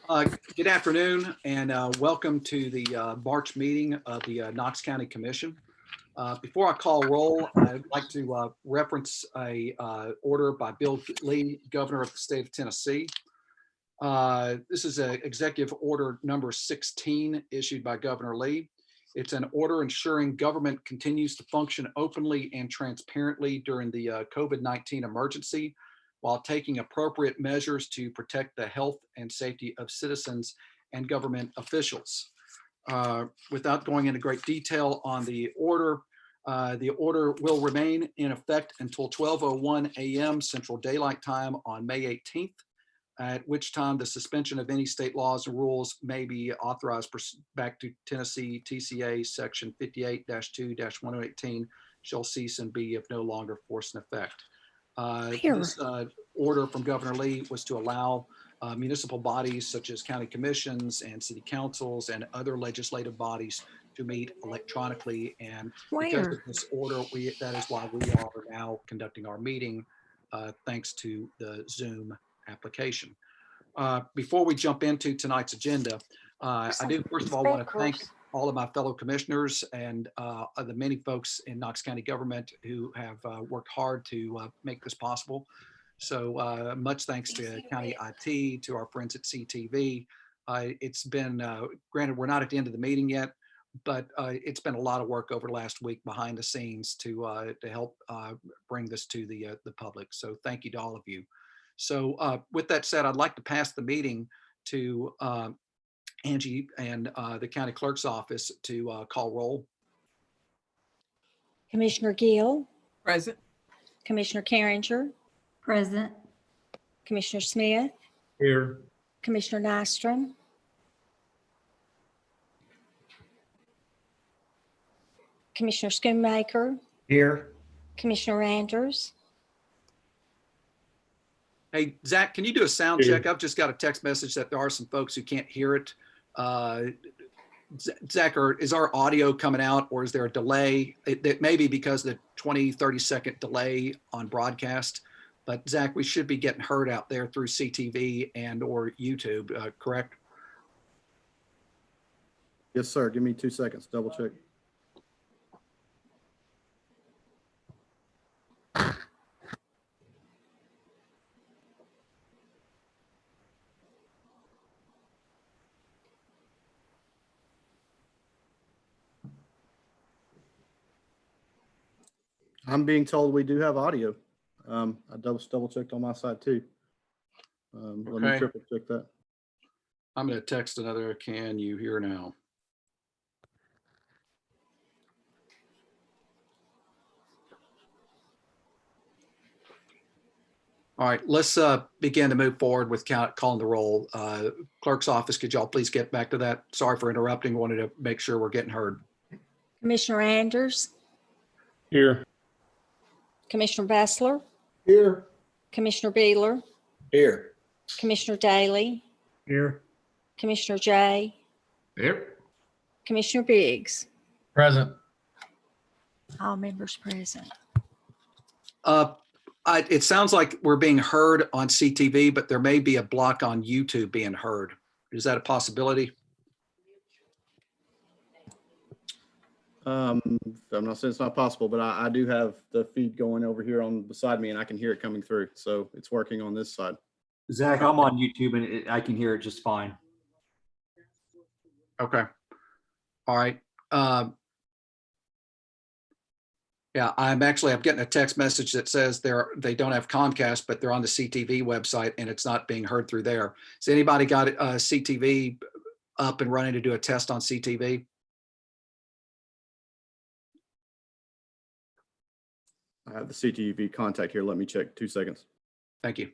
Uh, Good afternoon and welcome to the March meeting of the Knox County Commission. Before I call roll, I'd like to reference a order by Bill Lee, Governor of the state of Tennessee. This is Executive Order number 16 issued by Governor Lee. It's an order ensuring government continues to function openly and transparently during the COVID-19 emergency, while taking appropriate measures to protect the health and safety of citizens and government officials. Without going into great detail on the order will remain in effect until 12:01 a.m. Central Daylight Time on May 18th, at which time the suspension of any state laws and rules may be authorized back to Tennessee TCA Section 58-2-118 shall cease and be of no longer force in effect. This order from Governor Lee was to allow municipal bodies such as county commissions and city councils and other legislative bodies to meet electronically. And because of this order, that is why we are now conducting our meeting thanks to the Zoom application. Before we jump into tonight's agenda, I do first of all want to thank all of my fellow commissioners and the many folks in Knox County government who have worked hard to make this possible. So much thanks to County IT, to our friends at CTV. It's been, granted, we're not at the end of the meeting yet, but it's been a lot of work over the last week behind the scenes to help bring this to the public. So thank you to all of you. So with that said, I'd like to pass the meeting to Angie and the county clerk's office to call roll. Commissioner Gill. Present. Commissioner Carringer. Present. Commissioner Smith. Here. Commissioner Nystrom. Commissioner Schoonmaker. Here. Commissioner Andrews. Hey, Zach, can you do a sound check? I've just got a text message that there are some folks who can't hear it. Zach, is our audio coming out or is there a delay? It may be because of the 20-30 second delay on broadcast, but Zach, we should be getting heard out there through CTV and or YouTube, correct? Yes, sir. Give me 2 seconds, double check. I'm being told we do have audio. I double checked on my side too. Let me triple check that. I'm going to text another, can you hear now? All right, let's begin to move forward with calling the roll. Clerk's office, could y'all please get back to that? Sorry for interrupting. Wanted to make sure we're getting heard. Commissioner Andrews. Here. Commissioner Bessler. Here. Commissioner Beeler. Here. Commissioner Daly. Here. Commissioner Jay. Here. Commissioner Biggs. Present. All members present. It sounds like we're being heard on CTV, but there may be a block on YouTube being heard. Is that a possibility? I'm not saying it's not possible, but I do have the feed going over here on beside me and I can hear it coming through. So it's working on this side. Zach, I'm on YouTube and I can hear it just fine. Okay. All right. Yeah, I'm getting a text message that says they don't have Comcast, but they're on the CTV website and it's not being heard through there. Has anybody got CTV up and running to do a test on CTV? I have the CTV contact here. Let me check 2 seconds. Thank you.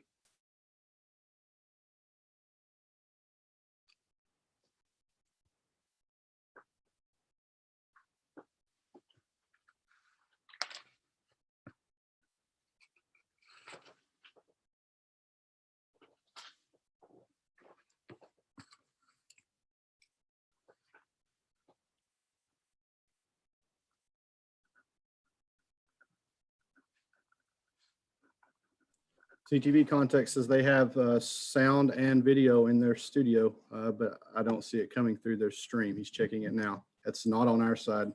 CTV Context says they have sound and video in their studio, but I don't see it coming through their stream. He's checking it now. It's not on our side.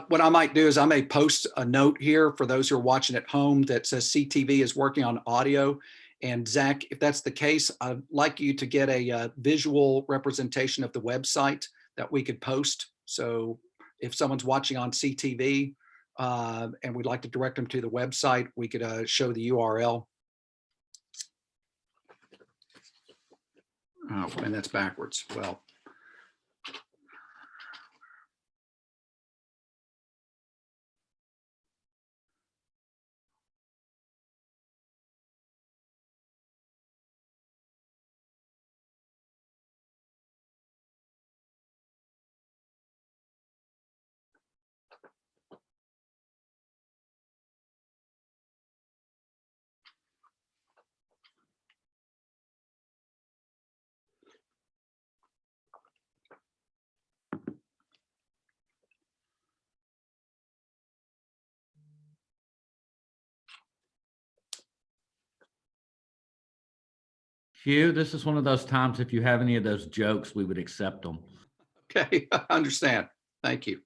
What I might do is I may post a note here for those who are watching at home that says CTV is working on audio. And Zach, if that's the case, I'd like you to get a visual representation of the website that we could post. So if someone's watching on CTV and we'd like to direct them to the website, we could show the URL. Oh, and that's backwards. Well. Hugh, this is one of those times, if you have any of those jokes, we would accept them. Okay, I understand. Thank you.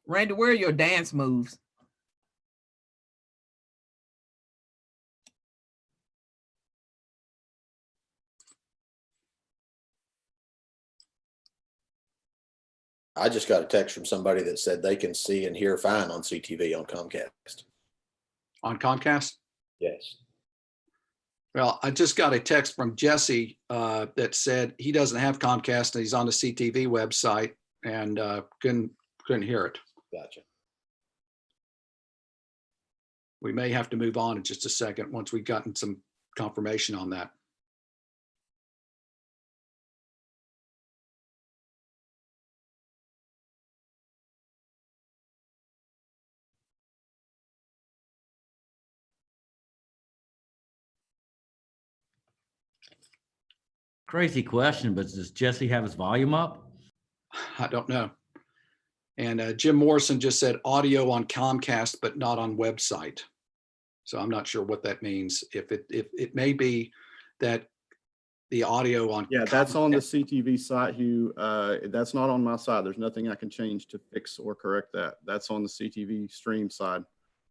Randy, where are your dance moves? I just got a text from somebody that said they can see and hear fine on CTV on Comcast. On Comcast? Yes. Well, I just got a text from Jesse that said he doesn't have Comcast and he's on the CTV website and couldn't hear it. Gotcha. We may have to move on in just a second once we've gotten some confirmation on that. Crazy question, but does Jesse have his volume up? I don't know. And Jim Morrison just said audio on Comcast, but not on website. So I'm not sure what that means. If it may be that the audio on. Yeah, that's on the CTV site, Hugh. That's not on my side. There's nothing I can change to fix or correct that. That's on the CTV stream side.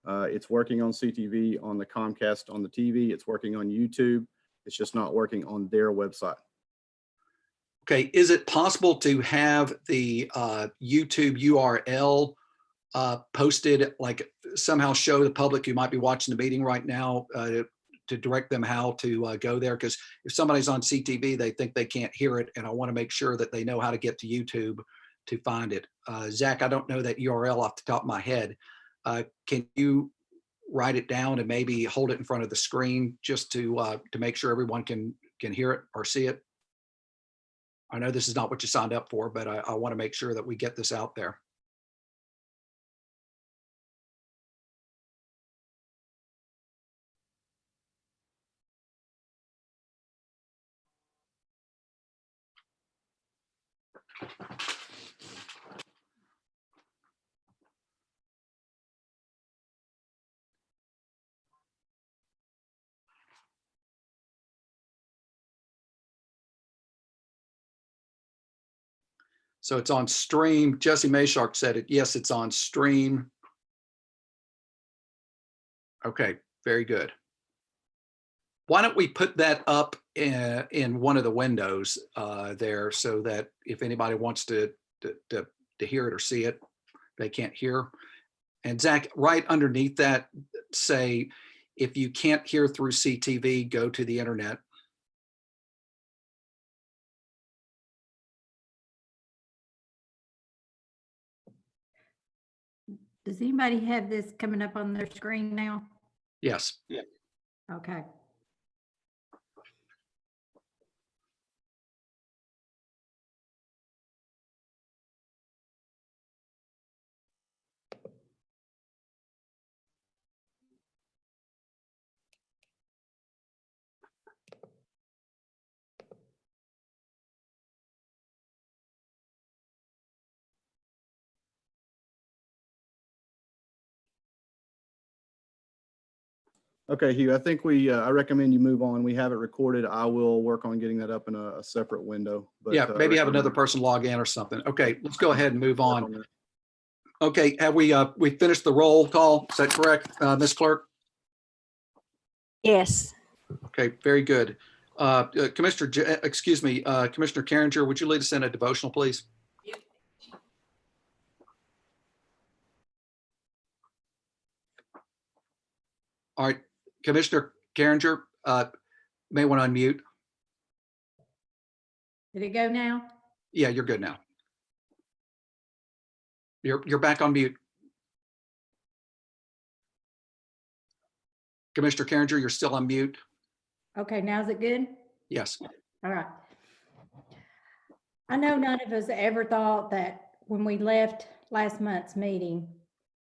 It's working on CTV, on the Comcast, on the TV. It's working on YouTube. It's just not working on their website. Okay, is it possible to have the YouTube URL posted, like somehow show the public who might be watching the meeting right now to direct them how to go there? Because if somebody's on CTV, they think they can't hear it, and I want to make sure that they know how to get to YouTube to find it. Zach, I don't know that URL off the top of my head. Can you write it down and maybe hold it in front of the screen just to make sure everyone can hear it or see it? I know this is not what you signed up for, but I want to make sure that we get this out there. So it's on stream. Jesse Mayshark said it. Yes, it's on stream. Okay, very good. Why don't we put that up in one of the windows there so that if anybody wants to hear it or see it, they can't hear. And Zach, right underneath that, say, if you can't hear through CTV, go to the internet. Does anybody have this coming up on their screen now? Yes. Okay. Okay, Hugh, I think I recommend you move on. We have it recorded. I will work on getting that up in a separate window. But, Yeah, I maybe have recommend another you person log in or something. Okay, let's go ahead and move work on. that. Okay, have we finished the roll call? Is that correct, Ms. Clerk? Yes. Okay, very good. Commissioner Carringer, would you lead us in a devotional, please? All right, Commissioner Carringer, may want to unmute. Did it go now? Yeah, you're good now. You're back on mute. Commissioner Carringer, you're still on mute. Okay, now is it good? Yes. All right. I know none of us ever thought that when we left last month's meeting,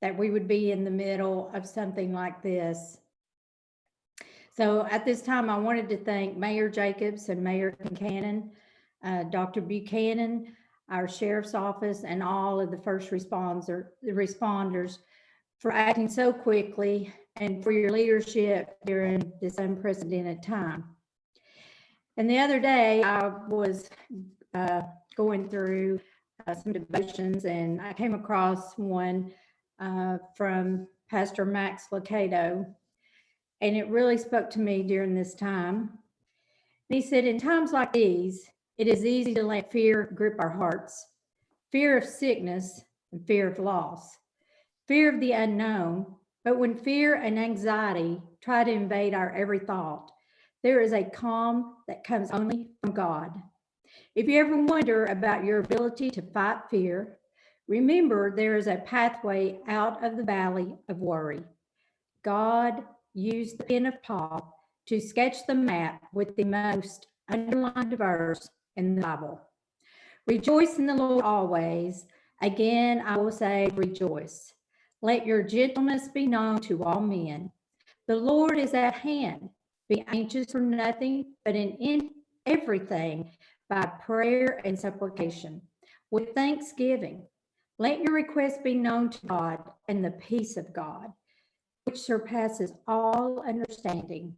that we would be in the middle of something like this. So at this time, I wanted to thank Mayor Jacobs and Mayor Buchanan, Dr. Buchanan, our sheriff's office, and all of the first responders for acting so quickly and for your leadership during this unprecedented time. And the other day, I was going through some devotions, and I came across one from Pastor Max Lucado, and it really spoke to me during this time. And he said, in times like these, it is easy to let fear grip our hearts, fear of sickness and fear of loss, fear of the unknown. But when fear and anxiety try to invade our every thought, there is a calm that comes only from God. If you ever wonder about your ability to fight fear, remember there is a pathway out of the valley of worry. God used the pen of Paul to sketch the map with the most underlined verse in the Bible. Rejoice in the Lord always. Again, I will say rejoice. Let your gentleness be known to all men. The Lord is at hand. Be anxious for nothing, but in everything by prayer and supplication with thanksgiving. Let your requests be known to God, and the peace of God, which surpasses all understanding,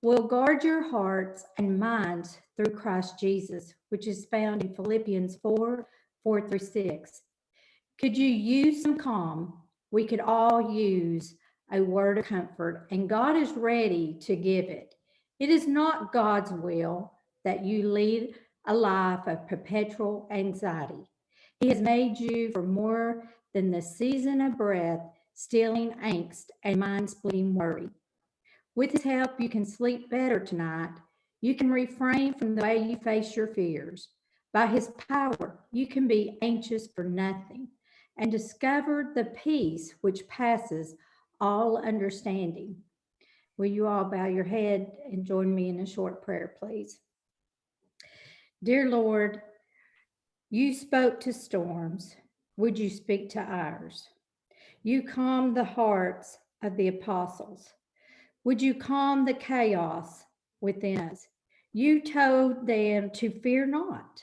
will guard your hearts and minds through Christ Jesus, which is found in Philippians 4:4-6. Could you use some calm? We could all use a word of comfort, and God is ready to give it. It is not God's will that you lead a life of perpetual anxiety. He has made you for more than the season of breath, stealing angst and mind-splitting worry. With his help, you can sleep better tonight. You can refrain from the way you face your fears. By his power, you can be anxious for nothing and discover the peace which passes all understanding. Will you all bow your head and join me in a short prayer, please? Dear Lord, you spoke to storms. Would you speak to ours? You calmed the hearts of the apostles. Would you calm the chaos within us? You told them to fear not.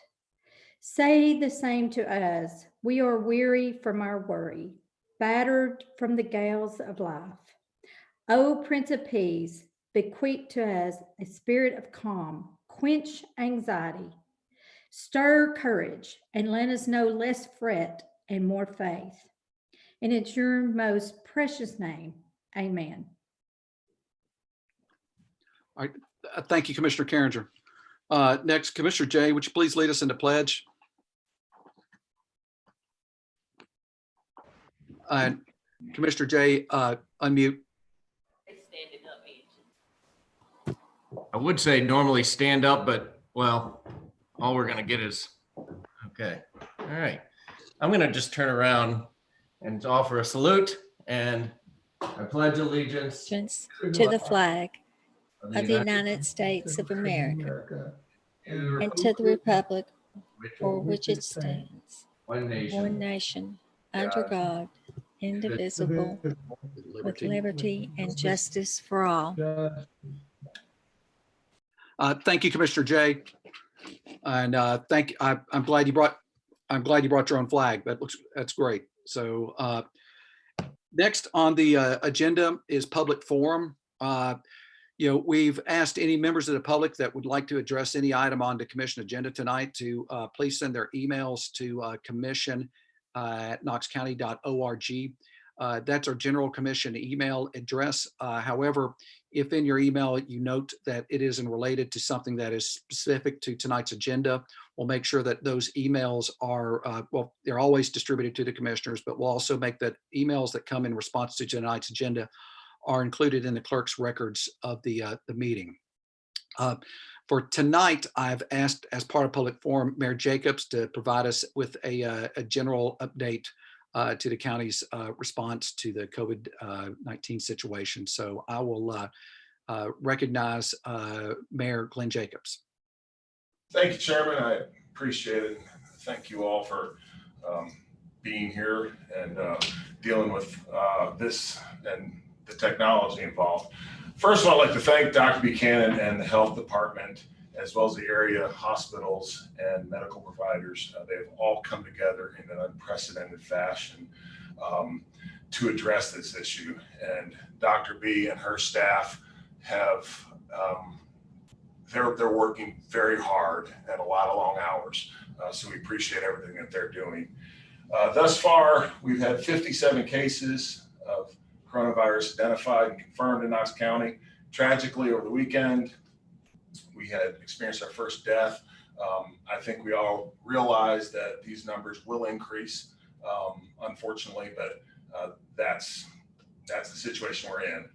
Say the same to us. We are weary from our worry, battered from the gales of life. O Prince of Peace, bequeath to us a spirit of calm, quench anxiety, stir courage, and let us know less fret and more faith. And it's your most precious name. Amen. All right. Thank you, Commissioner Carringer. Next, Commissioner Jay, would you please lead us into pledge? Commissioner Jay, unmute. I would say normally stand up, but well, all we're gonna get is, okay. All right. I'm gonna just turn around and offer a salute, and I pledge allegiance To the flag of the United States of America and to the republic for which it stands, one one nation, nation, under God, indivisible, with liberty and justice for all. Thank you, Commissioner Jay. And I'm glad you brought your own flag. That's great. So next on the agenda is public forum. We've asked any members of the public that would like to address any item on the commission agenda tonight to please send their emails to commission@knoxcounty.org. That's our general commission email address. However, if in your email you note that it isn't related to something that is specific to tonight's agenda, we'll make sure that those emails are, they're always distributed to the commissioners, but we'll also make that emails that come in response to tonight's agenda are included in the clerk's records of the meeting. For tonight, I've asked, as part of public forum, Mayor Jacobs to provide us with a general update to the county's response to the COVID-19 situation. So I will recognize Mayor Glenn Jacobs. Thank you, Chairman. I appreciate it. Thank you all for being here and dealing with this and the technology involved. First of all, I'd like to thank Dr. Buchanan and the health department, as well as the area hospitals and medical providers. They've all come together in an unprecedented fashion to address this issue. And Dr. B and her staff have, they're working very hard and a lot of long hours. So we appreciate everything that they're doing. Thus far, we've had 57 cases of coronavirus identified and confirmed in Knox County. Tragically, over the weekend, we had experienced our first death. I think we all realize that these numbers will increase, unfortunately, but that's the situation we're in.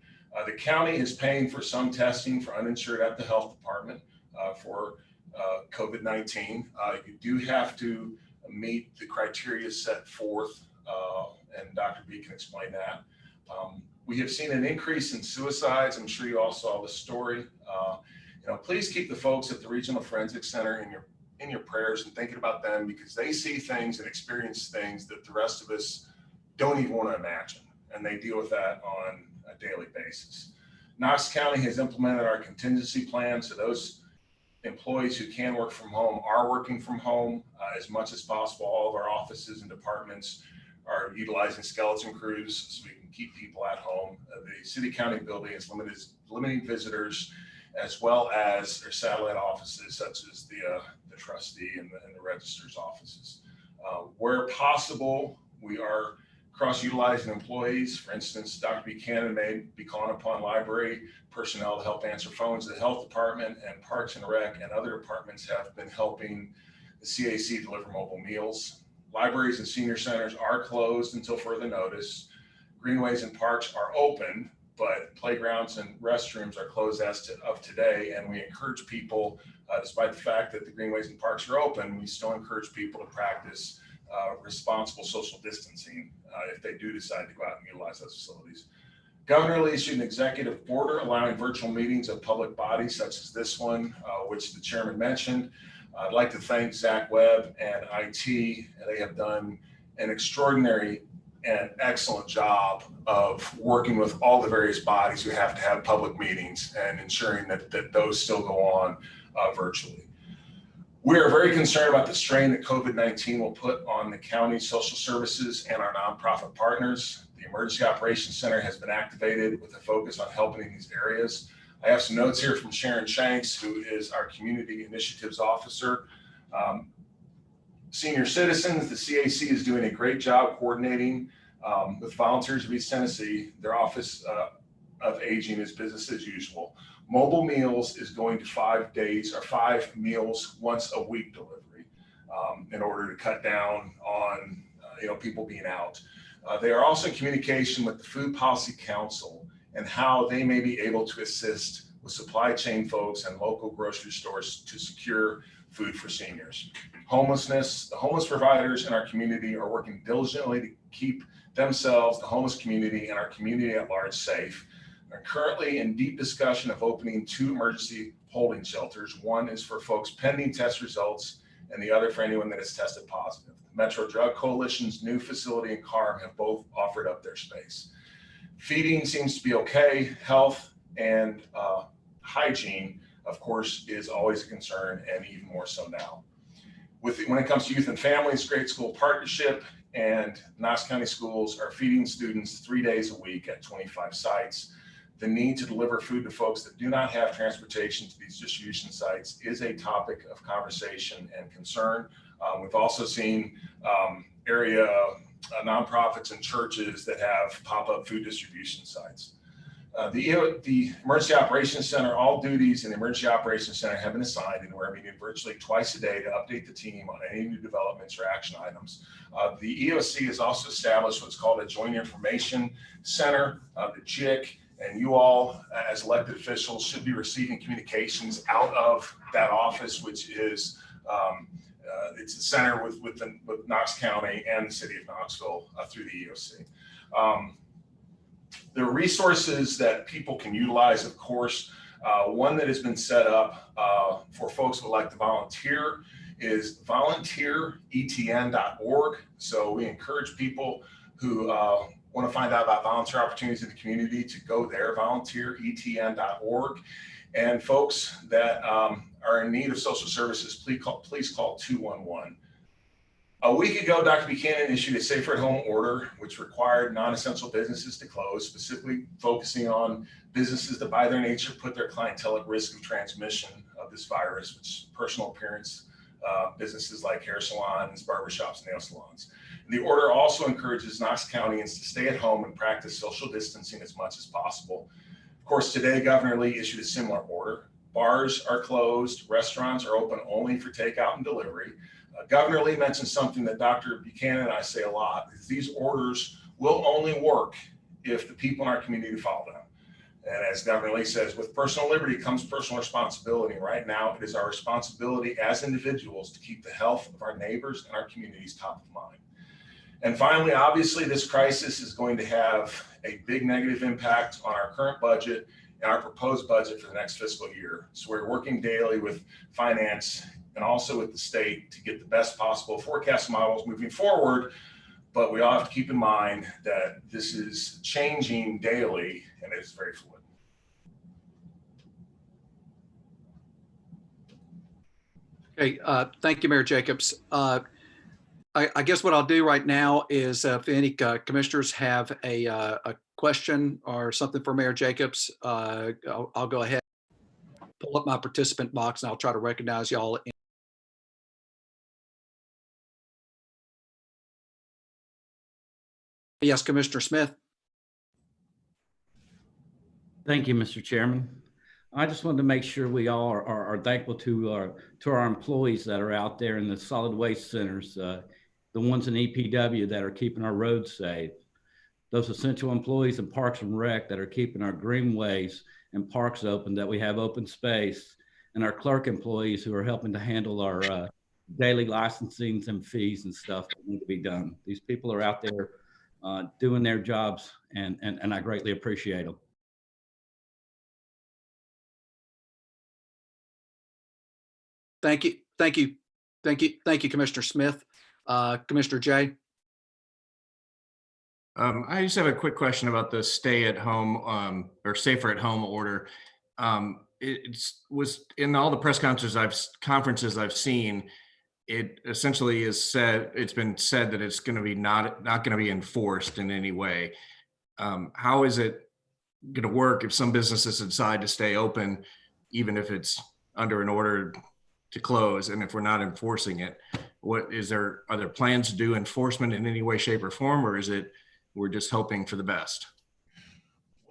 The county is paying for some testing for uninsured at the health department for COVID-19. You do have to meet the criteria set forth, and Dr. B can explain that. We have seen an increase in suicides. I'm sure you all saw the story. Please keep the folks at the Regional Forensic Center in your prayers and thinking about them, because they see things and experience things that the rest of us don't even want to imagine, and they deal with that on a daily basis. Knox County has implemented our contingency plan, so those employees who can work from home are working from home as much as possible. All of our offices and departments are utilizing skeleton crews so we can keep people at home. The city county building is limiting visitors, as well as their satellite offices, such as the trustee and the registrar's offices. Where possible, we are cross-utilizing employees. For instance, Dr. Buchanan may be calling upon library personnel to help answer phones. The health department and Parks and Rec and other departments have been helping the CAC deliver mobile meals. Libraries and senior centers are closed until further notice. Greenways and parks are open, but playgrounds and restrooms are closed as of today. And we encourage people, despite the fact that the greenways and parks are open, we still encourage people to practice responsible social distancing if they do decide to go out and utilize those facilities. Governor Lee issued an executive order allowing virtual meetings of public bodies such as this one, which the chairman mentioned. I'd like to thank Zach Webb and IT. They have done an extraordinary and excellent job of working with all the various bodies who have to have public meetings and ensuring that those still go on virtually. We are very concerned about the strain that COVID-19 will put on the county's social services and our nonprofit partners. The Emergency Operations Center has been activated with a focus on helping in these areas. I have some notes here from Sharon Shanks, who is our Community Initiatives Officer. Senior citizens, the CAC is doing a great job coordinating with Volunteers of East Tennessee. Their Office of Aging is business as usual. Mobile Meals is going to 5 days or 5 meals once a week delivery in order to cut down on people being out. They are also in communication with the Food Policy Council and how they may be able to assist with supply chain folks and local grocery stores to secure food for seniors. Homelessness, the homeless providers in our community are working diligently to keep themselves, the homeless community, and our community at large safe. They're currently in deep discussion of opening 2 emergency holding shelters. One is for folks pending test results, and the other for anyone that has tested positive. The Metro Drug Coalition's new facility and CARM have both offered up their space. Feeding seems to be okay. Health and hygiene, of course, is always a concern, and even more so now. When it comes to youth and families, Great School Partnership and Knox County Schools are feeding students 3 days a week at 25 sites. the need to deliver food to folks that do not have transportation to these distribution sites is a topic of conversation and concern. We've also seen area nonprofits and churches that have pop-up food distribution sites. The Emergency Operations Center, all duties in the Emergency Operations Center have been assigned, and we're meeting virtually twice a day to update the team on any new developments or action items. The EOC has also established what's called a Joint Information Center, the JIC, and you all as elected officials should be receiving communications out of that office, which is it's a center with Knox County and the city of Knoxville through the EOC. There are resources that people can utilize, of course. One that has been set up for folks who would like to volunteer is volunteeretn.org. So we encourage people who want to find out about volunteer opportunities in the community to go there, volunteeretn.org. And folks that are in need of social services, please call 211. A week ago, Dr. Buchanan issued a safer at home order, which required non-essential businesses to close, specifically focusing on businesses that by their nature put their clientele at risk of transmission of this virus, which is personal appearance businesses like hair salons, barbershops, nail salons. And the order also encourages Knox Countyans to stay at home and practice social distancing as much as possible. Of course, today, Governor Lee issued a similar order. Bars are closed, restaurants are open only for takeout and delivery. Governor Lee mentioned something that Dr. Buchanan and I say a lot, is these orders will only work if the people in our community follow them. And as Governor Lee says, with personal liberty comes personal responsibility. Right now, it is our responsibility as individuals to keep the health of our neighbors and our communities top of mind. And finally, obviously, this crisis is going to have a big negative impact on our current budget and our proposed budget for the next fiscal year. So we're working daily with finance and also with the state to get the best possible forecast models moving forward. But we all have to keep in mind that this is changing daily and it's very fluid. Okay, thank you, Mayor Jacobs. I guess what I'll do right now is if any commissioners have a question or something for Mayor Jacobs, I'll go ahead, pull up my participant box, and I'll try to recognize y'all. Yes, Commissioner Smith. Thank you, Mr. Chairman. I just wanted to make sure we all are thankful to our employees that are out there in the solid waste centers, the ones in EPW that are keeping our roads safe, those essential employees in Parks and Rec that are keeping our greenways and parks open, that we have open space, and our clerk employees who are helping to handle our daily licensings and fees and stuff that need to be done. These people are out there doing their jobs, and I greatly appreciate them. Thank you. Thank you. Thank you. Thank you, Commissioner Smith. Commissioner Jay. I just have a quick question about the stay at home or safer at home order. It was in all the press conferences I've seen, it essentially is said, it's been said that it's going to be not going to be enforced in any way. How is it going to work if some businesses decide to stay open, even if it's under an order to close, and if we're not enforcing it? Are there plans to do enforcement in any way, shape, or form, or is it we're just hoping for the best?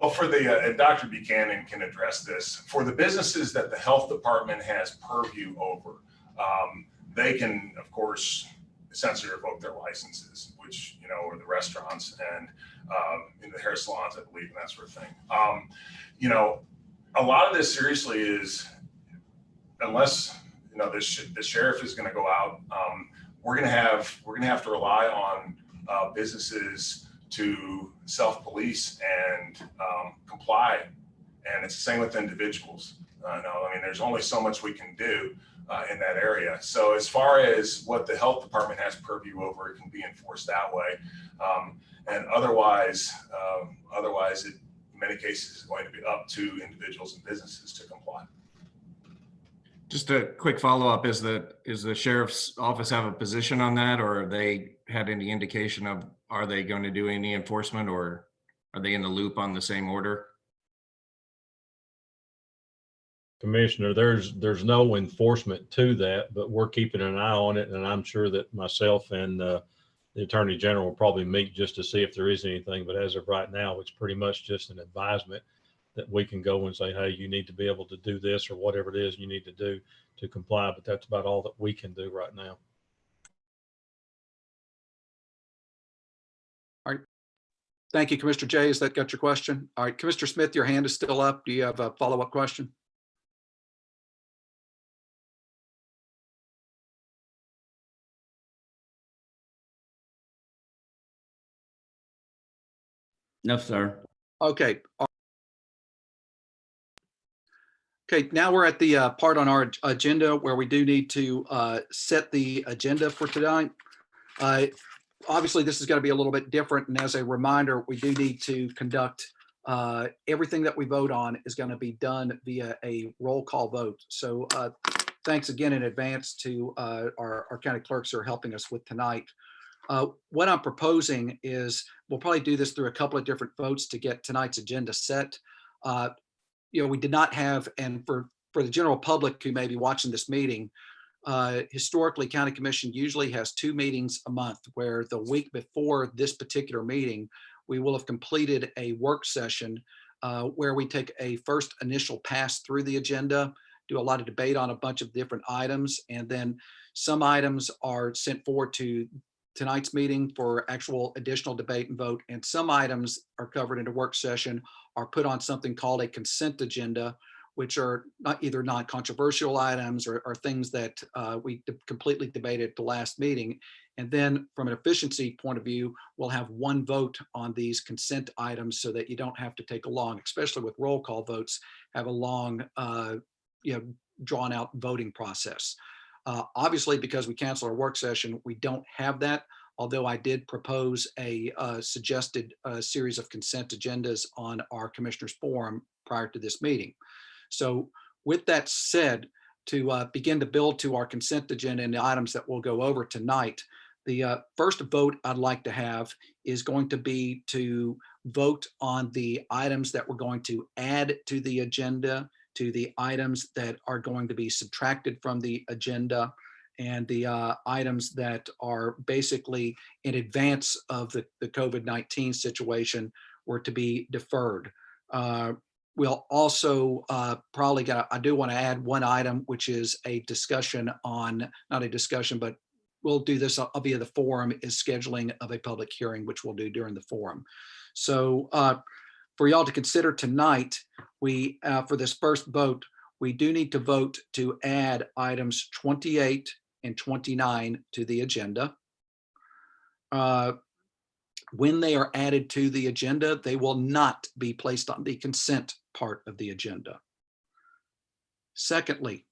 Well, for the Dr. Buchanan can address this. For the businesses that the health department has purview over, they can, of course, essentially revoke their licenses, which, you know, are the restaurants and in the hair salons, I believe, and that sort of thing. You know, a lot of this seriously is, unless, you know, the sheriff is going to go out, we're going to have to rely on businesses to self-police and comply. And it's the same with individuals. No, I mean, there's only so much we can do in that area. So as far as what the health department has purview over, it can be enforced that way. And otherwise, it, in many cases, is going to be up to individuals and businesses to comply. Just a quick follow-up, is the sheriff's office have a position on that, or have they had any indication of, are they going to do any enforcement, or are they in the loop on the same order? Commissioner, there's no enforcement to that, but we're keeping an eye on it. And I'm sure that myself and the Attorney General will probably meet just to see if there is anything. But as of right now, it's pretty much just an advisement that we can go and say, hey, you need to be able to do this or whatever it is you need to do to comply. But that's about all that we can do right now. All right. Thank you, Commissioner Jay. Has that got your question? All right, Commissioner Smith, your hand is still up. Do you have a follow-up question? No, sir. Okay. Okay, now we're at the part on our agenda where we do need to set the agenda for tonight. Obviously, this is going to be a little bit different. And as a reminder, we do need to conduct everything that we vote on is going to be done via a roll call vote. So thanks again in advance to our county clerks who are helping us with tonight. What I'm proposing is we'll probably do this through a couple of different votes to get tonight's agenda set. We did not have, and for the general public who may be watching this meeting, historically, County Commission usually has 2 meetings a month, where the week before this particular meeting, we will have completed a work session where we take a first initial pass through the agenda, do a lot of debate on a bunch of different items, and then some items are sent forward to tonight's meeting for actual additional debate and vote, and some items are covered in a work session, are put on something called a consent agenda, which are not either non-controversial items or things that we completely debated at the last meeting. And then from an efficiency point of view, we'll have one vote on these consent items so that you don't have to take a long, especially with roll call votes, have a long, drawn out voting process. Obviously, because we canceled our work session, we don't have that, although I did propose a suggested series of consent agendas on our commissioners forum prior to this meeting. So with that said, to begin to build to our consent agenda and the items that we'll go over tonight, the first vote I'd like to have is going to be to vote on the items that we're going to add to the agenda, to the items that are going to be subtracted from the agenda, and the items that are basically in advance of the COVID-19 situation were to be deferred. We'll also probably I do want to add one item, which is a discussion on, not a discussion, but we'll do this via the forum, is scheduling of a public hearing, which we'll do during the forum. So for y'all to consider tonight, we for this first vote, we do need to vote to add items 28 and 29 to the agenda. When they are added to the agenda, they will not be placed on the consent part of the agenda. Secondly,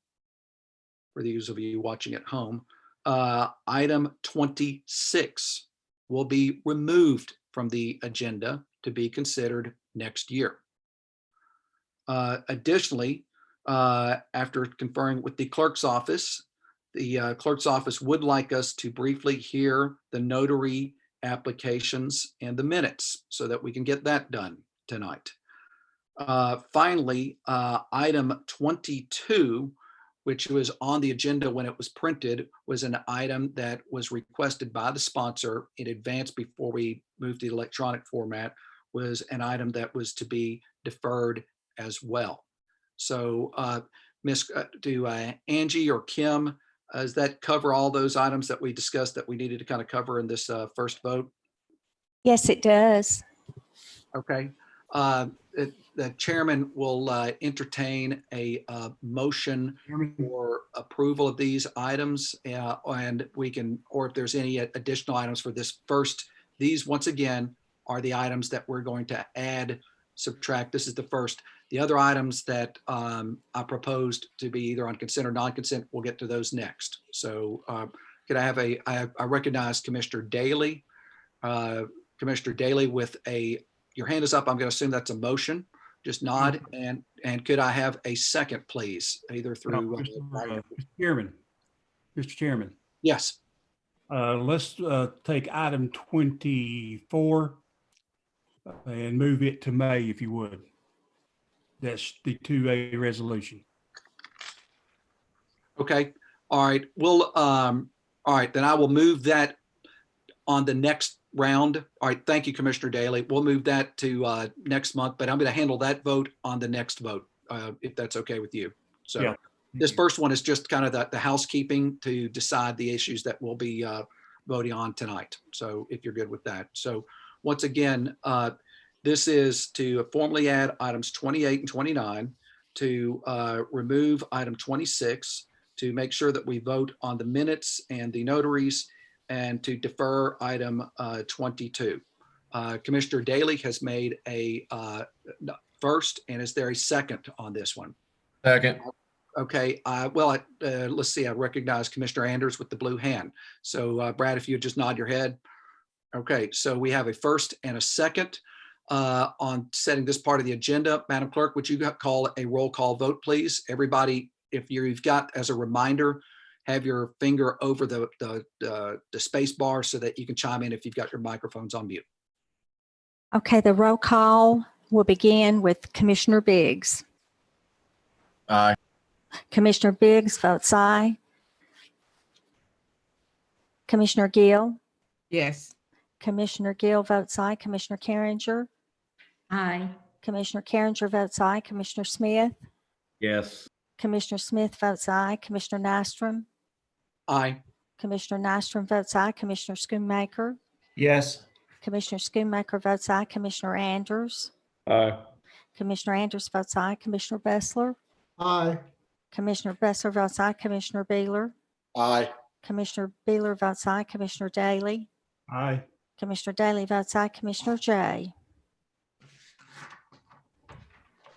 for those of you watching at home, item 26 will be removed from the agenda to be considered next year. Additionally, after conferring with the clerk's office, the clerk's office would like us to briefly hear the notary applications and the minutes so that we can get that done tonight. Finally, item 22, which was on the agenda when it was printed, was an item that was requested by the sponsor in advance before we moved to the electronic format, was an item that was to be deferred as well. So Angie or Kim, does that cover all those items that we discussed that we needed to kind of cover in this first vote? Yes, it does. Okay. The chairman will entertain a motion for approval of these items, and we can, or if there's any additional items for this first, these once again are the items that we're going to add, subtract. This is the first. The other items that I proposed to be either on consent or non-consent, we'll get to those next. So could I have I recognize Commissioner Daly. Commissioner Daly with your hand is up. I'm going to assume that's a motion. Just nod. And could I have a second, please? Either through. Mr. Chairman. Yes. Let's take item 24 and move it to May, if you would. That's the 2A resolution. Okay, all right, all right, then I will move that on the next round. All right, thank you, Commissioner Daly. We'll move that to next month, but I'm going to handle that vote on the next vote, if that's okay with you. So Yeah. this first one is just kind of the housekeeping to decide the issues that we'll be voting on tonight. So if you're good with that. So once again, this is to formally add items 28 and 29, to remove item 26, to make sure that we vote on the minutes and the notaries, and to defer item 22. Commissioner Daly has made a first, and is there a second on this one? Second. Okay, well, let's see, I recognize Commissioner Anders with the blue hand. So Brad, if you would just nod your head. Okay, so we have a first and a second on setting this part of the agenda. Madam Clerk, would you call a roll call vote, please? Everybody, if you've got, as a reminder, have your finger over the space bar so that you can chime in if you've got your microphones on mute. Okay, the roll call will begin with Commissioner Biggs. Aye. Commissioner Biggs votes aye. Commissioner Gill. Yes. Commissioner Gill votes aye. Commissioner Carringer. Aye. Commissioner Carringer votes aye. Commissioner Smith. Yes. Commissioner Smith votes aye. Commissioner Nystrom. Aye. Commissioner Nystrom votes aye. Commissioner Schoonmaker. Yes. Commissioner Schoonmaker votes aye. Commissioner Anders. Aye. Commissioner Anders votes aye. Commissioner Bessler. Aye. Commissioner Bessler votes aye. Commissioner Beeler. Aye. Commissioner Beeler votes aye. Commissioner Daly. Aye. Commissioner Daly votes aye. Commissioner J.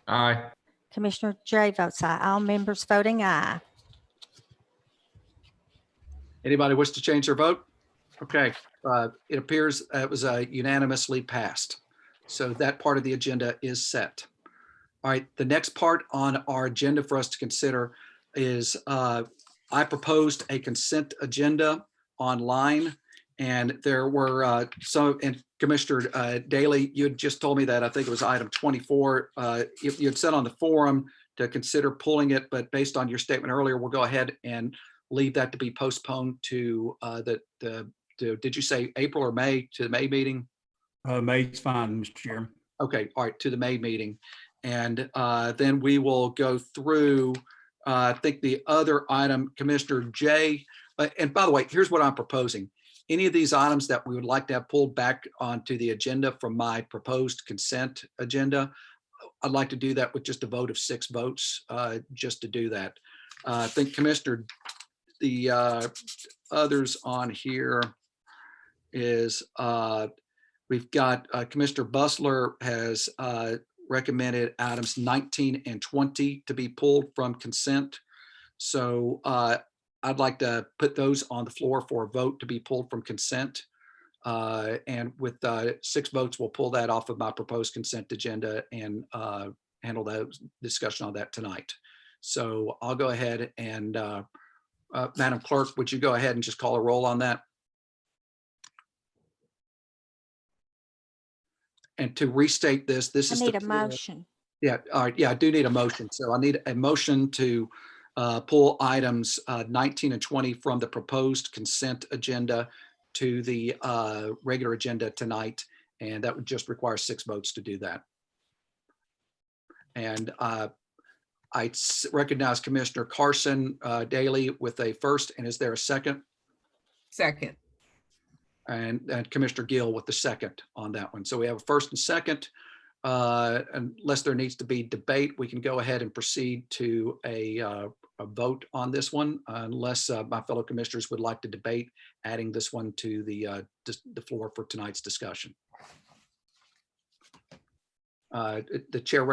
Aye. Commissioner J votes aye. All members voting aye. Anybody wish to change their vote? Okay, it appears it was unanimously passed. So that part of the agenda is set. All right, the next part on our agenda for us to consider is I proposed a consent agenda online, and there were some, and Commissioner Daly, you had just told me that I think it was item 24. You had said on the forum to consider pulling it, but based on your statement earlier, we'll go ahead and leave that to be postponed to did you say April or May, to the May meeting? May's fine, Mr. Chairman. Okay, all right, to the May meeting. And then we will go through, I think the other item, Commissioner J. And by the way, here's what I'm proposing. Any of these items that we would like to have pulled back onto the agenda from my proposed consent agenda, I'd like to do that with just a vote of 6 votes, just to do that. I think Commissioner, the others on here is we've got Commissioner Bustler has recommended items 19 and 20 to be pulled from consent. So I'd like to put those on the floor for a vote to be pulled from consent. And with 6 votes, we'll pull that off of my proposed consent agenda and handle the discussion on that tonight. So I'll go ahead and Madam Clerk, would you go ahead and just call a roll on that? And to restate this, this I is need the a motion. Yeah, all right. Yeah, I do need a motion. So I need a motion to pull items 19 and 20 from the proposed consent agenda to the regular agenda tonight. And that would just require 6 votes to do that. And I recognize Commissioner Carson Daly with a first. And is there a second? Second. And Commissioner Gill with the second on that one. So we have a first and second. Unless there needs to be debate, we can go ahead and proceed to a vote on this one, unless my fellow commissioners would like to debate adding this one to the floor for tonight's discussion. The chair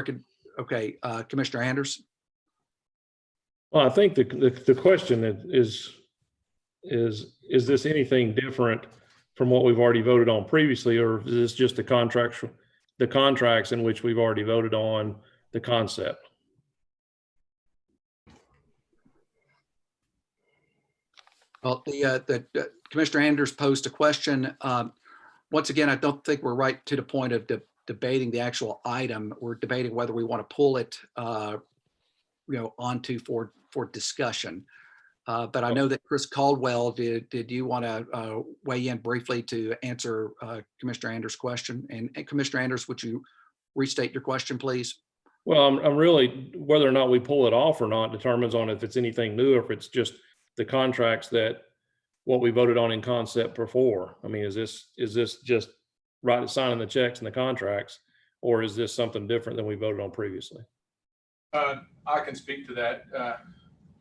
okay, Commissioner Anders. Well, I think the question is this anything different from what we've already voted on previously, or is this just the contracts in which we've already voted on the concept? Well, the Commissioner Anders posed a question. Once again, I don't think we're right to the point of debating the actual item. We're debating whether we want to pull it, onto for discussion. But I know that Chris Caldwell, did you want to weigh in briefly to answer Commissioner Anders' question? And Commissioner Anders, would you restate your question, please? Well, I'm really, whether or not we pull it off or not determines on if it's anything new or if it's just the contracts that what we voted on in concept before. I mean, is this just signing the checks and the contracts, or is this something different than we voted on previously? I can speak to that.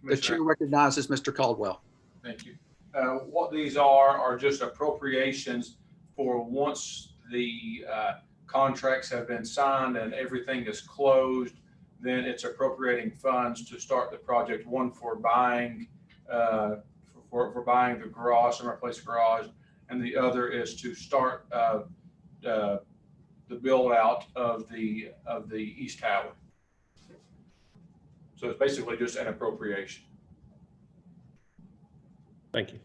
The chair recognizes Mr. Caldwell. Thank you. What these are just appropriations for once the contracts have been signed and everything is closed, then it's appropriating funds to start the project. One for buying for buying the garage, summer place garage, and the other is to start the build out of the East Tower. So it's basically just an appropriation. Thank you.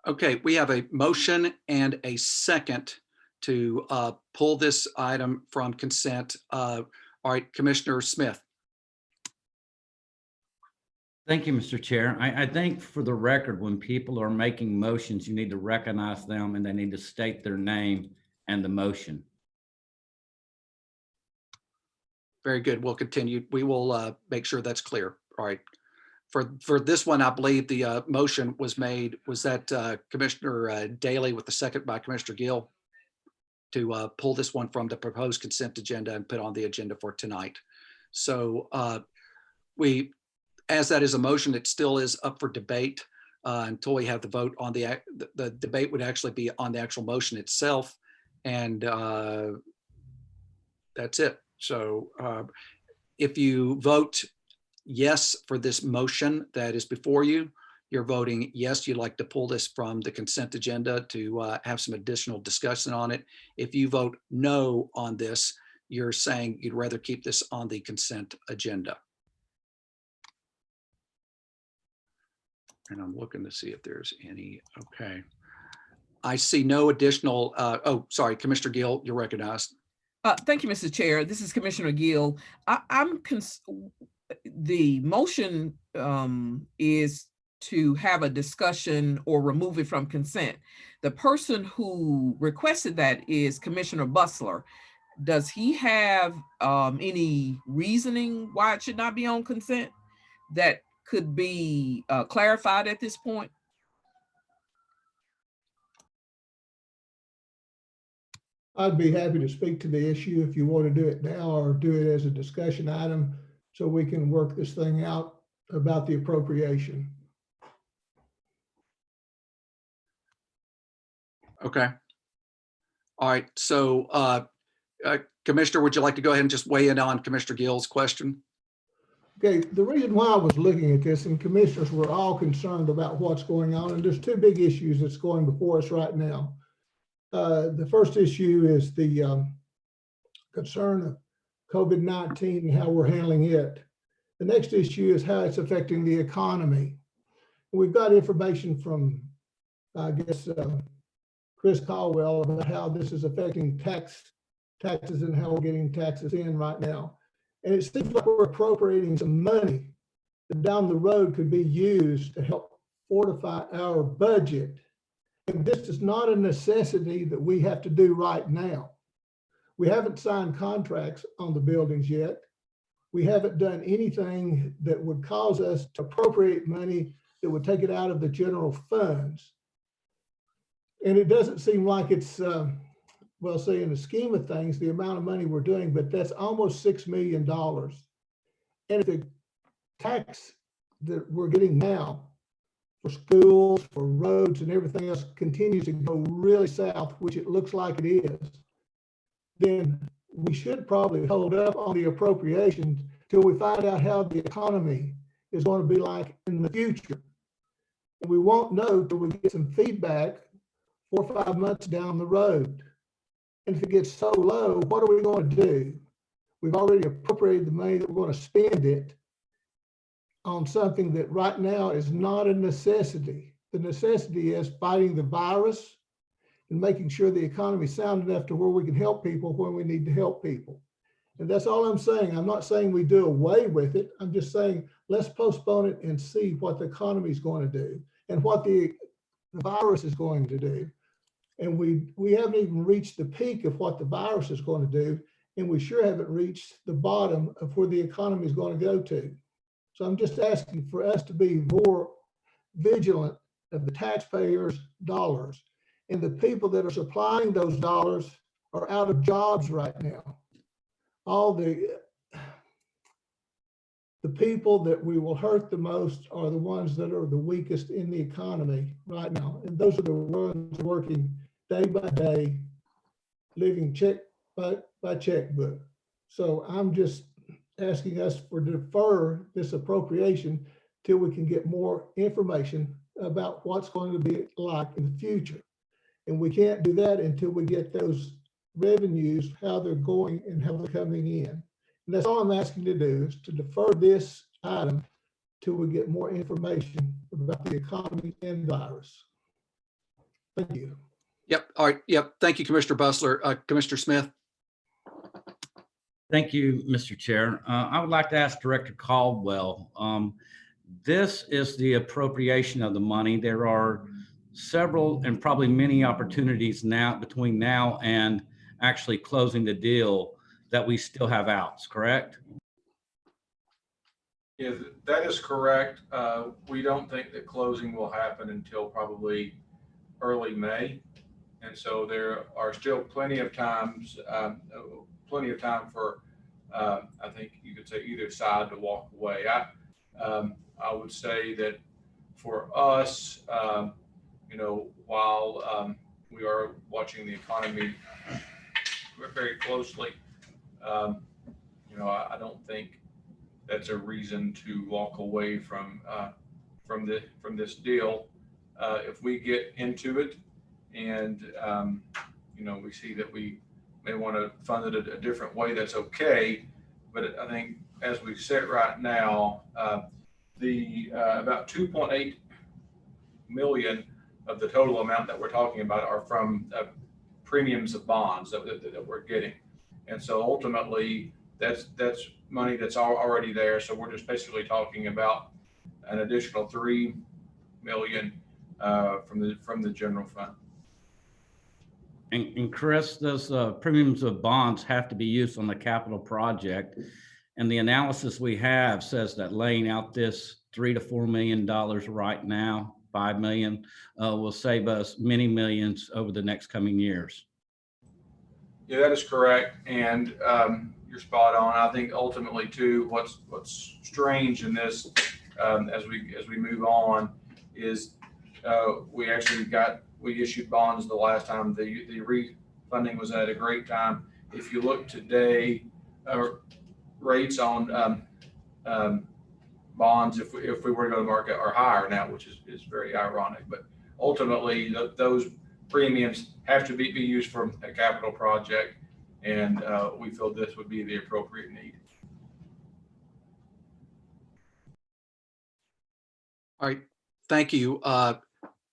Okay, we have a motion and a second to pull this item from consent. All right, Commissioner Smith. Thank you, Mr. Chair. I think for the record, when people are making motions, you need to recognize them and they need to state their name and the motion. Very good. We'll continue. We will make sure that's clear. All right. For this one, I believe the motion was made, was that Commissioner Daly with the second by Commissioner Gill to pull this one from the proposed consent agenda and put on the agenda for tonight. So as that is a motion, it still is up for debate until we have the vote on the debate would actually be on the actual motion itself. And that's it. So if you vote yes for this motion that is before you, you're voting yes, you'd like to pull this from the consent agenda to have some additional discussion on it. If you vote no on this, you're saying you'd rather keep this on the consent agenda. And I'm looking to see if there's any, okay. I see no additional, oh, sorry, Commissioner Gill, you're recognized. Thank you, Mr. Chair. This is Commissioner Gill. The motion is to have a discussion or remove it from consent. The person who requested that is Commissioner Bustler. Does he have any reasoning why it should not be on consent that could be clarified at this point? I'd be happy to speak to the issue if you want to do it now or do it as a discussion item so we can work this thing out about the appropriation. Okay. All right. So Commissioner, would you like to go ahead and just weigh in on Commissioner Gill's question? Okay, the reason why I was looking at this, and commissioners were all concerned about what's going on, and there's two big issues that's going before us right now. The first issue is the concern of COVID-19 and how we're handling it. The next issue is how it's affecting the economy. We've got information from, I guess, Chris Caldwell about how this is affecting taxes and how we're getting taxes in right now. And it seems like we're appropriating some money that down the road could be used to help fortify our budget. And this is not a necessity that we have to do right now. We haven't signed contracts on the buildings yet. We haven't done anything that would cause us to appropriate money that would take it out of the general funds. And it doesn't seem like it's, well, say in the scheme of things, the amount of money we're doing, but that's almost $6 million. And if the tax that we're getting now for schools, for roads and everything else continues to go really south, which it looks like it is, then we should probably hold up on the appropriations till we find out how the economy is going to be like in the future. And we won't know till we get some feedback 4 or 5 months down the road. And if it gets so low, what are we going to do? We've already appropriated the money that we're going to spend it on something that right now is not a necessity. The necessity is fighting the virus and making sure the economy is sound enough to where we can help people when we need to help people. And that's all I'm saying. I'm not saying we do away with it. I'm just saying, let's postpone it and see what the economy is going to do and what the virus is going to do. And we haven't even reached the peak of what the virus is going to do. And we sure haven't reached the bottom of where the economy is going to go to. So I'm just asking for us to be more vigilant of the taxpayers' dollars. And the people that are supplying those dollars are out of jobs right now. All the people that we will hurt the most are the ones that are the weakest in the economy right now. And those are the ones working day by day, living check by checkbook. So I'm just asking us for defer this appropriation till we can get more information about what's going to be like in the future. And we can't do that until we get those revenues, how they're going and how they're coming in. And that's all I'm asking to do, is to defer this item till we get more information about the economy and virus. Thank you. Yep. All right. Yep. Thank you, Commissioner Bustler. Commissioner Smith. Thank you, Mr. Chair. I would like to ask Director Caldwell. This is the appropriation of the money. There are several and probably many opportunities now between now and actually closing the deal that we still have outs, correct? Yeah, that is correct. We don't think that closing will happen until probably early May. And so there are still plenty of times, for, I think you could say either side to walk away. I would say that for us, while we are watching the economy very closely, I don't think that's a reason to walk away from this deal. If we get into it and we see that we may want to fund it a different way, that's okay. But I think as we sit right now, about 2.8 million of the total amount that we're talking about are from premiums of bonds that we're getting. And so ultimately that's money that's already there. So we're just basically talking about an additional 3 million from the general fund. And Chris, those premiums of bonds have to be used on the capital project. And the analysis we have says that laying out this $3 to $4 million right now, 5 million, will save us many millions over the next coming years. Yeah, that is correct. And you're spot on. I think ultimately too, what's strange in this, as we move on, is we issued bonds the last time. The refunding was at a great time. If you look today, rates on bonds, if we were to go to market, are higher now, which is very ironic. But ultimately, those premiums have to be used for a capital project, and we feel this would be the appropriate need. All right. Thank you,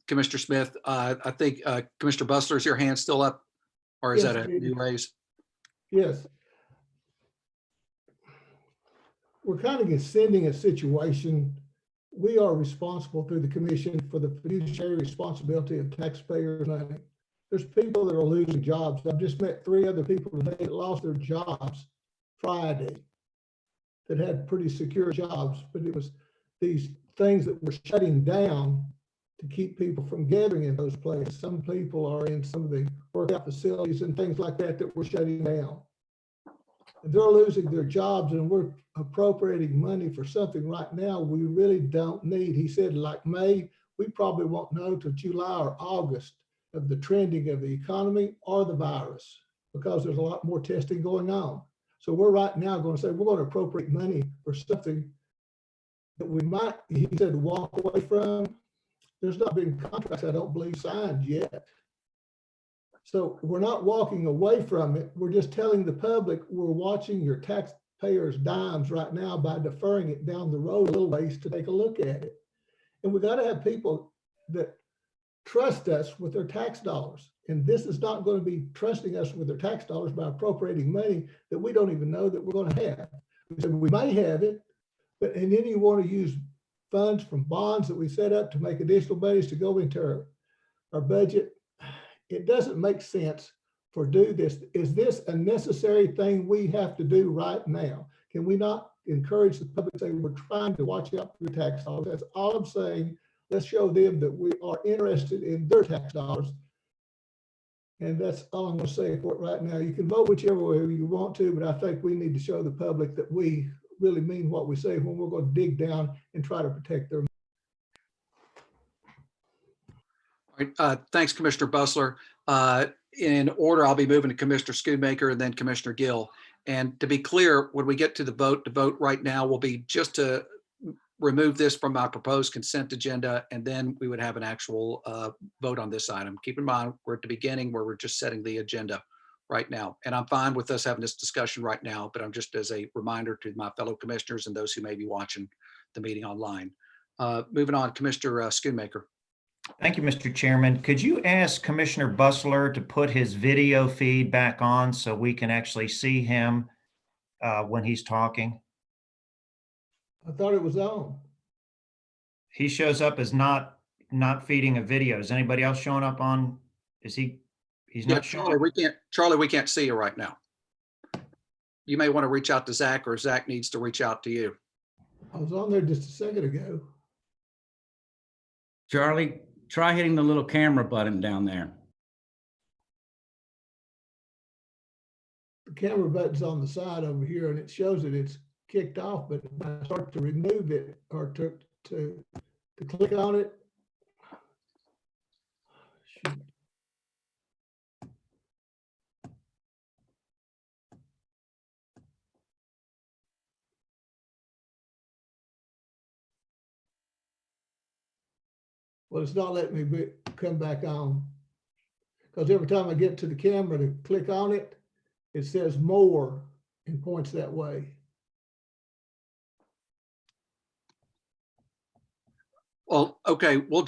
Commissioner Smith. I think Commissioner Bustler, is your hand still up, or is Yes, that a new raise? Yes. We're kind of extending a situation. We are responsible through the commission for the fiduciary responsibility of taxpayers' money. There's people that are losing jobs. I've just met 3 other people today that lost their jobs Friday that had pretty secure jobs, but it was these things that were shutting down to keep people from gathering in those places. Some people are in some of the workout facilities and things like that that were shutting down. And they're losing their jobs, and we're appropriating money for something right now we really don't need. He said like May, we probably won't know till July or August of the trending of the economy or the virus, because there's a lot more testing going on. So we're right now going to say we're going to appropriate money for something that we might, he said, walk away from. There's not been contracts, I don't believe, signed yet. So we're not walking away from it. We're just telling the public we're watching your taxpayers' dimes right now by deferring it down the road a little ways to take a look at it. And we got to have people that trust us with their tax dollars. And this is not going to be trusting us with their tax dollars by appropriating money that we don't even know that we're going to have. So we may have it, but and then you want to use funds from bonds that we set up to make additional monies to go into our budget. It doesn't make sense for do this. Is this a necessary thing we have to do right now? Can we not encourage the public to say we're trying to watch out for your tax dollars? That's all I'm saying. Let's show them that we are interested in their tax dollars. And that's all I'm going to say for it right now. You can vote whichever way you want to, but I think we need to show the public that we really mean what we say when we're going to dig down and try to protect their. All right, thanks, Commissioner Bussler. In order, I'll be moving to Commissioner Schoonmaker and then Commissioner Gill. And to be clear, when we get to the vote right now will be just to remove this from our proposed consent agenda, and then we would have an actual vote on this item. Keep in mind, we're at the beginning where we're just setting the agenda right now. And I'm fine with us having this discussion right now, but I'm just as a reminder to my fellow commissioners and those who may be watching the meeting online. Moving on, Commissioner Schoonmaker. Thank you, Mr. Chairman. Could you ask Commissioner Bussler to put his video feed back on so we can actually see him when he's talking? I thought it was on. He shows up as not feeding a video. Is anybody else showing up on? Is he? He's Yeah, not showing. Charlie, we can't see you right now. You may want to reach out to Zach, or Zach needs to reach out to you. I was on there just a second ago. Charlie, try hitting the little camera button down there. The camera button's on the side over here and it shows that it's kicked off, but if I start to remove it or to click on it. Shoot. Well, it's not letting me come back on, because every time I get to the camera to click on it, it says more and points that way. Well, okay, we'll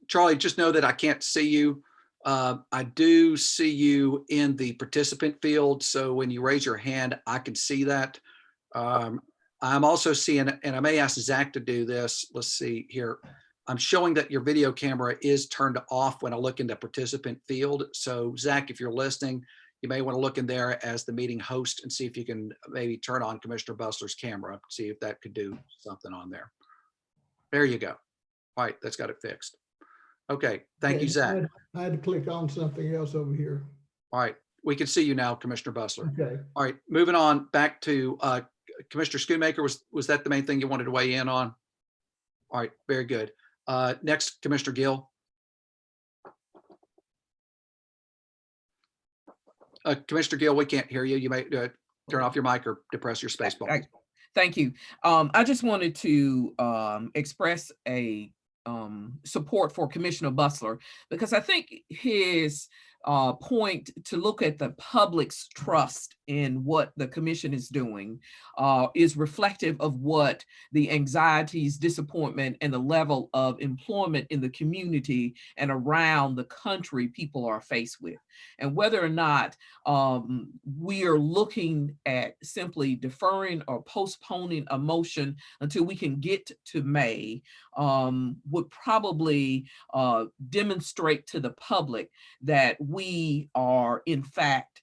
Charlie, just know that I can't see you. I do see you in the participant field. So when you raise your hand, I can see that. I'm also seeing, and I may ask Zach to do this. Let's see here. I'm showing that your video camera is turned off when I look into participant field. So Zach, if you're listening, you may want to look in there as the meeting host and see if you can maybe turn on Commissioner Bussler's camera, see if that could do something on there. There you go. All right, that's got it fixed. Okay, thank you, Zach. I had to click on something else over here. All right, we can see you now, Commissioner Bussler. Okay. All right, moving on back to Commissioner Schoonmaker. Was that the main thing you wanted to weigh in on? All right, very good. Next, Commissioner Gill. Commissioner Gill, we can't hear you. You may turn off your mic or depress your space bar. Thank you. I just wanted to express a support for Commissioner Bussler, because I think his point to look at the public's trust in what the commission is doing is reflective of what the anxieties, disappointment, and the level of employment in the community and around the country people are faced with. And whether or not we are looking at simply deferring or postponing a motion until we can get to May would probably demonstrate to the public that we are in fact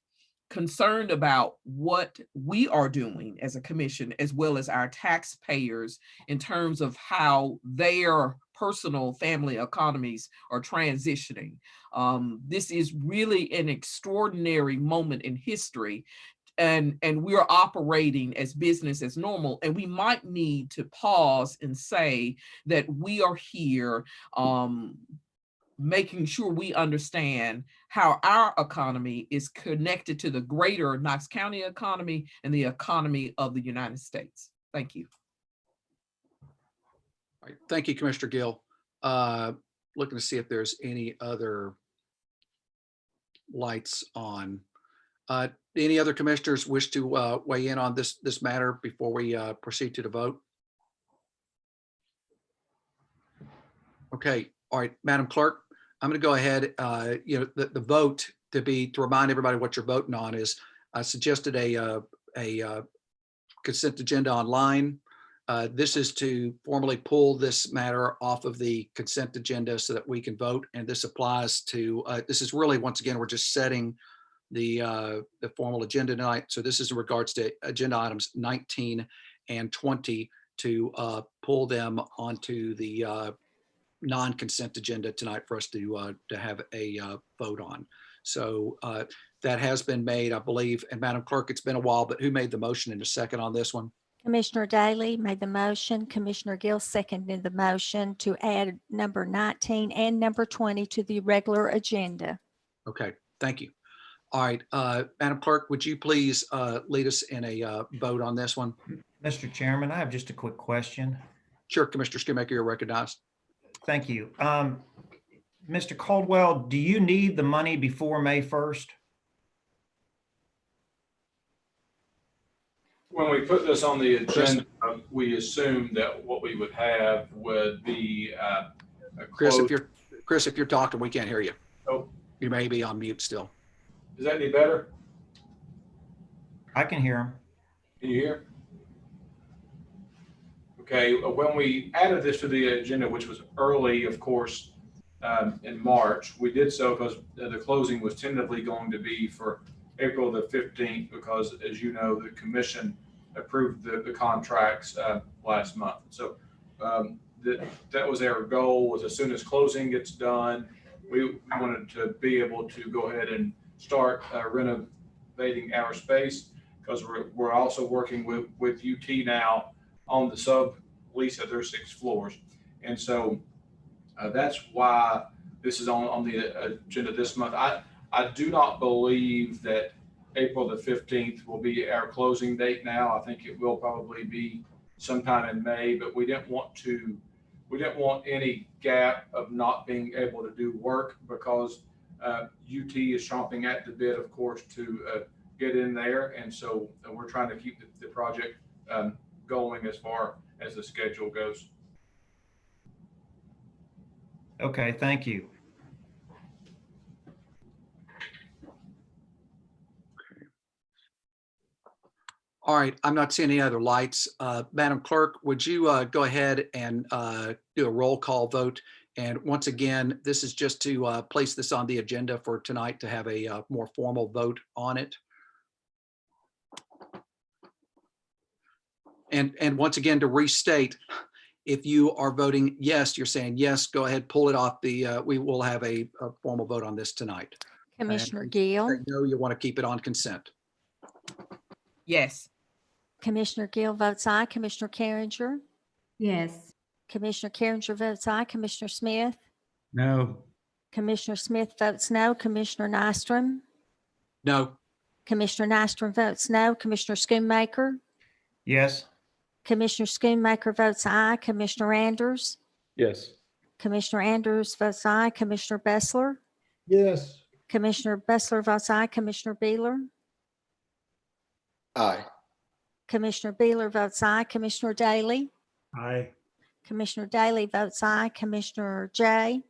concerned about what we are doing as a commission, as well as our taxpayers, in terms of how their personal family economies are transitioning. This is really an extraordinary moment in history, and we're operating as business as normal. And we might need to pause and say that we are here making sure we understand how our economy is connected to the greater Knox County economy and the economy of the United States. Thank you. All right, thank you, Commissioner Gill. Looking to see if there's any other lights on. Any other commissioners wish to weigh in on this matter before we proceed to the vote? Okay, all right, Madam Clerk, I'm going to go ahead, the vote to remind everybody what you're voting on is I suggested a consent agenda online. This is to formally pull this matter off of the consent agenda so that we can vote. And this applies to, this is really, once again, we're just setting the formal agenda tonight. So this is in regards to agenda items 19 and 20 to pull them onto the non-consent agenda tonight for us to have a vote on. So that has been made, I believe. And Madam Clerk, it's been a while, but who made the motion in a second on this one? Commissioner Daly made the motion. Commissioner Gill seconded the motion to add number 19 and number 20 to the regular agenda. Okay, thank you. All right, Madam Clerk, would you please lead us in a vote on this one? Mr. Chairman, I have just a quick question. Sure, Commissioner Schumacher, you're recognized. Thank you. Mr. Caldwell, do you need the money before May 1st? When we put this on the agenda, we assumed that what we would have would be a Chris, if you're talking, we can't hear you. Oh, you may be on mute still. Is that any better? I can hear him. Can you hear? Okay, when we added this to the agenda, which was early, of course, in March, we did so because the closing was tentatively going to be for April the 15th, because as you know, the commission approved the contracts last month. So that was our goal, was as soon as closing gets done, we wanted to be able to go ahead and start renovating our space, because we're also working with UT now on the sub lease of their 6 floors. And so that's why this is on the agenda this month. I do not believe that April the 15th will be our closing date now. I think it will probably be sometime in May, but we didn't want any gap of not being able to do work, because UT is chomping at the bit, of course, to get in there. And so we're trying to keep the project going as far as the schedule goes. Okay, thank you. All right, I'm not seeing any other lights. Madam Clerk, would you go ahead and do a roll call vote? And once again, this is just to place this on the agenda for tonight to have a more formal vote on it. And once again, to restate, if you are voting yes, you're saying yes, go ahead, pull it off the, we will have a formal vote on this tonight. Commissioner And Gill. no, you want to keep it on consent. Yes. Commissioner Gill votes aye. Commissioner Carringer. Yes. Commissioner Carringer votes aye. Commissioner Smith. No. Commissioner Smith votes no. Commissioner Nystrom. No. Commissioner Nystrom votes no. Commissioner Schoonmaker. Yes. Commissioner Schoonmaker votes aye. Commissioner Anders. Yes. Commissioner Anders votes aye. Commissioner Bessler. Yes. Commissioner Bessler votes aye. Commissioner Beeler. Aye. Commissioner Beeler votes aye. Commissioner Daly. Aye. Commissioner Daly votes aye. Commissioner Jay.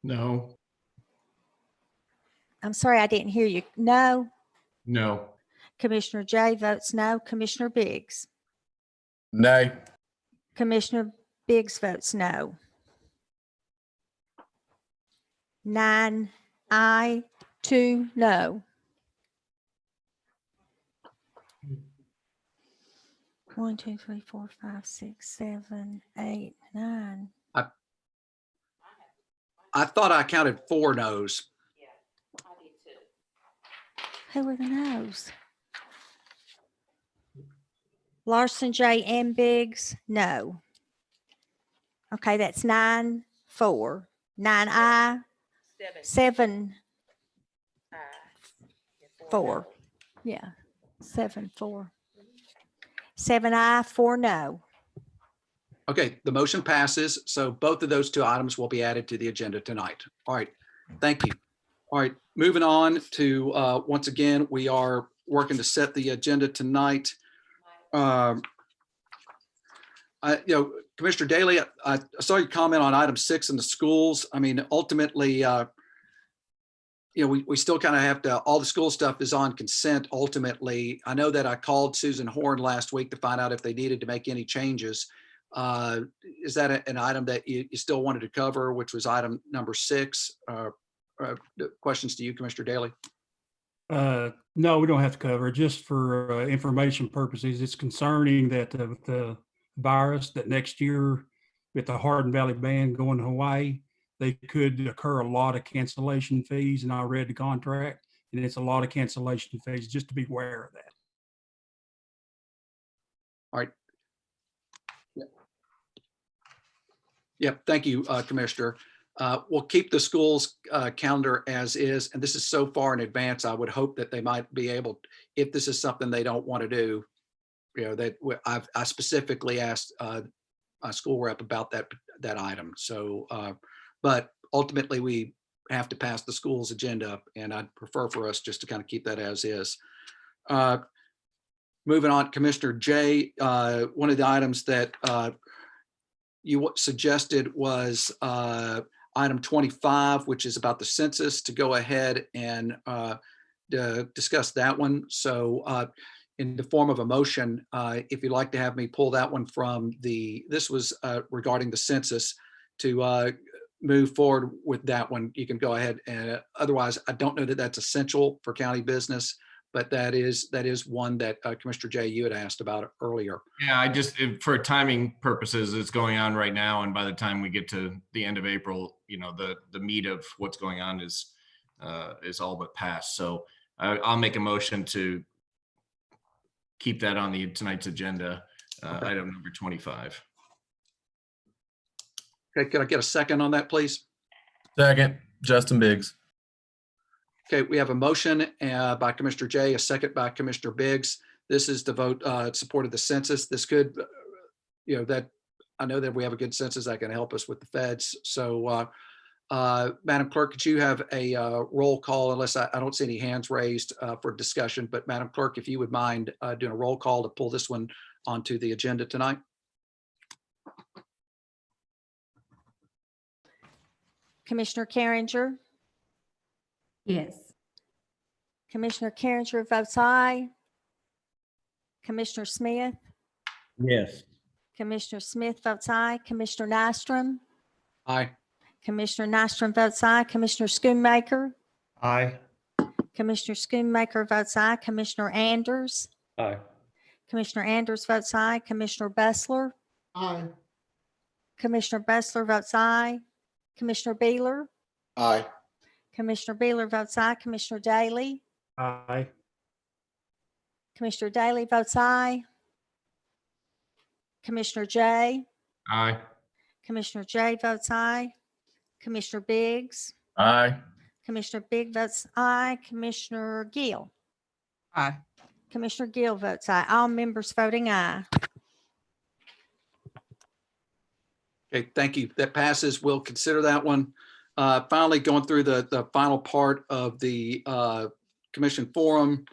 No. I'm sorry, I didn't hear you. No. No. Commissioner Jay votes no. Commissioner Biggs. Nay. Commissioner Biggs votes no. 9 aye, 2 no. 1, 2, 3, 4, 5, 6, 7, 8, 9. I thought I counted 4 no's. Who were the no's? Larson, J, and Biggs, no. Okay, that's 9, 4. 9 aye, 7, 4. Yeah, 7, 4. 7 aye, 4 no. Okay, the motion passes. So both of those 2 items will be added to the agenda tonight. All right, thank you. All right, moving on to, once again, we are working to set the agenda tonight. Commissioner Daly, I saw your comment on item 6 in the schools. I mean, ultimately, we still kind of have to, all the school stuff is on consent ultimately. I know that I called Susan Horn last week to find out if they needed to make any changes. Is that an item that you still wanted to cover, which was item number 6? Questions to you, Commissioner Daly? No, we don't have to cover it. Just for information purposes. It's concerning that with the virus that next year with the Hardin Valley Band going to Hawaii, they could occur a lot of cancellation fees, and I read the contract, and it's a lot of cancellation fees, just to be aware of that. All right. Yep. Thank you, Commissioner. We'll keep the school's calendar as is, and this is so far in advance. I would hope that they might be able, if this is something they don't want to do, that I specifically asked a school rep about that item. So, but ultimately we have to pass the school's agenda, and I'd prefer for us just to kind of keep that as is. Moving on, Commissioner Jay, one of the items that you suggested was item 25, which is about the census, to go ahead and discuss that one. So in the form of a motion, if you'd like to have me pull that one from this was regarding the census, to move forward with that one, you can go ahead. And otherwise, I don't know that that's essential for county business, but that is one that Commissioner Jay, you had asked about earlier. Yeah, I just, for timing purposes, it's going on right now. And by the time we get to the end of April, the meat of what's going on is all but passed. So I'll make a motion to keep that on tonight's agenda, Okay. item number 25. Okay, can I get a second on that, please? Second, Justin Biggs. Okay, we have a motion by Commissioner Jay, a second by Commissioner Biggs. This is the vote support of the census. This could, that I know that we have a good census that can help us with the feds. So, Madam Clerk, could you have a roll call, unless I don't see any hands raised for discussion, but Madam Clerk, if you would mind doing a roll call to pull this one onto the agenda tonight. Commissioner Carringer? Yes. Commissioner Carringer votes aye. Commissioner Smith? Yes. Commissioner Smith votes aye. Commissioner Nystrom? Aye. Commissioner Nystrom votes aye. Commissioner Schoonmaker? Aye. Commissioner Schoonmaker votes aye. Commissioner Anders? Aye. Commissioner Anders votes aye. Commissioner Bessler? Aye. Commissioner Bessler votes aye. Commissioner Beeler? Aye. Commissioner Beeler votes aye. Commissioner Daly? Aye. Commissioner Daly votes aye. Commissioner Jay? Aye. Commissioner Jay votes aye. Commissioner Biggs? Aye. Commissioner Biggs votes aye. Commissioner Gill? Aye. Commissioner Gill votes aye. All members voting aye. Okay, thank you. That passes. We'll consider that one. Finally, going through the final part of the commission forum.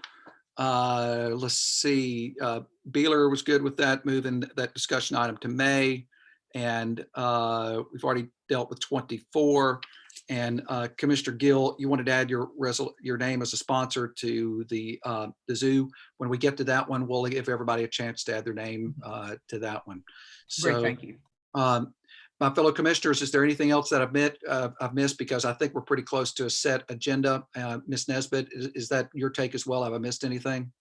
Let's see, Beeler was good with that, moving that discussion item to May. And we've already dealt with 24. And Commissioner Gill, you wanted to add your name as a sponsor to the zoo. When we get to that one, we'll give everybody a chance to add their name to that one. Great, So, thank you. my fellow commissioners, is there anything else that I've missed? Because I think we're pretty close to a set agenda. Ms. Nesbitt, is that your take as well? Have I missed anything?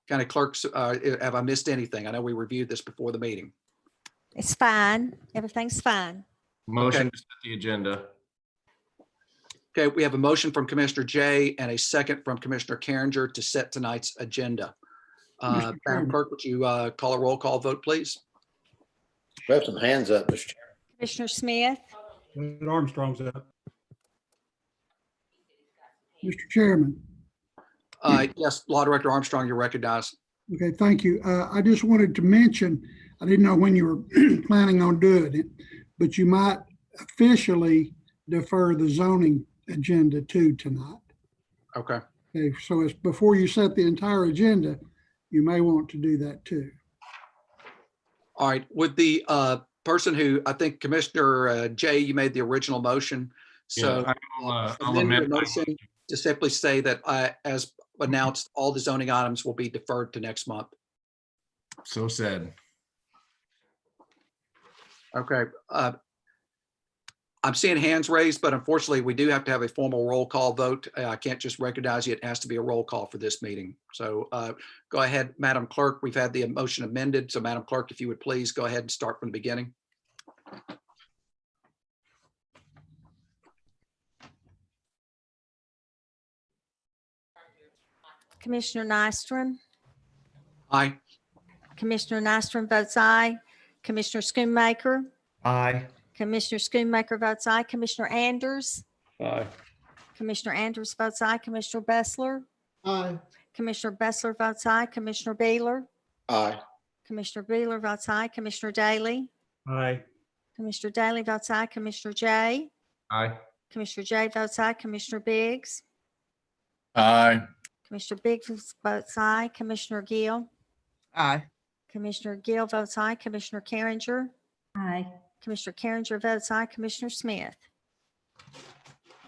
County clerks, have I missed anything? I know we reviewed this before the meeting. It's fine. Everything's fine. Motion to set the agenda. Okay, we have a motion from Commissioner Jay and a second from Commissioner Carringer to set tonight's agenda. Madam Clerk, would you call a roll call vote, please? We have some hands up, Mr. Chairman. Commissioner Smith? Armstrong's up. Mr. Chairman. Yes, Law Director Armstrong, you're recognized. Okay, thank you. I just wanted to mention, I didn't know when you were planning on doing it, but you might officially defer the zoning agenda to tonight. Okay. Okay, so it's before you set the entire agenda, you may want to do that too. All right, with the person who, I think Commissioner Jay, you made the original motion. So I'll amend your amend my motion to simply say that as announced, all the zoning items will be deferred to next month. So said. Okay. I'm seeing hands raised, but unfortunately, we do have to have a formal roll call vote. I can't just recognize you. It has to be a roll call for this meeting. So go ahead, Madam Clerk. We've had the motion amended. So Madam Clerk, if you would please go ahead and start from the beginning. Commissioner Nystrom. Aye. Commissioner Nystrom votes aye. Commissioner Schoonmaker. Aye. Commissioner Schoonmaker votes aye. Commissioner Anders. Aye. Commissioner Anders votes aye. Commissioner Bessler. Aye. Commissioner Bessler votes aye. Commissioner Beeler. Aye. Commissioner Beeler votes aye. Commissioner Daly. Aye. Commissioner Daly votes aye. Commissioner Jay. Aye. Commissioner Jay votes aye. Commissioner Biggs. Aye. Commissioner Biggs votes aye. Commissioner Gill. Aye. Commissioner Gill votes aye. Commissioner Carringer. Aye. Commissioner Carringer votes aye. Commissioner Smith.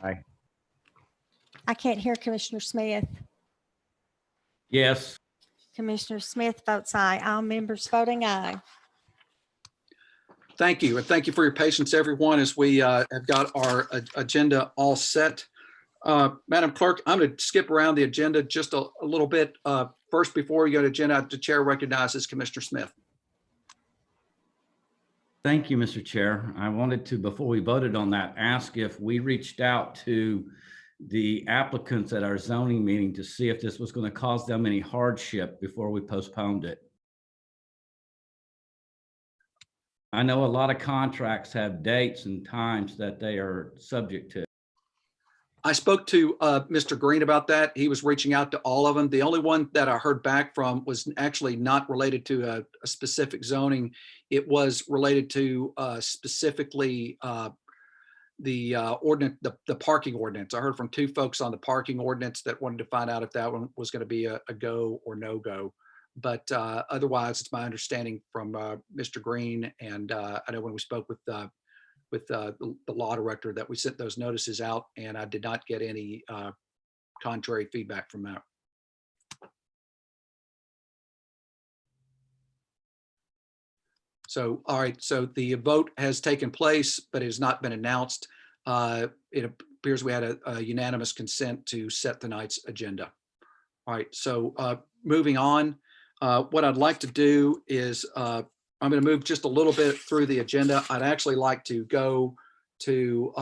Aye. I can't hear Commissioner Smith. Yes. Commissioner Smith votes aye. All members voting aye. Thank you. And thank you for your patience, everyone, as we have got our agenda all set. Madam Clerk, I'm going to skip around the agenda just a little bit. First, before we go to agenda, the chair recognizes Commissioner Smith. Thank you, Mr. Chair. I wanted to, before we voted on that, ask if we reached out to the applicants at our zoning meeting to see if this was going to cause them any hardship before we postponed it. I know a lot of contracts have dates and times that they are subject to. I spoke to Mr. Green about that. He was reaching out to all of them. The only one that I heard back from was actually not related to a specific zoning. It was related to specifically the ordinance, the parking ordinance. I heard from two folks on the parking ordinance that wanted to find out if that one was going to be a go or no go. But otherwise, it's my understanding from Mr. Green, and I know when we spoke with the law director that we sent those notices out, and I did not get any contrary feedback from that. So, all right, so the vote has taken place, but it has not been announced. It appears we had a unanimous consent to set tonight's agenda. All right, so moving on, what I'd like to do is I'm going to move just a little bit through the agenda. I'd actually like to go to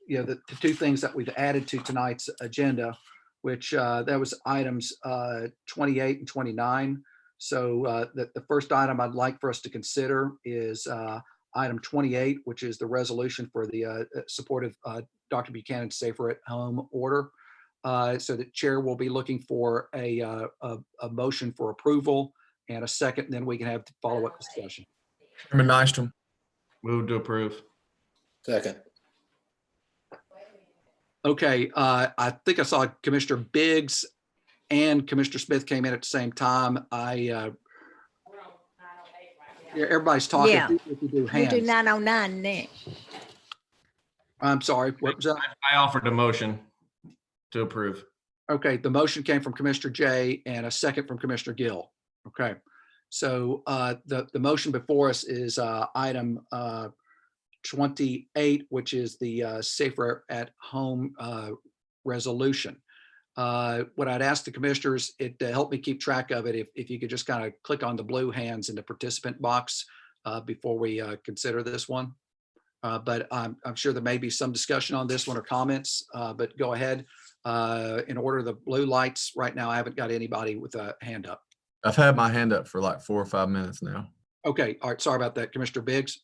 the two things that we've added to tonight's agenda, which that was items 28 and 29. So the first item I'd like for us to consider is item 28, which is the resolution for the supportive Dr. Buchanan's Safer at Home order. So the chair will be looking for a motion for approval and a second, and then we can have the follow-up discussion. Chairman Nystrom. Move to approve. Second. Okay, I think I saw Commissioner Biggs and Commissioner Smith came in at the same time. Yeah, everybody's talking. Yeah. If you do We hands. do 909 next. I'm sorry, what was that? I offered a motion to approve. Okay, the motion came from Commissioner Jay and a second from Commissioner Gill. Okay, so the motion before us is item 28, which is the Safer at Home resolution. What I'd ask the commissioners, to help me keep track of it, if you could just kind of click on the blue hands in the participant box before we consider this one. But I'm sure there may be some discussion on this one or comments, but go ahead. In order of the blue lights, right now, I haven't got anybody with a hand up. I've had my hand up for like 4 or 5 minutes now. Okay, all right, sorry about that. Commissioner Biggs?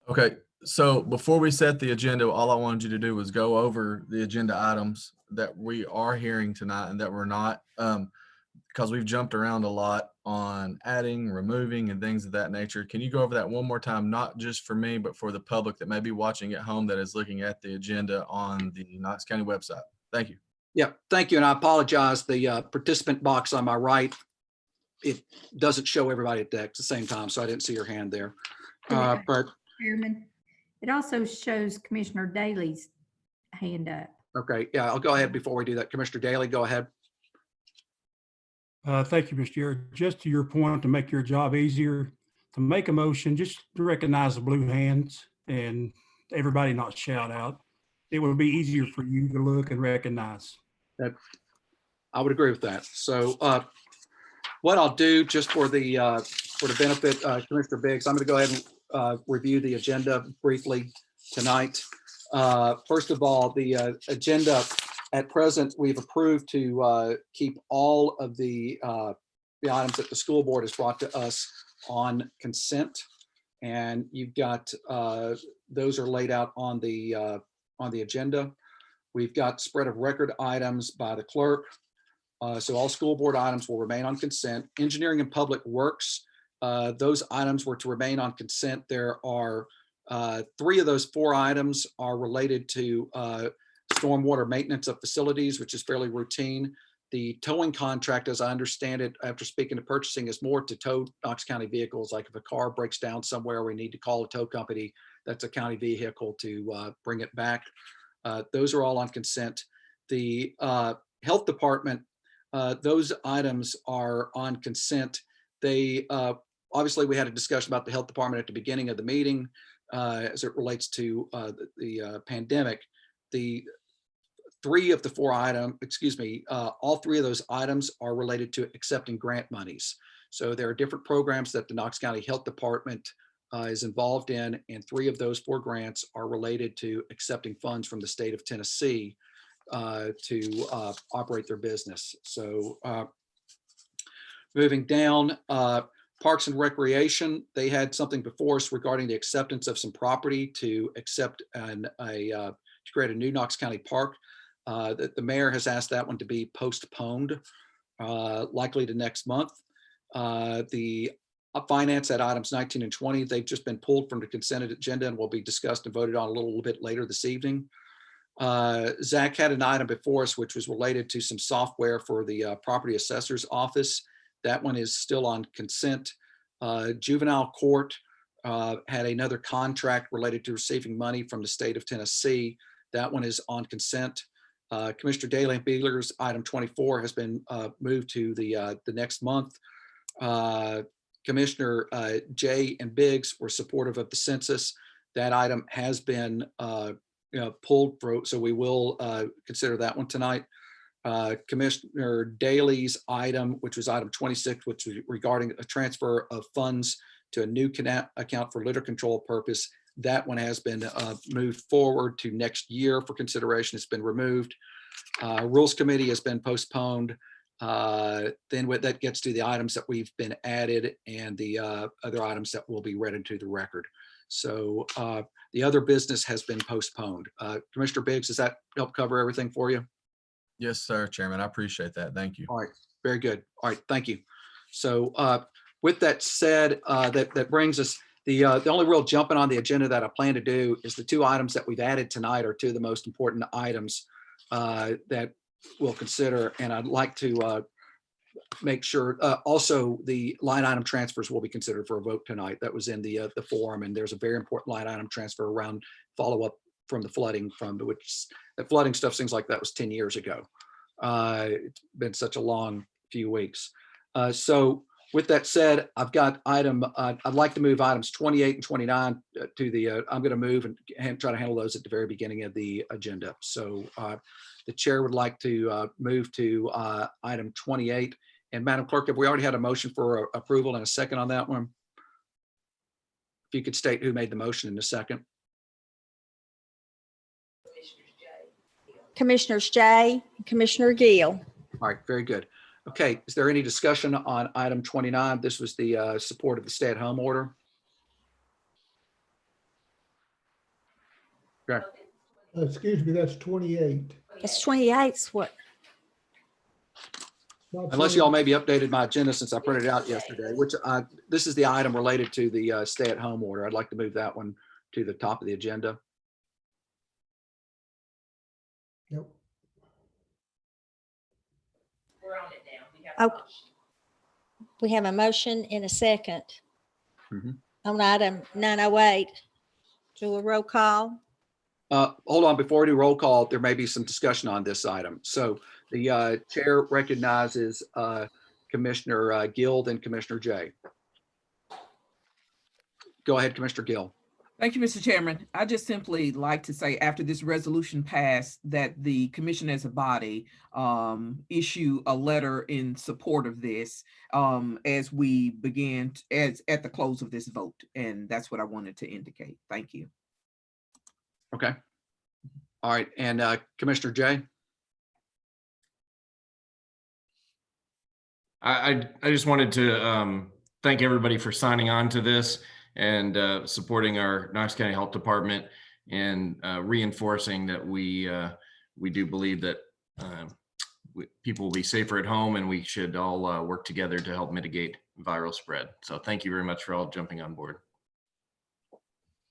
Okay, so before we set the agenda, all I wanted you to do was go over the agenda items that we are hearing tonight and that we're not, because we've jumped around a lot on adding, removing, and things of that nature. Can you go over that one more time, not just for me, but for the public that may be watching at home that is looking at the agenda on the Knox County website? Thank you. Yeah, thank you. And I apologize. The participant box on my right, it doesn't show everybody at the same time, so I didn't see your hand there. But Chairman, it also shows Commissioner Daly's hand up. okay, yeah, I'll go ahead before we do that. Commissioner Daly, go ahead. Thank you, Mr. Chair. Just to your point, to make your job easier, to make a motion, just to recognize the blue hands and everybody not shout out. It would be easier for you to look and recognize. That I would agree with that. So what I'll do, just for the benefit, Commissioner Biggs, I'm going to go ahead and review the agenda briefly tonight. First of all, the agenda at present, we've approved to keep all of the items that the school board has brought to us on consent, and you've got those are laid out on the agenda. We've got spread of record items by the clerk. So all school board items will remain on consent. Engineering and Public Works, those items were to remain on consent. There are 3 of those 4 items are related to stormwater maintenance of facilities, which is fairly routine. The towing contract, as I understand it, after speaking to purchasing, is more to tow Knox County vehicles. Like if a car breaks down somewhere, we need to call a tow company. That's a county vehicle to bring it back. Those are all on consent. The health department, those items are on consent. They obviously, we had a discussion about the health department at the beginning of the meeting as it relates to the pandemic. The 3 of the 4 items, all 3 of those items are related to accepting grant monies. So there are different programs that the Knox County Health Department is involved in, and 3 of those 4 grants are related to accepting funds from the state of Tennessee to operate their business. So moving down, Parks and Recreation, they had something before us regarding the acceptance of some property to accept to create a new Knox County park. The mayor has asked that one to be postponed, likely to next month. The finance at items 19 and 20, they've just been pulled from the consent agenda and will be discussed and voted on a little bit later this evening. Zach had an item before us which was related to some software for the property assessor's office. That one is still on consent. Juvenile court had another contract related to receiving money from the state of Tennessee. That one is on consent. Commissioner Daly and Beeler's item 24 has been moved to the next month. Commissioner Jay and Biggs were supportive of the census. That item has been pulled through, so we will consider that one tonight. Commissioner Daly's item, which was item 26, which was regarding a transfer of funds to a new account for litter control purpose. That one has been moved forward to next year for consideration. It's been removed. Rules Committee has been postponed. Then that gets to the items that we've been added and the other items that will be read into the record. So the other business has been postponed. Commissioner Biggs, does that help cover everything for you? Yes, sir, Chairman. I appreciate that. Thank you. All right, very good. All right, thank you. So with that said, that brings us, the only real jumping on the agenda that I plan to do is the 2 items that we've added tonight are 2 of the most important items that we'll consider. And I'd like to make sure also the line item transfers will be considered for a vote tonight. That was in the forum, and there's a very important line item transfer around follow-up from the flooding which the flooding stuff seems like that was 10 years ago. It's been such a long few weeks. So with that said, I've got I'd like to move items 28 and 29 to the, I'm going to move and try to handle those at the very beginning of the agenda. So the chair would like to move to item 28. And Madam Clerk, have we already had a motion for approval and a second on that one? If you could state who made the motion in a second. Commissioners Jay and Commissioner Gill. All right, very good. Okay, is there any discussion on item 29? This was the support of the stay-at-home order. Okay. Excuse me, that's 28. It's 28's what? Unless y'all maybe updated my agenda since I printed it out yesterday, which this is the item related to the stay-at-home order. I'd like to move that one to the top of the agenda. Yep. Oh, we have a motion in a second. Mhm. On item 908. Do a roll call. Hold on, before we do roll call, there may be some discussion on this item. So the chair recognizes Commissioner Gill and Commissioner Jay. Go ahead, Commissioner Gill. Thank you, Mr. Chairman. I just simply like to say after this resolution passed that the commission as a body issue a letter in support of this as we begin at the close of this vote. And that's what I wanted to indicate. Thank you. Okay. All right. And Commissioner Jay? I just wanted to thank everybody for signing on to this and supporting our Knox County Health Department and reinforcing that we do believe that people will be safer at home and we should all work together to help mitigate viral spread. So thank you very much for all jumping on board.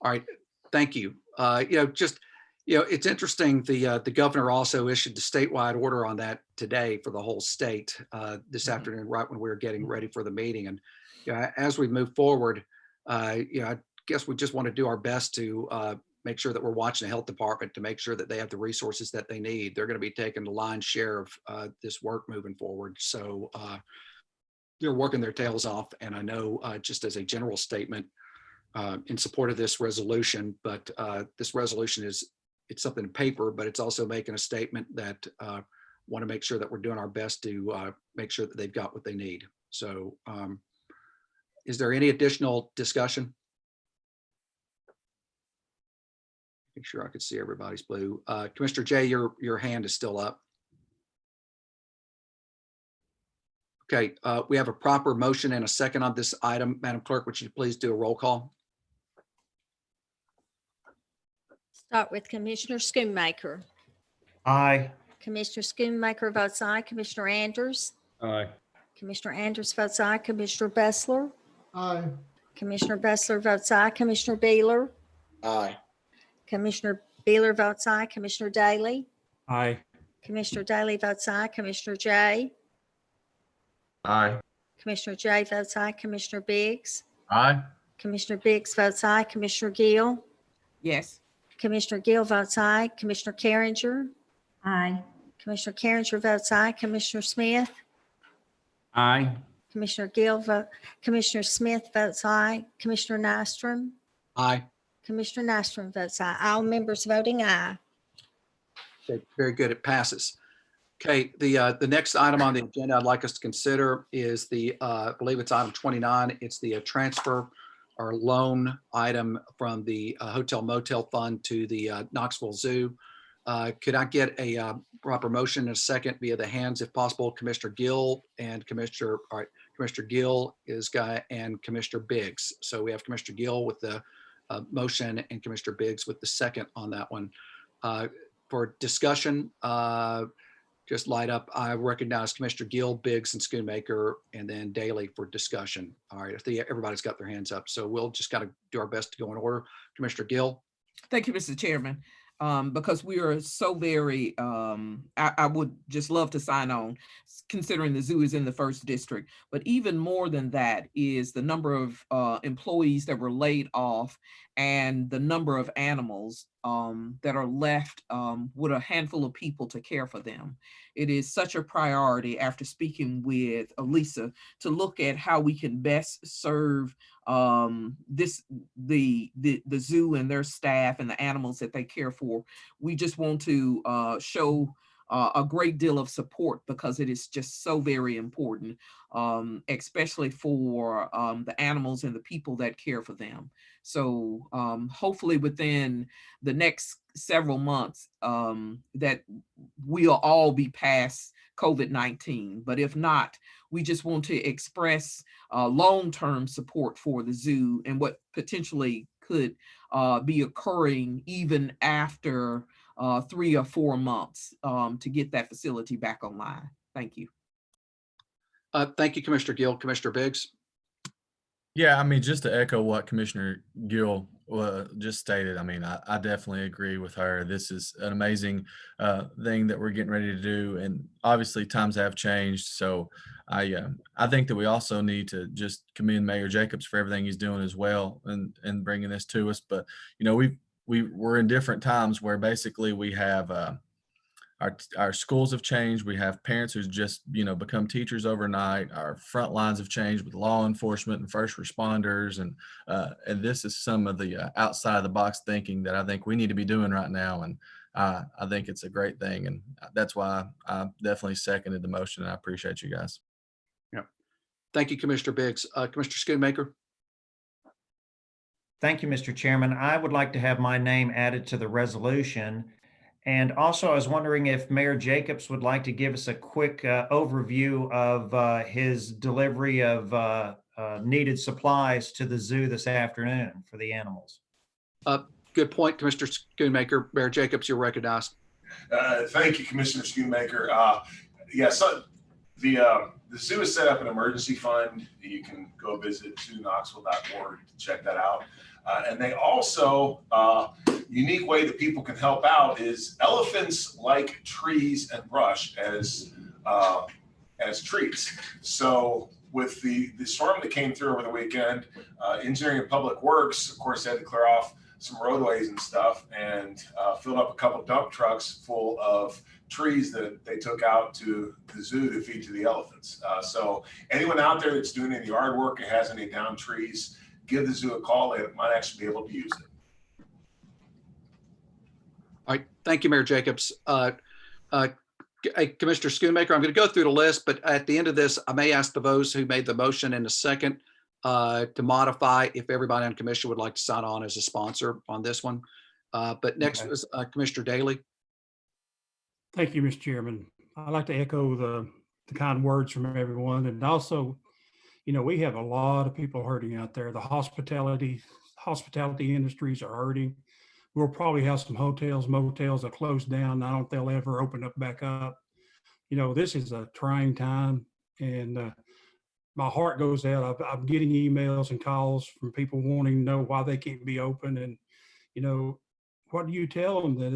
All right. Thank you. It's interesting. The governor also issued the statewide order on that today for the whole state this afternoon, right when we were getting ready for the meeting. And as we move forward, I guess we just want to do our best to make sure that we're watching the health department to make sure that they have the resources that they need. They're going to be taking the lion's share of this work moving forward. So they're working their tails off. And I know just as a general statement in support of this resolution, but this resolution it's something in paper, but it's also making a statement that want to make sure that we're doing our best to make sure that they've got what they need. So is there any additional discussion? Make sure I could see everybody's blue. Commissioner Jay, your hand is still up. Okay, we have a proper motion and a second on this item. Madam Clerk, would you please do a roll call? Start with Commissioner Schoonmaker. Aye. Commissioner Schoonmaker votes aye. Commissioner Anders. Aye. Commissioner Anders votes aye. Commissioner Bessler. Aye. Commissioner Bessler votes aye. Commissioner Beeler. Aye. Commissioner Beeler votes aye. Commissioner Daly. Aye. Commissioner Daly votes aye. Commissioner Jay. Aye. Commissioner Jay votes aye. Commissioner Biggs. Aye. Commissioner Biggs votes aye. Commissioner Gill. Yes. Commissioner Gill votes aye. Commissioner Carringer. Aye. Commissioner Carringer votes aye. Commissioner Smith. Aye. Commissioner Smith votes aye. Commissioner Nystrom. Aye. Commissioner Nystrom votes aye. All members voting aye. Okay, very good. It passes. Okay, the next item on the agenda I'd like us to consider is I believe it's item 29. It's the transfer or loan item from the Hotel Motel Fund to the Knoxville Zoo. Could I get a proper motion in a second via the hands if possible? Commissioner Gill and Commissioner Gill is guy and Commissioner Biggs. So we have Commissioner Gill with the motion and Commissioner Biggs with the second on that one. For discussion, just light up. I recognize Commissioner Gill, Biggs, and Schoonmaker, and then Daly for discussion. All right, everybody's got their hands up, so we'll just got to do our best to go in order. Commissioner Gill. Thank you, Mr. Chairman. Because we are so very, I would just love to sign on, considering the zoo is in the 1st district. But even more than that is the number of employees that were laid off and the number of animals that are left with a handful of people to care for them. It is such a priority after speaking with Elisa to look at how we can best serve the zoo and their staff and the animals that they care for. We just want to show a great deal of support because it is just so very important, especially for the animals and the people that care for them. So hopefully within the next several months that we'll all be past COVID-19. But if not, we just want to express long-term support for the zoo and what potentially could be occurring even after 3 or 4 months to get that facility back online. Thank you. Thank you, Commissioner Gill. Commissioner Biggs. Yeah, I mean, just to echo what Commissioner Gill well, just stated, I mean, I definitely agree with her. This is an amazing thing that we're getting ready to do. And obviously times have changed. So I think that we also need to just commend Mayor Jacobs for everything he's doing as well and bringing this to us. But, you know, we're in different times where basically we have our schools have changed. We have parents who's just, you know, become teachers overnight. Our front lines have changed with law enforcement and first responders. And this is some of the outside of the box thinking that I think we need to be doing right now. And I think it's a great thing. And that's why I definitely seconded the motion. And I appreciate you guys. Yeah. Thank you, Commissioner Biggs. Commissioner Schoonmaker. Thank you, Mr. Chairman. I would like to have my name added to the resolution. And also, I was wondering if Mayor Jacobs would like to give us a quick overview of his delivery of needed supplies to the zoo this afternoon for the animals. Good point, Commissioner Schoonmaker. Mayor Jacobs, you're recognized. Thank you, Commissioner Schoonmaker. So the zoo has set up an emergency fund. You can go visit zooknoxville.org to check that out. And they also, unique way that people can help out is elephants like trees and brush as treats. So with the storm that came through over the weekend, Engineering and Public Works, of course, had to clear off some roadways and stuff and filled up a couple dump trucks full of trees that they took out to the zoo to feed to the elephants. So anyone out there that's doing any yard work and has any down trees, give the zoo a call. They might actually be able to use it. All right. Thank you, Mayor Jacobs. Commissioner Schoonmaker, I'm going to go through the list, but at the end of this, I may ask those who made the motion in a second to modify if everybody on commission would like to sign on as a sponsor on this one. But next is Commissioner Daly. Thank you, Mr. Chairman. I'd like to echo the kind words from everyone. And also, you know, we have a lot of people hurting out there. The hospitality industries are hurting. We'll probably have some hotels, motels that close down. I don't think they'll ever open up back up. You know, this is a trying time, and my heart goes out. I'm getting emails and calls from people wanting to know why they can't be open. And, you know, what do you tell them? That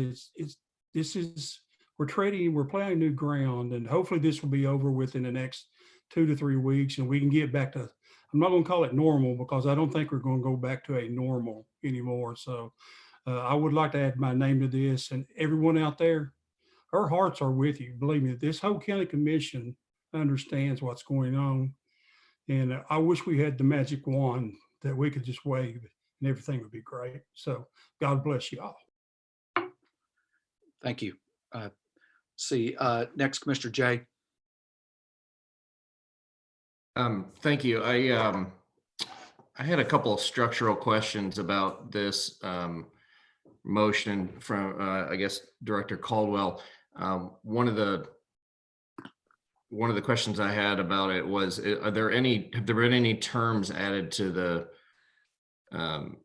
we're playing new ground, and hopefully this will be over within the next 2 to 3 weeks, and we can get back to, I'm not going to call it normal because I don't think we're going to go back to a normal anymore. So I would like to add my name to this, and everyone out there, our hearts are with you. Believe me, this whole county commission understands what's going on. And I wish we had the magic wand that we could just wave and everything would be great. So God bless you all. Thank you. Next, Commissioner Jay. Thank you. I had a couple of structural questions about this motion from, I guess, Director Caldwell. One of the questions I had about it was, have there been any terms added to the,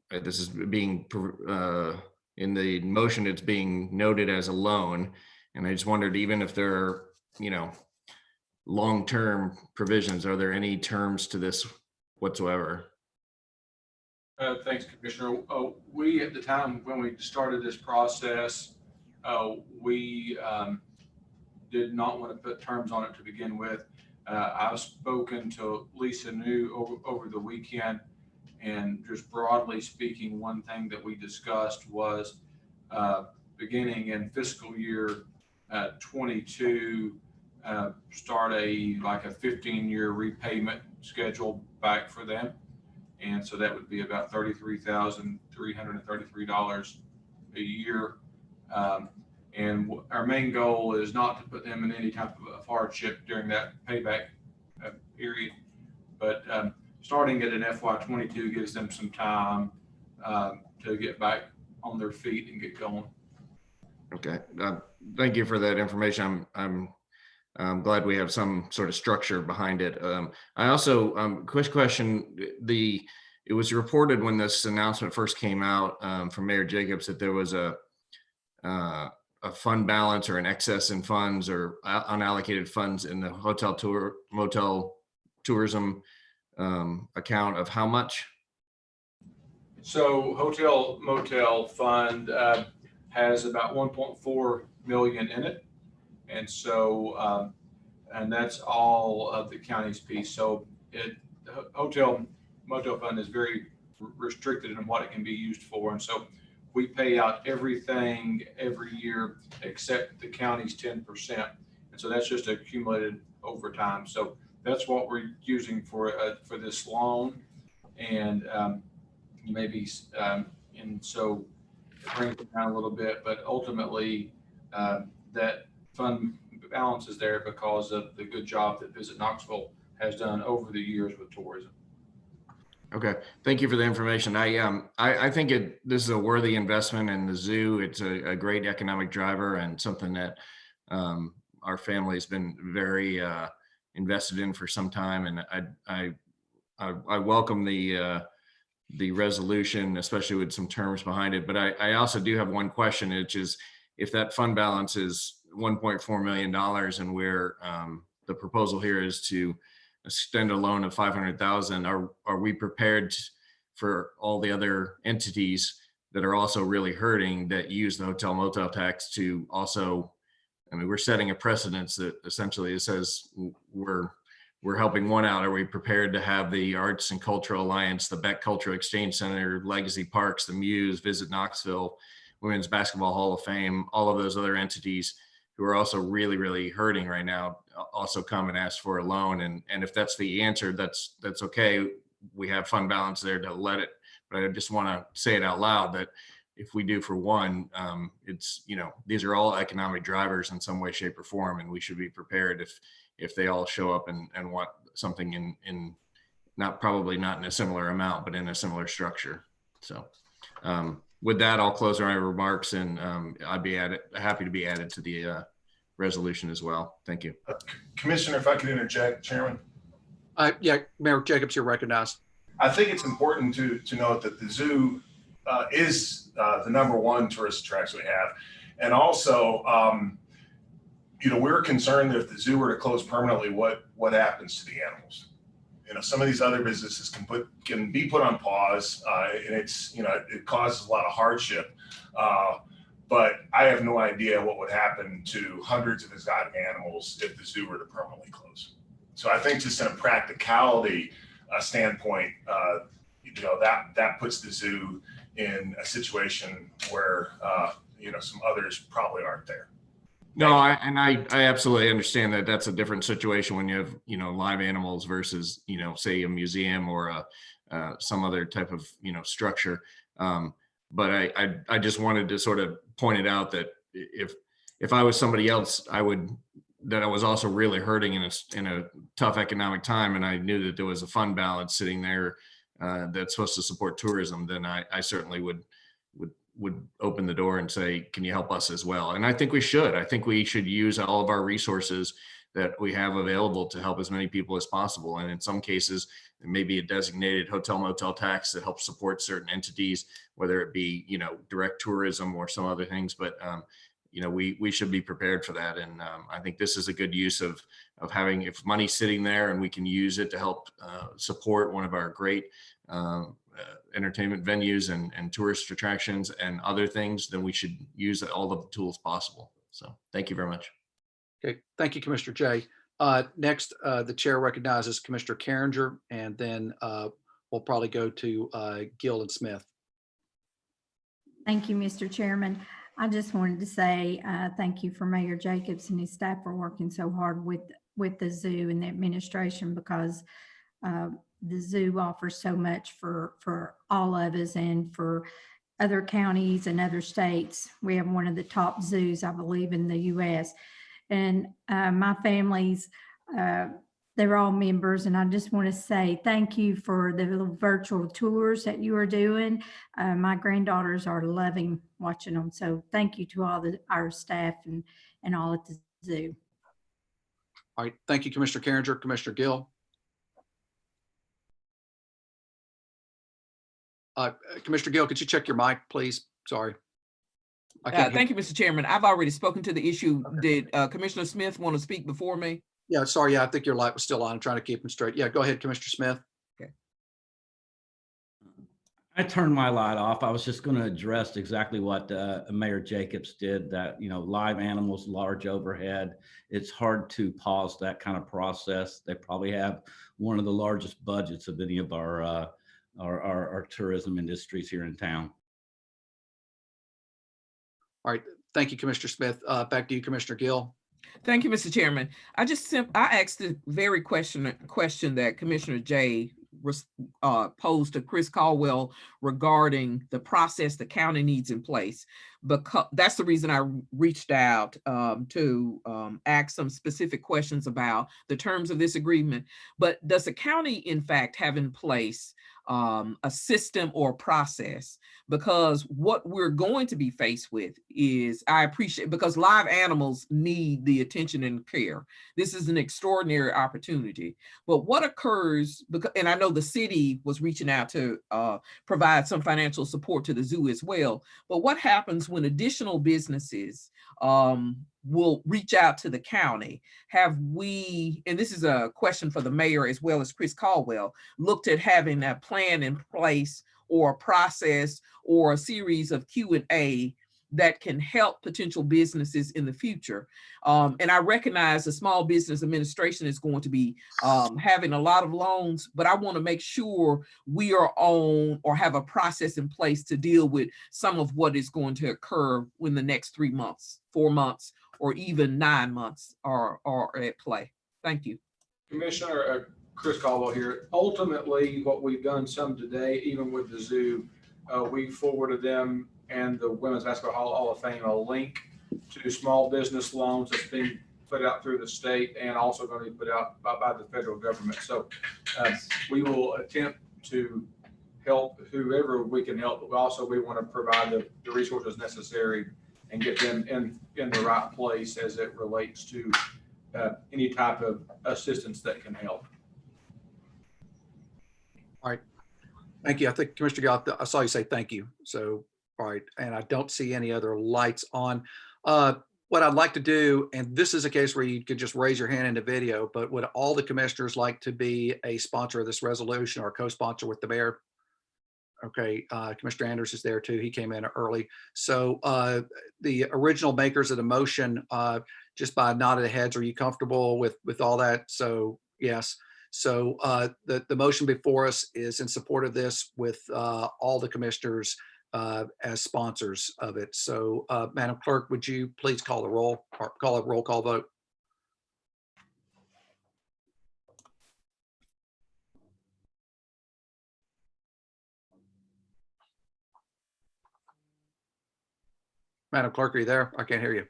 this is being, in the motion, it's being noted as a loan. And I just wondered, even if there are, you know, long-term provisions, are there any terms to this whatsoever? Thanks, Commissioner. We, at the time when we started this process, we did not want to put terms on it to begin with. I've spoken to Lisa New over the weekend, and just broadly speaking, one thing that we discussed was beginning in fiscal year 22, start a 15-year repayment schedule back for them. And so that would be about $33,333 a year. And our main goal is not to put them in any type of hardship during that payback period. But starting at an FY22 gives them some time to get back on their feet and get going. Okay. Thank you for that information. I'm glad we have some sort of structure behind it. I also, quick question, it was reported when this announcement first came out from Mayor Jacobs that there was a fund balance or an excess in funds or unallocated funds in the motel tourism account of how much? So hotel motel fund has about 1.4 million in it. And so, and that's all of the county's piece. So the hotel motel fund is very restricted in what it can be used for. And so we pay out everything every year except the county's 10%. And so that's just accumulated over time. So that's what we're using for this loan. And maybe, and so it brings it down a little bit, but ultimately that fund balance is there because of the good job that Visit Knoxville has done over the years with tourism. Okay, thank you for the information. I think this is a worthy investment in the zoo. It's a great economic driver and something that our family has been very invested in for some time. And I welcome the resolution, especially with some terms behind it. But I also do have one question, which is if that fund balance is $1.4 million and where the proposal here is to extend a loan of 500,000, are we prepared for all the other entities that are also really hurting that use the hotel motel tax to also, I mean, we're setting a precedence that essentially it says we're helping one out. Are we prepared to have the Arts and Cultural Alliance, the Beck Cultural Exchange Center, Legacy Parks, the Muse, Visit Knoxville, Women's Basketball Hall of Fame, all of those other entities who are also really, really hurting right now, also come and ask for a loan. And if that's the answer, that's okay. We have fund balance there to let it, but I just want to say it out loud that if we do for one, it's, you know, these are all economic drivers in some way, shape or form. And we should be prepared if they all show up and want something in probably not in a similar amount, but in a similar structure. So with that, I'll close my remarks, and I'd be happy to be added to the resolution as well. Thank you. Commissioner, if I could interject, Chairman. Yeah, Mayor Jacobs, you're recognized. I think it's important to note that the zoo is the #1 tourist attraction we have. And also, you know, we're concerned that if the zoo were to close permanently, what happens to the animals? You know, some of these other businesses can be put on pause, and it's, you know, it causes a lot of hardship. But I have no idea what would happen to hundreds of exotic animals if the zoo were to permanently close. So I think just in a practicality standpoint, you know, that puts the zoo in a situation where, you know, some others probably aren't there. No, I absolutely understand that that's a different situation when you have, you know, live animals versus, you know, say a museum or some other type of, you know, structure. But I just wanted to sort of point it out that if I was somebody else, that I was also really hurting in a tough economic time, and I knew that there was a fund balance sitting there that's supposed to support tourism, then I certainly would open the door and say, can you help us as well? And I think we should. I think we should use all of our resources that we have available to help as many people as possible. And in some cases, it may be a designated hotel motel tax that helps support certain entities, whether it be, you know, direct tourism or some other things. But you know, we should be prepared for that. And I think this is a good use of having, if money's sitting there and we can use it to help support one of our great entertainment venues and tourist attractions and other things, then we should use all the tools possible. So thank you very much. Okay, thank you, Commissioner Jay. Next, the chair recognizes Commissioner Carringer, and then we'll probably go to Gill and Smith. Thank you, Mr. Chairman. I just wanted to say thank you for Mayor Jacobs and his staff for working so hard with the zoo and the administration, because the zoo offers so much for all of us and for other counties and other states. We have one of the top zoos, I believe, in the U.S. And my family's, they're all members, and I just want to say thank you for the little virtual tours that you are doing. My granddaughters are loving watching them. So thank you to all our staff and all at the zoo. All right, thank you, Commissioner Carringer. Commissioner Gill. Commissioner Gill, could you check your mic, please? Sorry. Thank you, Mr. Chairman. I've already spoken to the issue. Did Commissioner Smith want to speak before me? Yeah, sorry. Yeah, I think your light was still on. I'm trying to keep them straight. Yeah, go ahead, Commissioner Smith. Okay. I turned my light off. I was just going to address exactly what Mayor Jacobs did, that, live animals, large overhead. It's hard to pause that kind of process. They probably have one of the largest budgets of any of our tourism industries here in town. All right. Thank you, Commissioner Smith. Back to you, Commissioner Gill. Thank you, Mr. Chairman. I asked the very question that Commissioner Jay posed to Chris Caldwell regarding the process the county needs in place, because that's the reason I reached out to ask some specific questions about the terms of this agreement. But does the county, in fact, have in place a system or process? Because what we're going to be faced with is, I appreciate, because live animals need the attention and care. This is an extraordinary opportunity. But what occurs, because, and I know the city was reaching out to provide some financial support to the zoo as well, but what happens when additional businesses will reach out to the county? Have we, and this is a question for the mayor as well as Chris Caldwell, looked at having a plan in place or a process or a series of Q&A that can help potential businesses in the future? And I recognize the Small Business Administration is going to be having a lot of loans, but I want to make sure we are on or have a process in place to deal with some of what is going to occur when the next 3 months, 4 months, or even 9 months are at play. Thank you. Commissioner Chris Caldwell here. Ultimately, what we've done some today, even with the zoo, we forwarded them and the Women's Basketball Hall of Fame a link to small business loans that's being put out through the state and also going to be put out by the federal government. So we will attempt to help whoever we can help, but also we want to provide the resources necessary and get them in the right place as it relates to any type of assistance that can help. All right. Thank you. I think Commissioner Gill, I saw you say thank you. So, all right. And I don't see any other lights on. What I'd like to do, and this is a case where you could just raise your hand in the video, but would all the commissioners like to be a sponsor of this resolution or co-sponsor with the mayor? Okay, Commissioner Anders is there too. He came in early. So the original makers of the motion, just by nodding of heads, are you comfortable with all that? So yes. So the motion before us is in support of this with all the commissioners as sponsors of it. So Madam Clerk, would you please call the roll or call a roll call vote? Madam Clerk, are you there? I can't hear you.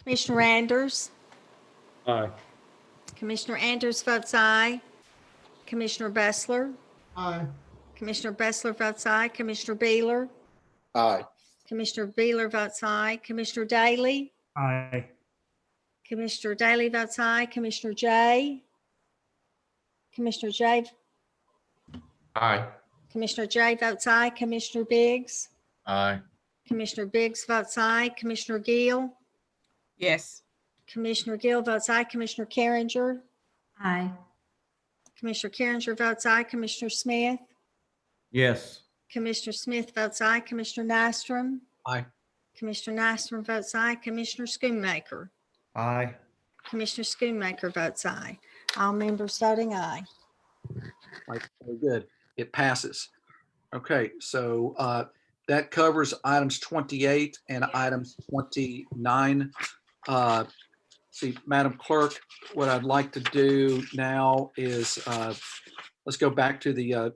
Commissioner Anders? Aye. Commissioner Anders votes aye. Commissioner Bessler? Aye. Commissioner Bessler votes aye. Commissioner Beeler? Aye. Commissioner Beeler votes aye. Commissioner Daly? Aye. Commissioner Daly votes aye. Commissioner Jay? Commissioner Jay? Aye. Commissioner Jay votes aye. Commissioner Biggs? Aye. Commissioner Biggs votes aye. Commissioner Gill? Yes. Commissioner Gill votes aye. Commissioner Carringer? Aye. Commissioner Carringer votes aye. Commissioner Smith? Yes. Commissioner Smith votes aye. Commissioner Nystrom? Aye. Commissioner Nystrom votes aye. Commissioner Schoonmaker? Aye. Commissioner Schoonmaker votes aye. All members voting aye. Right, very good. It passes. Okay, so that covers items 28 and items 29. See, Madam Clerk, what I'd like to do now is let's go back to the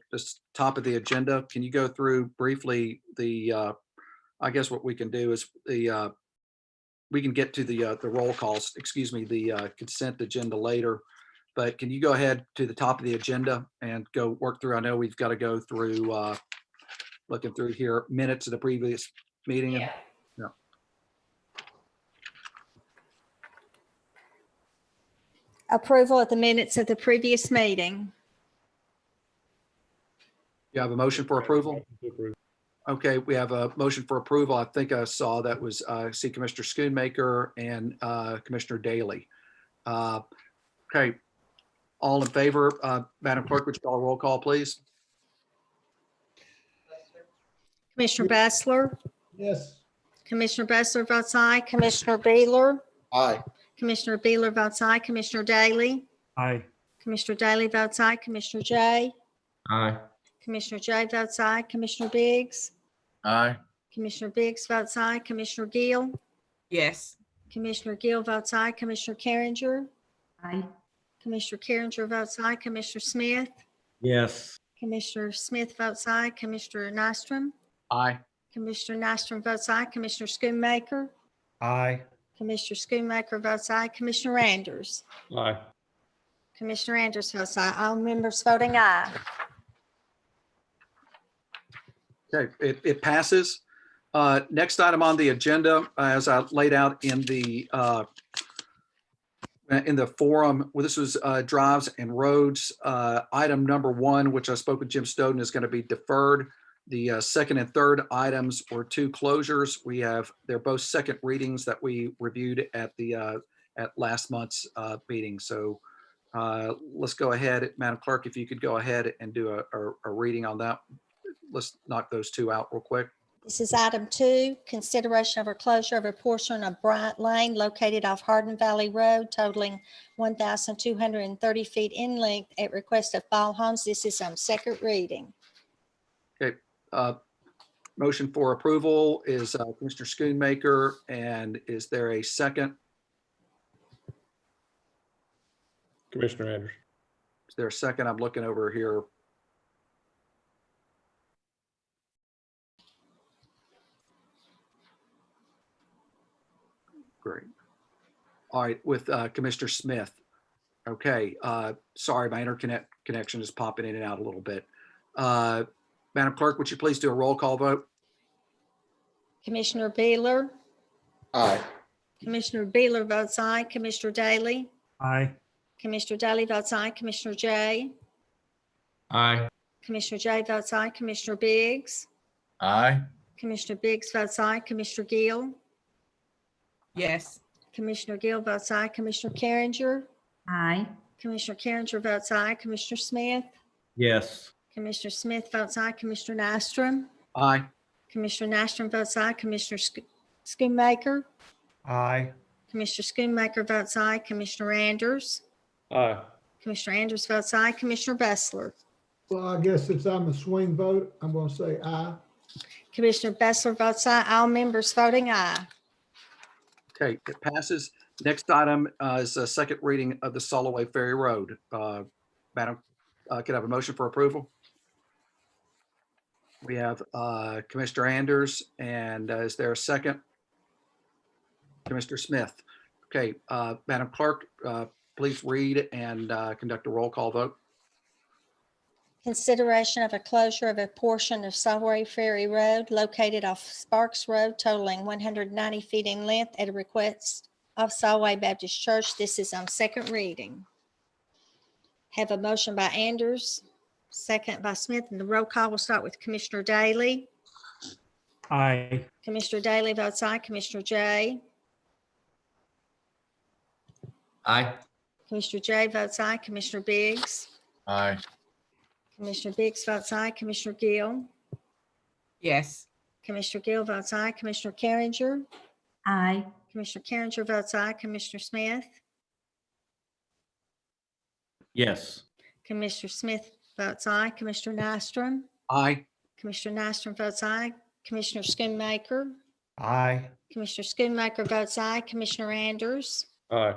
top of the agenda. Can you go through briefly I guess what we can do is we can get to the roll calls, excuse me, the consent agenda later. But can you go ahead to the top of the agenda and go work through? I know we've got to go through, looking through here, minutes of the previous meeting. Yeah. Approval of the minutes of the previous meeting. You have a motion for approval? Okay, we have a motion for approval. I think I saw that was, see Commissioner Schoonmaker and Commissioner Daly. Okay, all in favor, Madam Clerk, would you call a roll call, please? Commissioner Bessler, Yes. Commissioner Bessler votes aye, Commissioner Beeler, Aye. Commissioner Beeler votes aye, Commissioner Daly, Aye. Commissioner Daly votes aye, Commissioner J, Aye. Commissioner J votes aye, Commissioner Biggs, Aye. Commissioner Biggs votes aye, Commissioner Gill, Yes. Commissioner Gill votes aye, Commissioner Carringer, Aye. Commissioner Carringer votes aye, Commissioner Smith, Yes. Commissioner Smith votes aye, Commissioner Nystrom, Aye. Commissioner Nystrom votes aye, Commissioner Schoonmaker, Aye. Commissioner Schoonmaker votes aye, Commissioner Anders, Aye. Commissioner Anders votes aye, all members voting aye. Okay, it passes. Next item on the agenda, as I laid out in the forum, well, this was drives and roads. Item number 1, which I spoke with Jim Snowden, is going to be deferred. The second and third items were 2 closures. They're both second readings that we reviewed at last month's meeting. So let's go ahead, Madam Clerk, if you could go ahead and do a reading on that. Let's knock those 2 out real quick. This is item 2, consideration of a closure of a portion of Bryant Lane located off Hardin Valley Road totaling 1,230 feet in length at request of Fall Homes. This is on second reading. Okay, motion for approval is Commissioner Schoonmaker, and is there a second? Commissioner Anders. Is there a second? I'm looking over here. Great. All right, with Commissioner Smith. Okay, sorry, my internet connection is popping in and out a little bit. Madam Clerk, would you please do a roll call vote? Commissioner Beeler, Aye. Commissioner Beeler votes aye, Commissioner Daly, Aye. Commissioner Daly votes aye, Commissioner J, Aye. Commissioner J votes aye, Commissioner Biggs, Aye. Commissioner Biggs votes aye, Commissioner Gill, Yes. Commissioner Gill votes aye, Commissioner Carringer, Aye. Commissioner Carringer votes aye, Commissioner Smith, Yes. Commissioner Smith votes aye, Commissioner Nystrom, Aye. Commissioner Nystrom votes aye, Commissioner Schoonmaker, Aye. Commissioner Schoonmaker votes aye, Commissioner Anders, Aye. Commissioner Anders votes aye, Commissioner Bessler, Well, I guess since I'm a swing vote, I'm going to say aye. Commissioner Bessler votes aye, all members voting aye. Okay, it passes. Next item is a second reading of the Soloway Ferry Road. Madam, can I have a motion for approval? We have Commissioner Anders, and is there a second? Commissioner Smith. Okay, Madam Clerk, please read and conduct a roll call vote. Consideration of a closure of a portion of Soloway Ferry Road located off Sparks Road totaling 190 feet in length at a request of Soloway Baptist Church. This is on second reading. Have a motion by Anders, second by Smith, and the roll call will start with Commissioner Daly. Aye. Commissioner Daly votes aye, Commissioner J. Aye. Commissioner J votes aye, Commissioner Biggs. Aye. Commissioner Biggs votes aye, Commissioner Gill. Yes. Commissioner Gill votes aye, Commissioner Carringer. Aye. Commissioner Carringer votes aye, Commissioner Smith. Yes. Commissioner Smith votes aye, Commissioner Nystrom. Aye. Commissioner Nystrom votes aye, Commissioner Schoonmaker. Aye. Commissioner Schoonmaker votes aye, Commissioner Anders. Aye.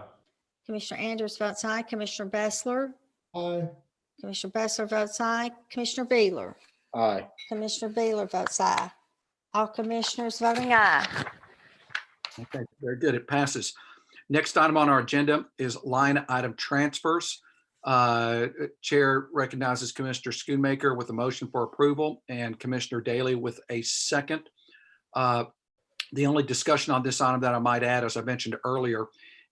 Commissioner Anders votes aye, Commissioner Bessler. Aye. Commissioner Bessler votes aye, Commissioner Beeler. Aye. Commissioner Beeler votes aye. All commissioners voting aye. Okay, very good. It passes. Next item on our agenda is line item transfers. Chair recognizes Commissioner Schoonmaker with a motion for approval and Commissioner Daly with a second. The only discussion on this item that I might add, as I mentioned earlier,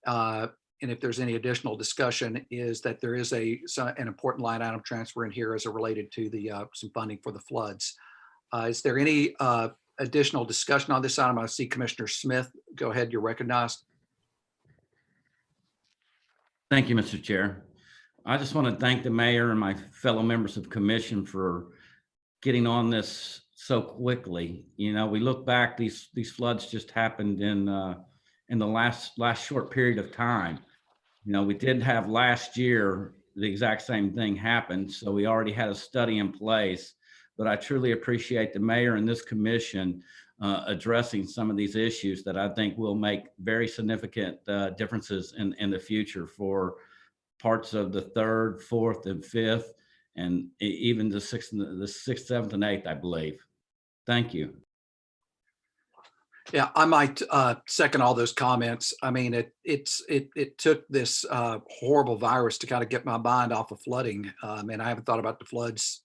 and if there's any additional discussion, is that there is an important line item transfer in here as it related to some funding for the floods. Is there any additional discussion on this item? I see Commissioner Smith. Go ahead, you're recognized. Thank you, Mr. Chair. I just want to thank the mayor and my fellow members of commission for getting on this so quickly. You know, we look back, these floods just happened in the last short period of time. You know, we did have last year, the exact same thing happened. So we already had a study in place, but I truly appreciate the mayor and this commission addressing some of these issues that I think will make very significant differences in the future for parts of the 3rd, 4th, and 5th, and even the 6th, 7th, and 8th, I believe. Thank you. Yeah, I might second all those comments. I mean, it took this horrible virus to kind of get my mind off of flooding, and I haven't thought about the floods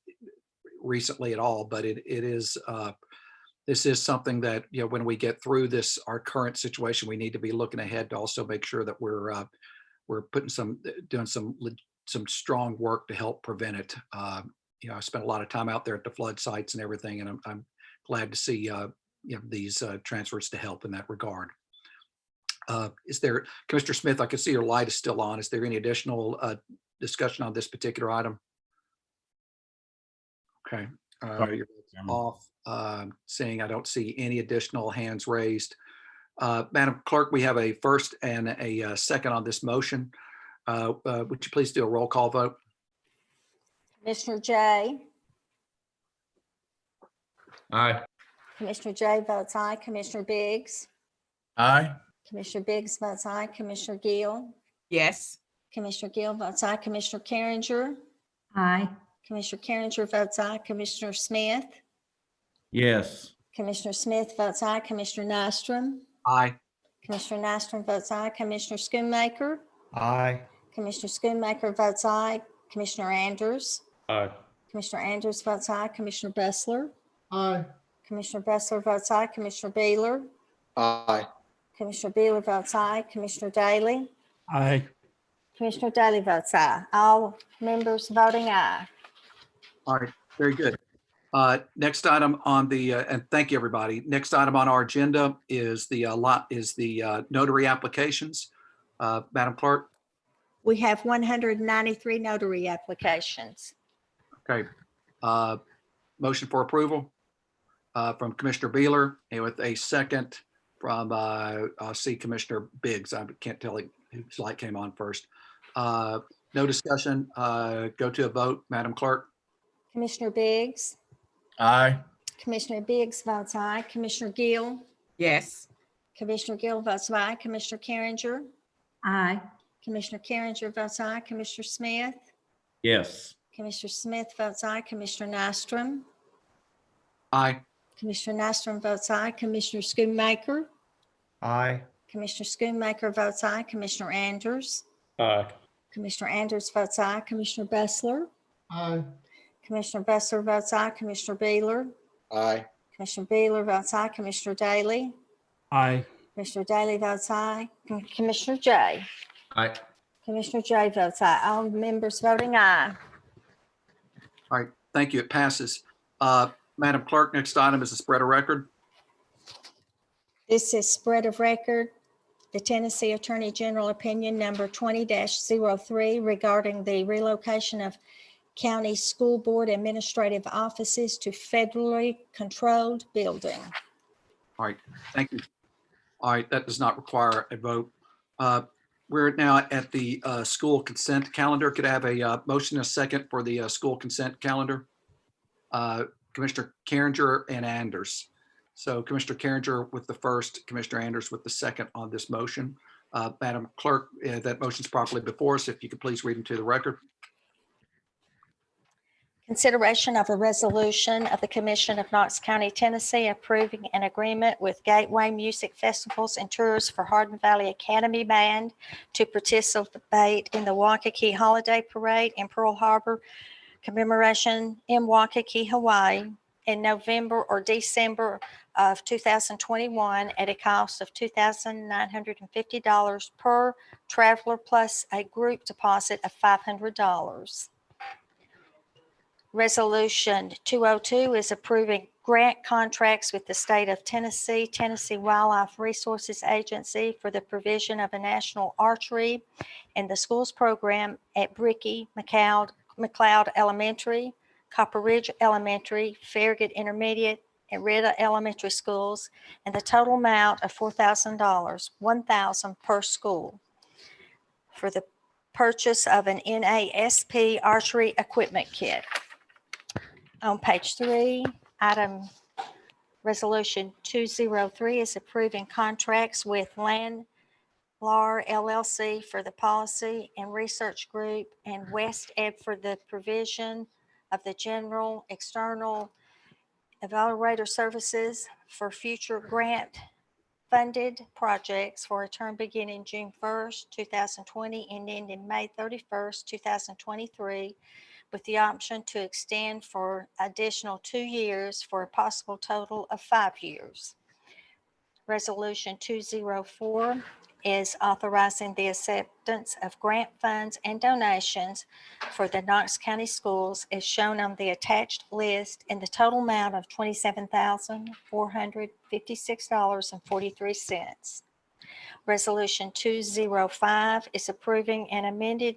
recently at all. But it is this is something that, you know, when we get through this, our current situation, we need to be looking ahead to also make sure that we're putting doing some strong work to help prevent it. You know, I spent a lot of time out there at the flood sites and everything, and I'm glad to see you know, these transfers to help in that regard. Is there, Commissioner Smith, I can see your light is still on. Is there any additional discussion on this particular item? Okay, you're off. Seeing I don't see any additional hands raised. Madam Clerk, we have a first and a second on this motion. Would you please do a roll call vote? Commissioner J. Aye. Commissioner J votes aye. Commissioner Biggs. Aye. Commissioner Biggs votes aye. Commissioner Gill. Yes. Commissioner Gill votes aye. Commissioner Carringer. Aye. Commissioner Carringer votes aye. Commissioner Smith. Yes. Commissioner Smith votes aye. Commissioner Nystrom. Aye. Commissioner Nystrom votes aye. Commissioner Schoonmaker. Aye. Commissioner Schoonmaker votes aye. Commissioner Andrews. Aye. Commissioner Andrews votes aye. Commissioner Bessler. Aye. Commissioner Bessler votes aye. Commissioner Beeler. Aye. Commissioner Beeler votes aye. Commissioner Daly. Aye. Commissioner Daly votes aye. All members voting aye. All right, very good. Next item on the, and thank you, everybody. Next item on our agenda is the notary applications. Madam Clerk. We have 193 notary applications. Okay. Motion for approval from Commissioner Beeler, and with a second from I see Commissioner Biggs. I can't tell whose light came on first. No discussion. Go to a vote, Madam Clerk. Commissioner Biggs. Aye. Commissioner Biggs votes aye. Commissioner Gill. Yes. Commissioner Gill votes aye. Commissioner Carringer. Aye. Commissioner Carringer votes aye. Commissioner Smith. Yes. Commissioner Smith votes aye. Commissioner Nystrom. Aye. Commissioner Nystrom votes aye. Commissioner Schoonmaker. Aye. Commissioner Schoonmaker votes aye. Commissioner Andrews. Aye. Commissioner Andrews votes aye. Commissioner Bessler. Aye. Commissioner Bessler votes aye. Commissioner Beeler. Aye. Commissioner Beeler votes aye. Commissioner Daly. Aye. Commissioner Daly votes aye. Commissioner J. Aye. Commissioner J votes aye. All members voting aye. All right, thank you. It passes. Madam Clerk, next item is the spread of record. This is spread of record, the Tennessee Attorney General opinion number 20-03 regarding the relocation of county school board administrative offices to federally controlled building. All right, thank you. All right, that does not require a vote. We're now at the school consent calendar. Could I have a motion and a second for the school consent calendar? Commissioner Carringer and Anders. So Commissioner Carringer with the first, Commissioner Anders with the second on this motion. Madam Clerk, that motion is properly before us. If you could please read into the record. Consideration of a resolution of the Commission of Knox County, Tennessee, approving an agreement with Gateway Music Festivals and Tours for Hardin Valley Academy Band to participate in the Waikiki Holiday Parade in Pearl Harbor commemoration in Waikiki, Hawaii in November or December of 2021 at a cost of $2,950 per traveler plus a group deposit of $500. Resolution 202 is approving grant contracts with the state of Tennessee, Tennessee Wildlife Resources Agency for the provision of a national archery and the schools program at Brickey, McLeod Elementary, Copper Ridge Elementary, Farragut Intermediate, and Rita Elementary Schools, and the total amount of $4,000, $1,000 per school, for the purchase of an NASP archery equipment kit. On page 3, item resolution 203 is approving contracts with Landlar LLC for the policy and research group and West Ed for the provision of the general external evaluator services for future grant funded projects for a term beginning June 1st, 2020 and ending May 31st, 2023, with the option to extend for additional 2 years for a possible total of 5 years. Resolution 204 is authorizing the acceptance of grant funds and donations for the Knox County Schools as shown on the attached list in the total amount of $27,456.43. Resolution 205 is approving an amended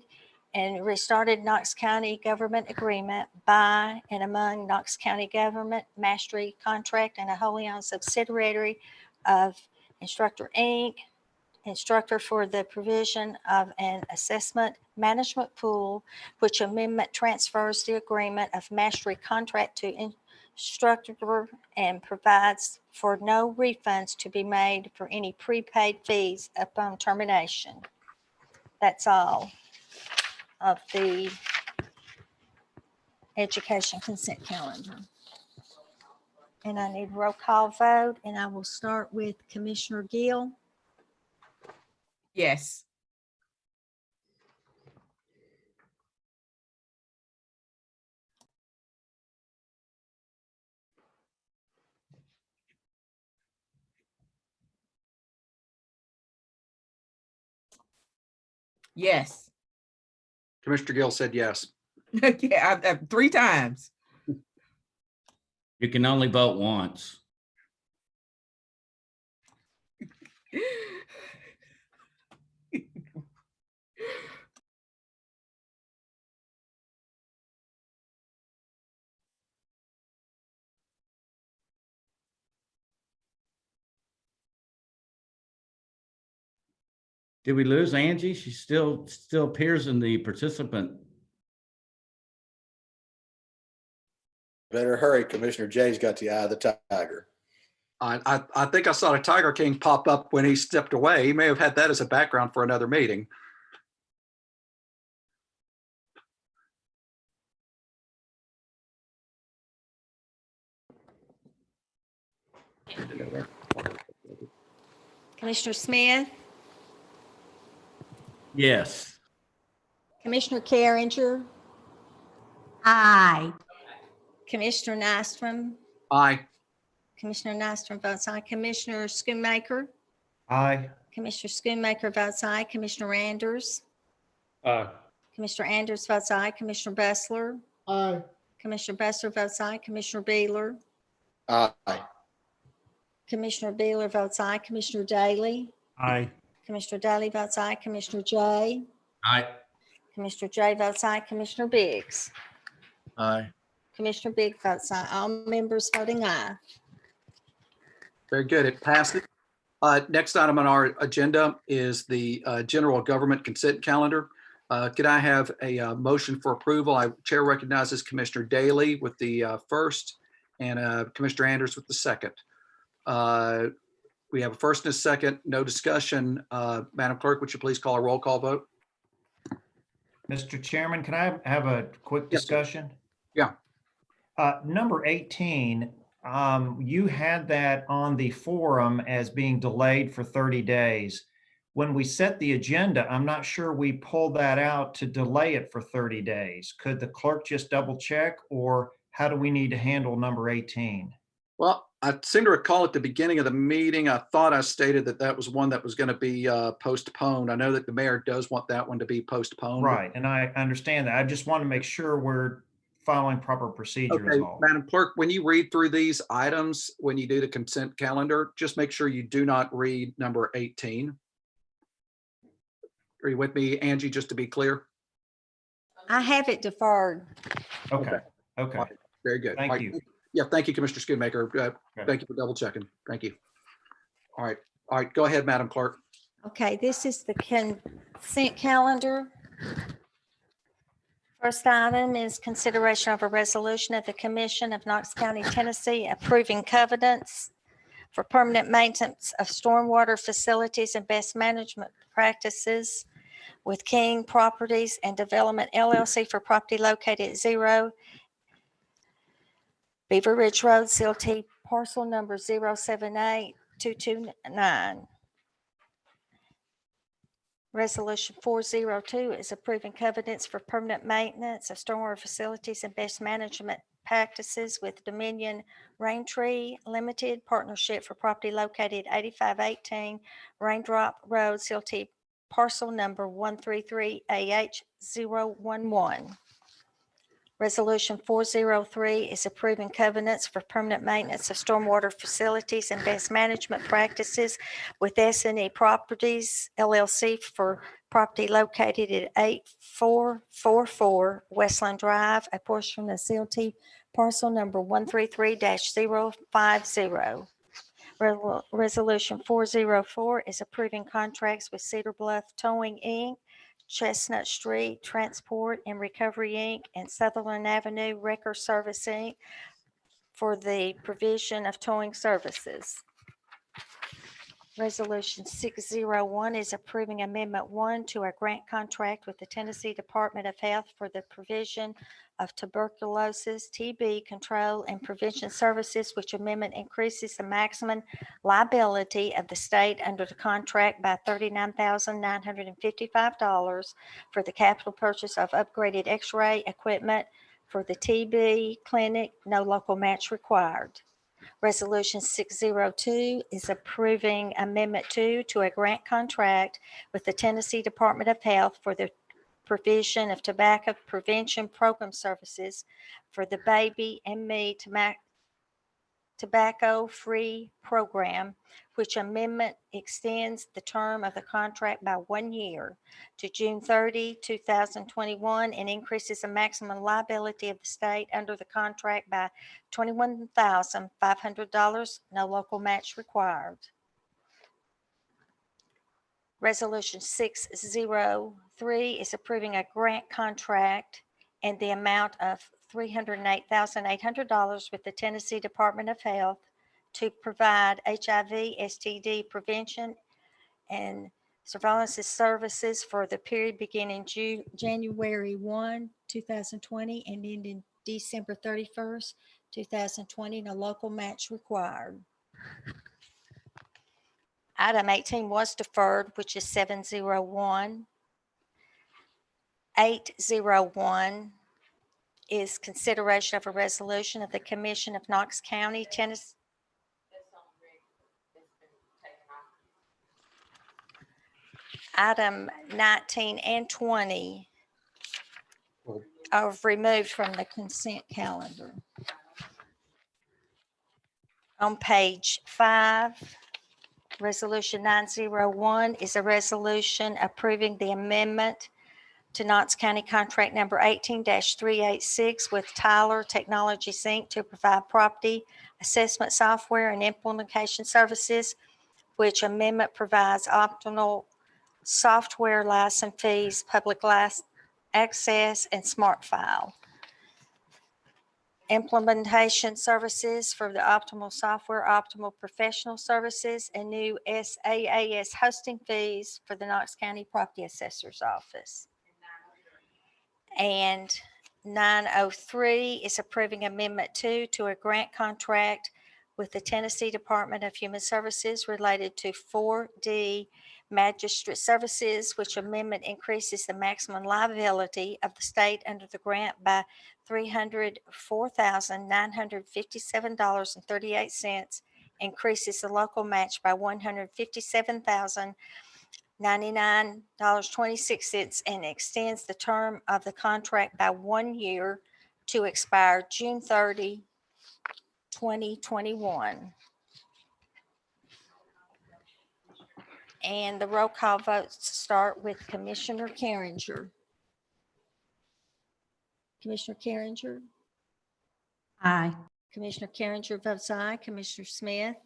and restarted Knox County government agreement by and among Knox County government, mastery contract, and a wholly owned subsidiary of Instructor Inc., instructor for the provision of an assessment management pool, which amendment transfers the agreement of mastery contract to instructor and provides for no refunds to be made for any prepaid fees upon termination. That's all of the education consent calendar. And I need a roll call vote, and I will start with Commissioner Gill. Yes. Yes. Commissioner Gill said yes. Yeah, I 3 times. You can only vote once. Did we lose Angie? She still appears in the participant. Better hurry. Commissioner Jay's got the eye of the tiger. I think I saw the Tiger King pop up when he stepped away. He may have had that as a background for another meeting. Commissioner Smith, Yes. Commissioner Carringer, Aye. Commissioner Nystrom, Aye. Commissioner Nystrom votes aye. Commissioner Schoonmaker, Aye. Commissioner Schoonmaker votes aye. Commissioner Anders, Commissioner Anders votes aye. Commissioner Bessler, Aye. Commissioner Bessler votes aye. Commissioner Beeler, Aye. Commissioner Beeler votes aye. Commissioner Daly, Aye. Commissioner Daly votes aye. Commissioner Jay, Aye. Commissioner Jay votes aye. Commissioner Biggs, Aye. Commissioner Biggs votes aye. All members voting aye. Very good. It passes. Next item on our agenda is the general government consent calendar. Could I have a motion for approval? Chair recognizes Commissioner Daly with the first and Commissioner Anders with the second. We have a first and a second, no discussion. Madam Clerk, would you please call a roll call vote? Mr. Chairman, can I have a quick Yes, sir. discussion? Yeah. Number 18, you had that on the forum as being delayed for 30 days. When we set the agenda, I'm not sure we pulled that out to delay it for 30 days. Could the clerk just double check, or how do we need to handle number 18? Well, I seem to recall at the beginning of the meeting, I thought I stated that that was one that was going to be postponed. I know that the mayor does want that one to be postponed. Right, and I understand that. I just want to make sure we're following proper procedure is Okay, all. Madam Clerk, when you read through these items, when you do the consent calendar, just make sure you do not read number 18. Are you with me, Angie, just to be clear? I have it deferred. Okay, okay. All right, very good. Thank All right, you. Yeah, thank you, Commissioner Schoonmaker. Okay. Thank you for double checking. Thank you. All right, go ahead, Madam Clerk. Okay, this is the consent calendar. First item is consideration of a resolution of the Commission of Knox County, Tennessee, approving covenants for permanent maintenance of stormwater facilities and best management practices with King Properties and Development LLC for property located at 0 Beaver Ridge Road, CLT parcel number 078229. Resolution 402 is approving covenants for permanent maintenance of stormwater facilities and best management practices with Dominion Raintree Limited Partnership for property located 8518 Raindrop Road, CLT parcel number 133AH011. Resolution 403 is approving covenants for permanent maintenance of stormwater facilities and best management practices with S&E Properties LLC for property located at 8444 Westland Drive, a portion of CLT parcel number 133-050. Resolution 404 is approving contracts with Cedar Bluff Towing, Inc., Chestnut Street Transport and Recovery, Inc., and Sutherland Avenue Wrecker Service, Inc. for the provision of towing services. Resolution 601 is approving Amendment 1 to a grant contract with the Tennessee Department of Health for the provision of tuberculosis, TB control and prevention services, which amendment increases the maximum liability of the state under the contract by $39,955 for the capital purchase of upgraded X-ray equipment for the TB clinic, no local match required. Resolution 602 is approving Amendment 2 to a grant contract with the Tennessee Department of Health for the provision of tobacco prevention program services for the Baby and Me Tobacco-Free Program, which amendment extends the term of the contract by 1 year to June 30, 2021, and increases the maximum liability of the state under the contract by $21,500, no local match required. Resolution 603 is approving a grant contract and the amount of $308,800 with the Tennessee Department of Health to provide HIV, STD prevention and surveillance services for the period beginning January 1, 2020 and ending December 31st, 2020, no local match required. Item 18 was deferred, which is 701. 801 is consideration of a resolution of the Commission of Knox County, Tennessee. Item 19 and 20 are removed from the consent calendar. On page 5, Resolution 901 is a resolution approving the amendment to Knox County Contract Number 18-386 with Tyler Technologies, Inc. to provide property assessment software and implementation services, which amendment provides optional software license fees, public access, and smart file. Implementation services for the optimal software, optimal professional services, and new SaaS hosting fees for the Knox County Property Assessor's Office. And 903 is approving Amendment 2 to a grant contract with the Tennessee Department of Human Services related to 4D Magistrate Services, which amendment increases the maximum liability of the state under the grant by $304,957.38, increases the local match by $157,099.26, and extends the term of the contract by 1 year to expire June 30, 2021. And the roll call votes start with Commissioner Carringer. Commissioner Carringer? Aye. Commissioner Carringer votes aye. Commissioner Smith?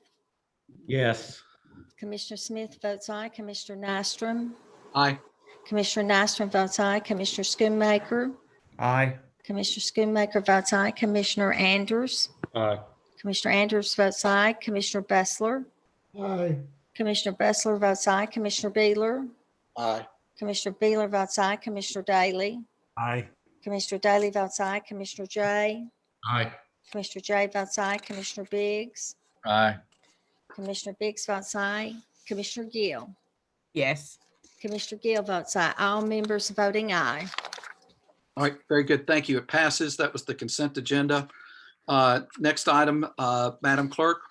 Yes. Commissioner Smith votes aye. Commissioner Nystrom? Aye. Commissioner Nystrom votes aye. Commissioner Schoonmaker? Aye. Commissioner Schoonmaker votes aye. Commissioner Anders? Aye. Commissioner Anders votes aye. Commissioner Bessler? Aye. Commissioner Bessler votes aye. Commissioner Beeler? Aye. Commissioner Beeler votes aye. Commissioner Daly? Aye. Commissioner Daly votes aye. Commissioner Jay? Aye. Commissioner Jay votes aye. Commissioner Biggs? Aye. Commissioner Biggs votes aye. Commissioner Gill? Yes. Commissioner Gill votes aye. All members voting aye. All right, very good. Thank you. It passes. That was the consent agenda. Next item, Madam Clerk.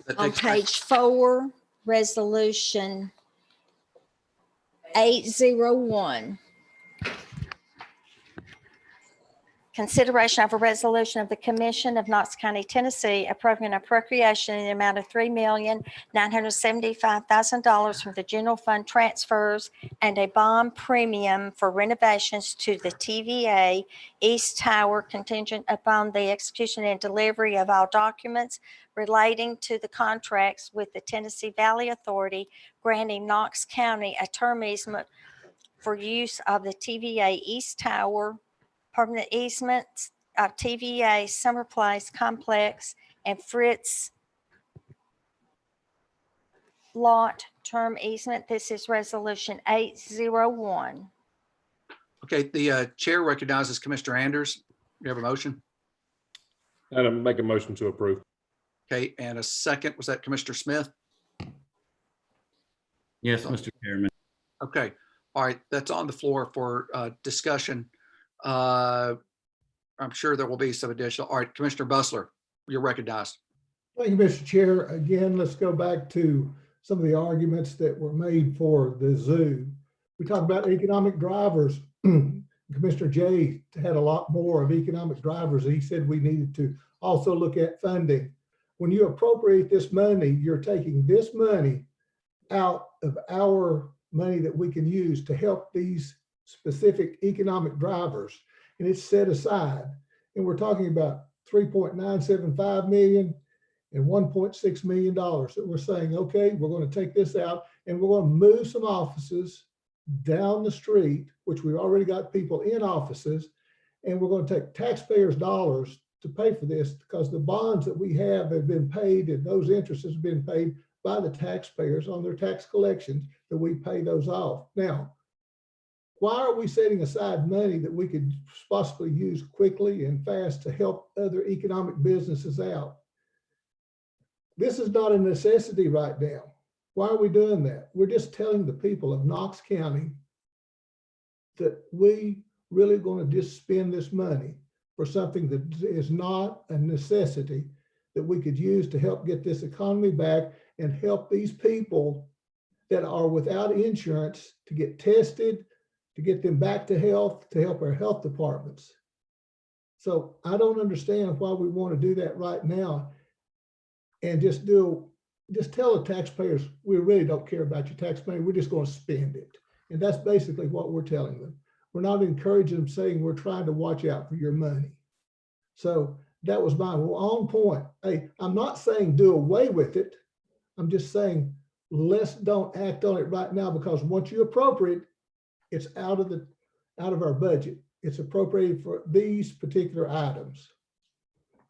That On takes us- page 4, resolution 801. Consideration of a resolution of the Commission of Knox County, Tennessee, approving an appropriation in the amount of $3,975,000 from the general fund transfers and a bond premium for renovations to the TVA East Tower contingent upon the execution and delivery of all documents relating to the contracts with the Tennessee Valley Authority, granting Knox County a term easement for use of the TVA East Tower, permanent easements of TVA Summer Place Complex and Fritz Lot Term Easement. This is resolution 801. Okay, the chair recognizes Commissioner Anders. You have a motion? And I make a motion to approve. Okay, and a second. Was that Commissioner Smith? Yes, Mr. Chairman. Okay, all right, that's on the floor for discussion. I'm sure there will be some additional. All right, Commissioner Bustler, you're recognized. Thank you, Mr. Chair. Again, let's go back to some of the arguments that were made for the zoo. We talked about economic drivers. Commissioner Jay had a lot more of economic drivers. He said we needed to also look at funding. When you appropriate this money, you're taking this money out of our money that we can use to help these specific economic drivers, and it's set aside. And we're talking about $3.975 million and $1.6 million that we're saying, okay, we're going to take this out and we're going to move some offices down the street, which we've already got people in offices, and we're going to take taxpayers' dollars to pay for this because the bonds that we have been paid and those interests have been paid by the taxpayers on their tax collections that we pay those off. Now, why are we setting aside money that we could possibly use quickly and fast to help other economic businesses out? This is not a necessity right now. Why are we doing that? We're just telling the people of Knox County that we really going to just spend this money for something that is not a necessity that we could use to help get this economy back and help these people that are without insurance to get tested, to get them back to health, to help our health departments. So I don't understand why we want to do that right now and just tell the taxpayers, we really don't care about your tax money, we're just going to spend it. And that's basically what we're telling them. We're not encouraging them, saying we're trying to watch out for your money. So that was mine. Well, on point. Hey, I'm not saying do away with it. I'm just saying let's don't act on it right now, because once you appropriate, it's out of our budget. It's appropriated for these particular items.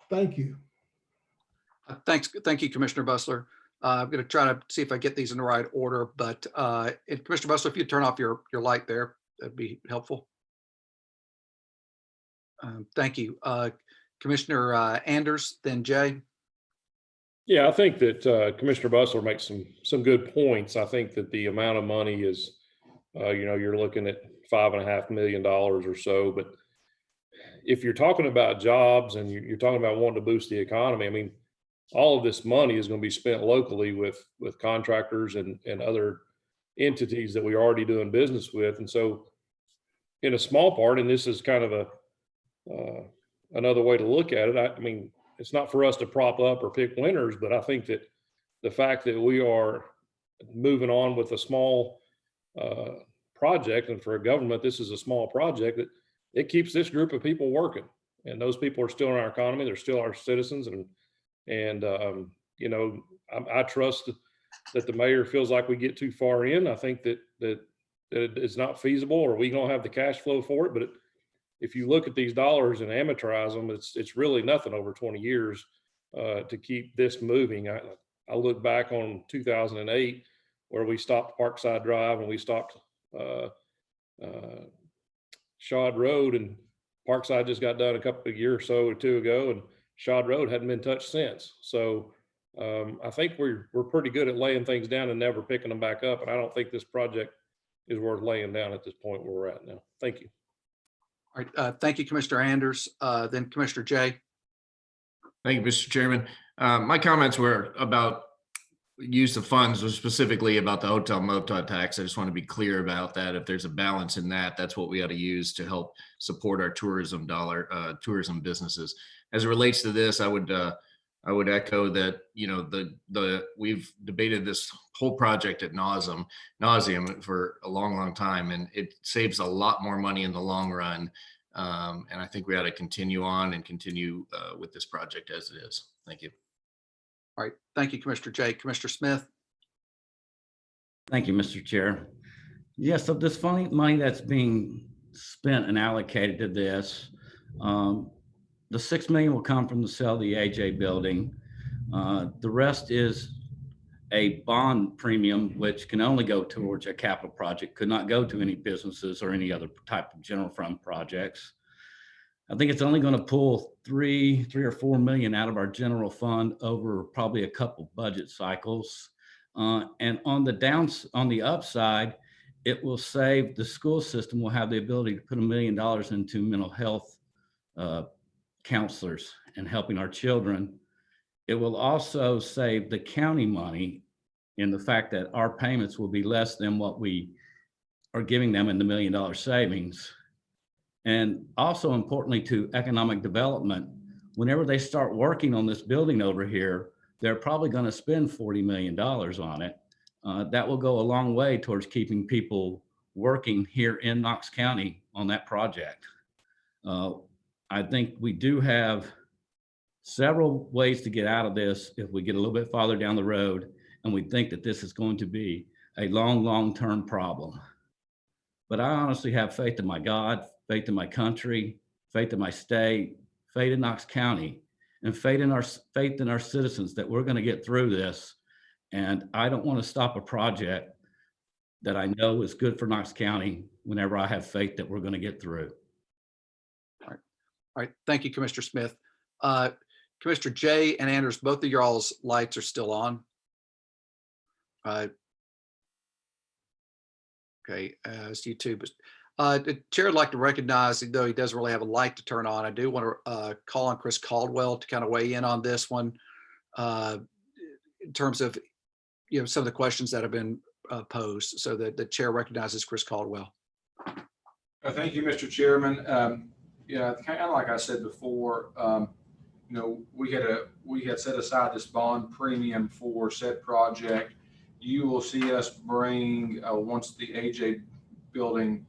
Thank you. Thanks. Thank you, Commissioner Bustler. I'm going to try to see if I get these in the right order, but Commissioner Bustler, if you turn off your light there, that'd be helpful. Thank you. Commissioner Anders, then Jay. Yeah, I think that Commissioner Bustler makes some good points. I think that the amount of money is, you're looking at $5.5 million or so. But if you're talking about jobs and you're talking about wanting to boost the economy, I mean, all of this money is going to be spent locally with contractors and other entities that we're already doing business with. And so in a small part, and this is kind of another way to look at it. I mean, it's not for us to prop up or pick winners, but I think that the fact that we are moving on with a small project, and for a government, this is a small project, that it keeps this group of people working. And those people are still in our economy. They're still our citizens. And you know, I trust that the mayor feels like we get too far in. I think that it's not feasible, or we don't have the cash flow for it. But if you look at these dollars and amortize them, it's really nothing over 20 years to keep this moving. I look back on 2008, where we stopped Parkside Drive and we stopped Shod Road, and Parkside just got done a year or so or two ago, and Shod Road hadn't been touched since. So I think we're pretty good at laying things down and never picking them back up. And I don't think this project is worth laying down at this point where we're at now. Thank you. All right, thank you, Commissioner Anders. Then Commissioner Jay. Thank you, Mr. Chairman. My comments were about use of funds, was specifically about the hotel motel tax. I just want to be clear about that. If there's a balance in that, that's what we ought to use to help support our tourism businesses. As it relates to this, I would echo that, you know, we've debated this whole project at nauseum for a long time, and it saves a lot more money in the long run. And I think we ought to continue on and continue with this project as it is. Thank you. All right, thank you, Commissioner Jay. Commissioner Smith. Thank you, Mr. Chair. Yes, so this money that's being spent and allocated to this, the $6 million will come from the sale of the AJ building. The rest is a bond premium, which can only go towards a capital project, could not go to any businesses or any other type of general fund projects. I think it's only going to pull three or 4 million out of our general fund over probably a couple budget cycles. And on the upside, it will save the school system will have the ability to put $1 million into mental health counselors and helping our children. It will also save the county money in the fact that our payments will be less than what we are giving them in the $1 million savings. And also importantly to economic development, whenever they start working on this building over here, they're probably going to spend $40 million on it. That will go a long way towards keeping people working here in Knox County on that project. I think we do have several ways to get out of this if we get a little bit farther down the road, and we think that this is going to be a long-term problem. But I honestly have faith in my God, faith in my country, faith in my state, faith in Knox County, and faith in our citizens that we're going to get through this. And I don't want to stop a project that I know is good for Knox County whenever I have faith that we're going to get through. All right. Thank you, Commissioner Smith. Commissioner Jay and Anders, both of y'all's lights are still on. Okay, it's you too. But the chair would like to recognize, though he doesn't really have a light to turn on, I do want to call on Chris Caldwell to kind of weigh in on this one in terms of, you know, some of the questions that have been posed, so that the chair recognizes Chris Caldwell. Thank you, Mr. Chairman. Yeah, kind of like I said before, you know, we had set aside this bond premium for said project. You will see us bring, once the AJ building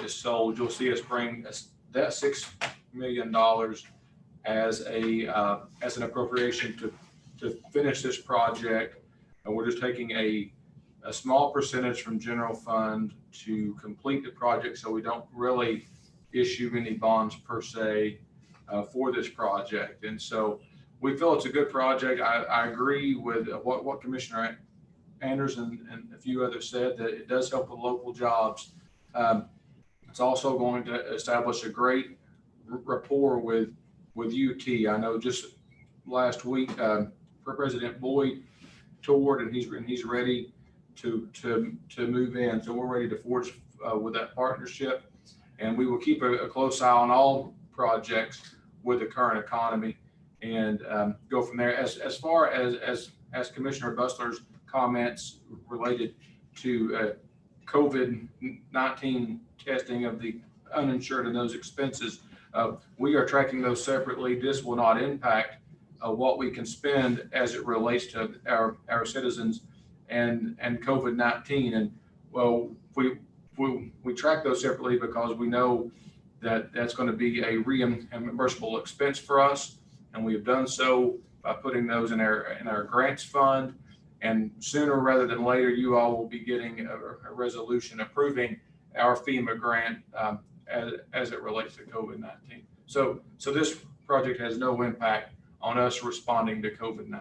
is sold, you'll see us bring that $6 million as an appropriation to finish this project. And we're just taking a small percentage from general fund to complete the project, so we don't really issue any bonds per se for this project. And so we feel it's a good project. I agree with what Commissioner Anders and a few others said, that it does help with local jobs. It's also going to establish a great rapport with UT. I know just last week, President Boyd toured, and he's ready to move in. So we're ready to forge with that partnership, and we will keep a close eye on all projects with the current economy and go from there. As far as Commissioner Bussler's comments related to COVID-19 testing of the uninsured and those expenses. We are tracking those separately. This will not impact what we can spend as it relates to our citizens and COVID-19. And well, we track those separately because we know that that's going to be a reimbursable expense for us, and we have done so by putting those in our grants fund. And sooner rather than later, you all will be getting a resolution approving our FEMA grant as it relates to COVID-19. So this project has no impact on us responding to COVID-19.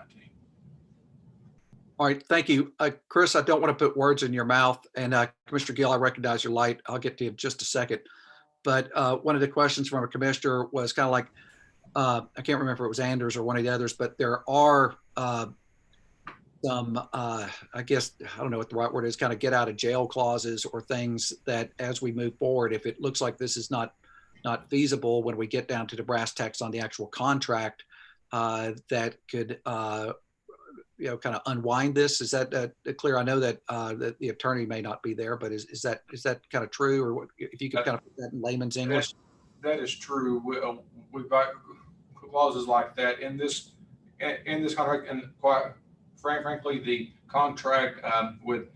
All right, thank you. Chris, I don't want to put words in your mouth, and Commissioner Gill, I recognize your light. I'll get to you in just a second. But one of the questions from a commissioner was kind of like, I can't remember if it was Anders or one of the others, but there are some, I guess, I don't know what the right word is, kind of get out of jail clauses or things that as we move forward, if it looks like this is not feasible when we get down to the brass tacks on the actual contract, that could kind of unwind this. Is that clear? I know that that the attorney may not be there, but is that kind of true? Or what, if you could kind of put that in layman's English? That is true. We've got clauses like that in this contract, and quite frankly, the contract would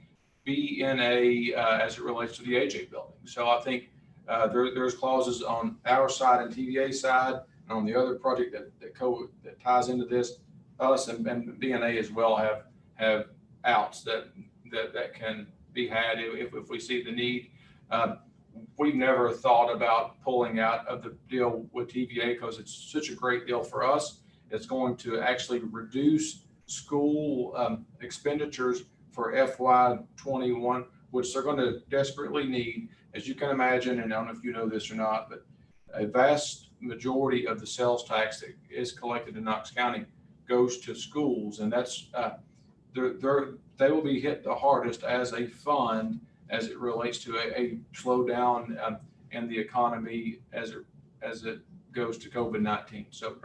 be in as it relates to the AJ building. So I think there's clauses on our side and TVA side, and on the other project that ties into this. Us and BNA as well have outs that can be had if we see the need. We've never thought about pulling out of the deal with TVA because it's such a great deal for us. It's going to actually reduce school expenditures for FY21, which they're going to desperately need. As you can imagine, and I don't know if you know this or not, but a vast majority of the sales tax that is collected in Knox County goes to schools, and that's they will be hit the hardest as a fund as it relates to a slowdown in the economy as it goes to COVID-19. So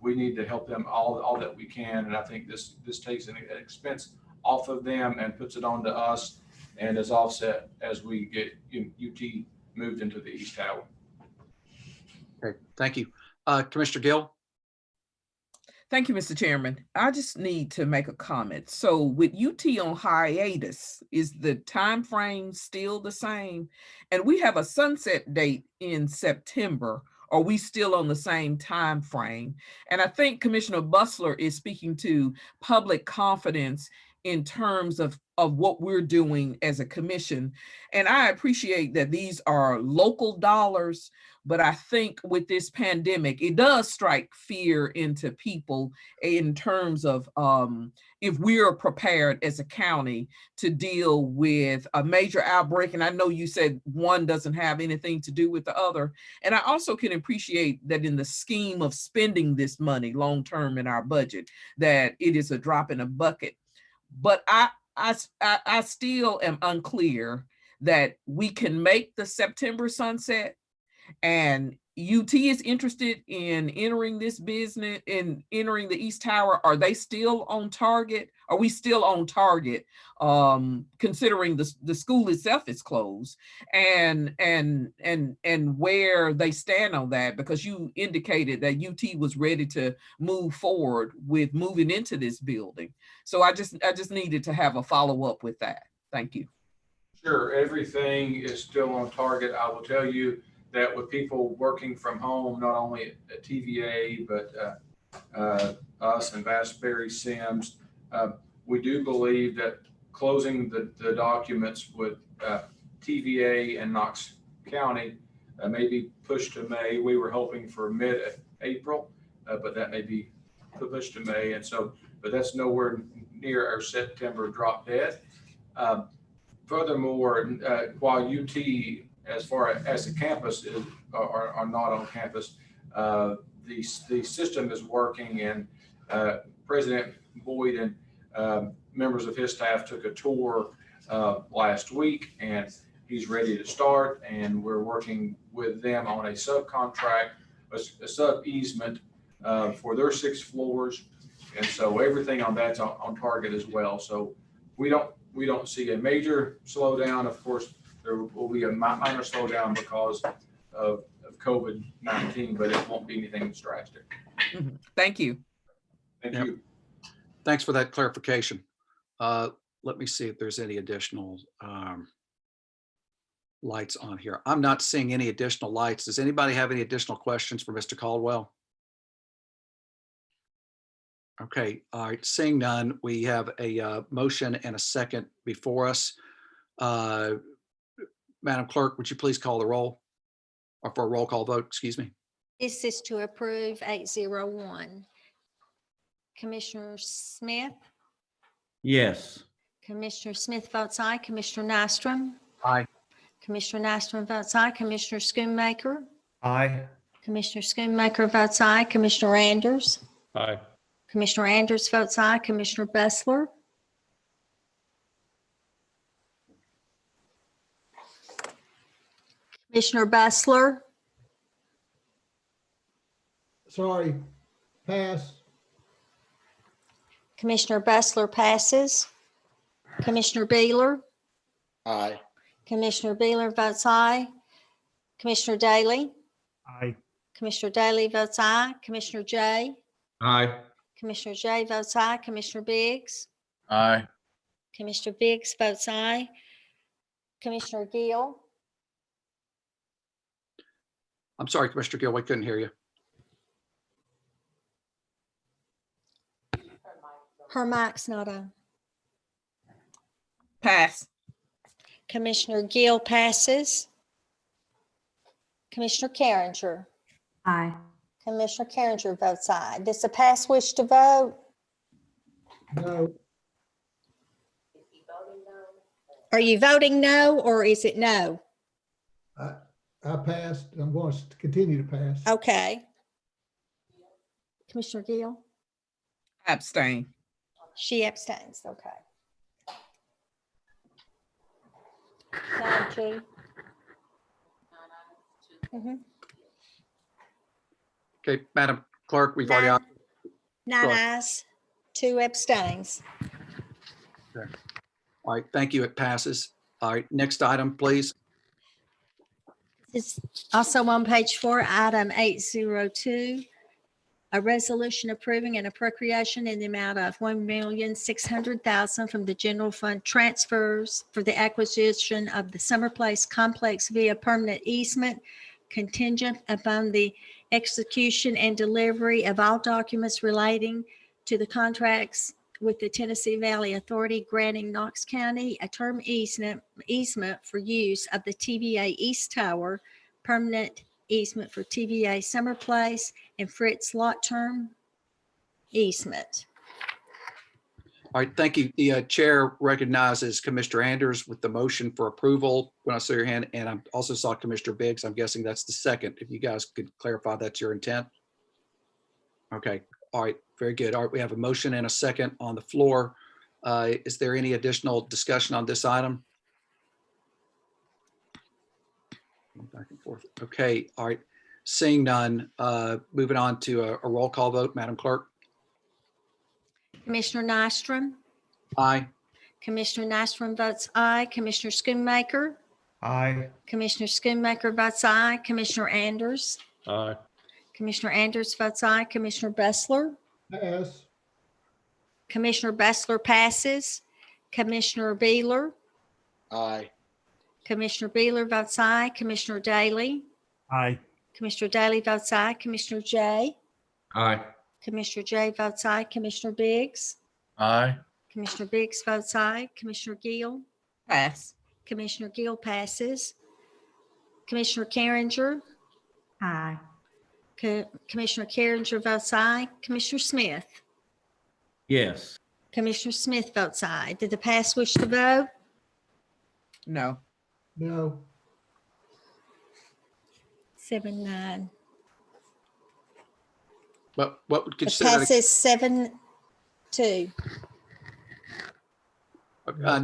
we need to help them all that we can, and I think this takes an expense off of them and puts it onto us, and is offset as we get UT moved into the East Tower. Okay, thank you, Commissioner Gill. Thank you, Mr. Chairman. I just need to make a comment. So with UT on hiatus, is the time frame still the same? And we have a sunset date in September. Are we still on the same time frame? And I think Commissioner Bustler is speaking to public confidence in terms of what we're doing as a commission. And I appreciate that these are local dollars, but I think with this pandemic, it does strike fear into people in terms of if we're prepared as a county to deal with a major outbreak. And I know you said one doesn't have anything to do with the other. And I also can appreciate that in the scheme of spending this money long-term in our budget, that it is a drop in a bucket. But I still am unclear that we can make the September sunset, and UT is interested in entering this business, in entering the East Tower. Are they still on target? Are we still on target, considering the school itself is closed, and where they stand on that? Because you indicated that UT was ready to move forward with moving into this building. So I just needed to have a follow-up with that. Thank you. Sure, everything is still on target. I will tell you that with people working from home, not only at TVA, but us and Bassberry Sims, we do believe that closing the documents with TVA and Knox County may be pushed to May. We were hoping for mid-April, but that may be pushed to May. And so, but that's nowhere near our September drop dead. Furthermore, while UT, as far as the campus are not on campus, the system is working, and President Boyd and members of his staff took a tour last week, and he's ready to start, and we're working with them on a subcontract, a sub easement for their 6 floors. And so everything on that's on target as well. So we don't see a major slowdown. Of course, there will be a minor slowdown because of COVID-19, but it won't be anything that's drastic. Mhm. Thank you. Thank Yep. you. Thanks for that clarification. Let me see if there's any additional lights on here. I'm not seeing any additional lights. Does anybody have any additional questions for Mr. Caldwell? Okay, all right, seeing none, we have a motion and a second before us. Madam Clerk, would you please call the roll? Or for a roll call vote, excuse me. This is to approve 801. Commissioner Smith, Yes. Commissioner Smith votes aye. Commissioner Nystrom, Aye. Commissioner Nystrom votes aye. Commissioner Schoonmaker, Aye. Commissioner Schoonmaker votes aye. Commissioner Anders, Aye. Commissioner Anders votes aye. Commissioner Bessler, Commissioner Bessler, Sorry, pass. Commissioner Bessler passes. Commissioner Beeler, Aye. Commissioner Beeler votes aye. Commissioner Daly, Aye. Commissioner Daly votes aye. Commissioner Jay, Aye. Commissioner Jay votes aye. Commissioner Biggs, Aye. Commissioner Biggs votes aye. Commissioner Gill, I'm sorry, Commissioner Gill, we couldn't hear you. her mic's not on. Pass. Commissioner Gill passes. Commissioner Carringer, Aye. Commissioner Carringer votes aye. Does the pass wish to vote? No, Are you voting no, or is it no? I passed. I'm going to continue to pass. Okay. Commissioner Gill, Abstain. she abstains, okay. 9-2. Mhm. Okay, Madam Clerk, we've already. Nine Go ahead. ayes, 2 abstains. All right, thank you. It passes. All right, next item, please. It's also on page 4, item 802, a resolution approving an appropriation in the amount of $1,600,000 from the general fund transfers for the acquisition of the Summer Place complex via permanent easement contingent upon the execution and delivery of all documents relating to the contracts with the Tennessee Valley Authority granting Knox County a term easement for use of the TVA East Tower, permanent easement for TVA Summer Place, and Fritz lot term easement. All right, thank you. The chair recognizes Commissioner Anders with the motion for approval when I saw your hand, and I also saw Commissioner Biggs. I'm guessing that's the second. If you guys could clarify that's your intent. Okay, all right, very good. All right, we have a motion and a second on the floor. Is there any additional discussion on this item? Back and forth. Okay, all right. Seeing none, moving on to a roll call vote, Madam Clerk. Commissioner Nystrom, Aye. Commissioner Nystrom votes aye. Commissioner Schoonmaker, Aye. Commissioner Schoonmaker votes aye. Commissioner Anders, Aye. Commissioner Anders votes aye. Commissioner Bessler, Pass. Commissioner Bessler passes. Commissioner Beeler, Aye. Commissioner Beeler votes aye. Commissioner Daly, Aye. Commissioner Daly votes aye. Commissioner Jay, Aye. Commissioner Jay votes aye. Commissioner Biggs, Aye. Commissioner Biggs votes aye. Commissioner Gill, Pass. Commissioner Gill passes. Commissioner Carringer, Aye. Commissioner Carringer votes aye. Commissioner Smith, Yes. Commissioner Smith votes aye. Did the pass wish to vote? No. No, 7-9. What would The consider pass is 7-2.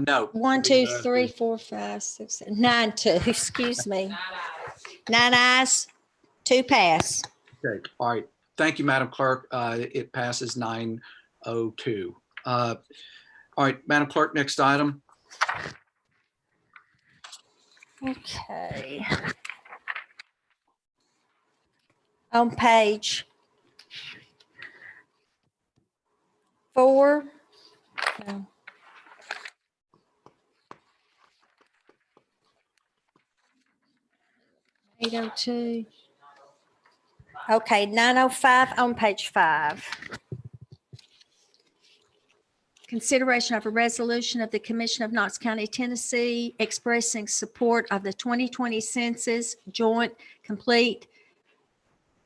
no? 1, 2, 3, 4, 5, 6, 7, 9-2. Excuse me. 9 ayes, 2 pass. Okay, all right. Thank you, Madam Clerk. It passes 902. All right, Madam Clerk, next item. Okay. On page 4. No. $802. Okay, 905 on page 5. Consideration of a resolution of the Commission of Knox County, Tennessee, expressing support of the 2020 Census Joint Complete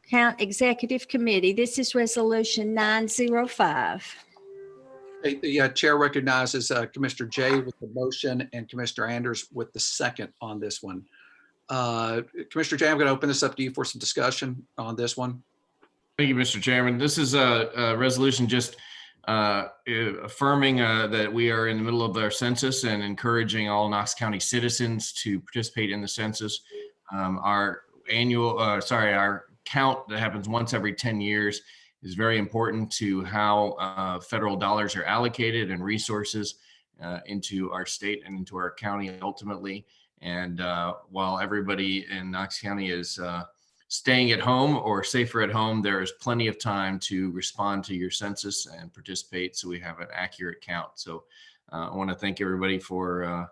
Count Executive Committee. This is Resolution 905. The chair recognizes Commissioner Jay with the motion and Commissioner Anders with the second on this one. Commissioner Jay, I'm going to open this up to you for some discussion on this one. Thank you, Mr. Chairman. This is a resolution just affirming that we are in the middle of our census and encouraging all Knox County citizens to participate in the census. Our count that happens once every 10 years is very important to how federal dollars are allocated and resources into our state and into our county ultimately. And while everybody in Knox County is staying at home or safer at home, there is plenty of time to respond to your census and participate so we have an accurate count. So I want to thank everybody for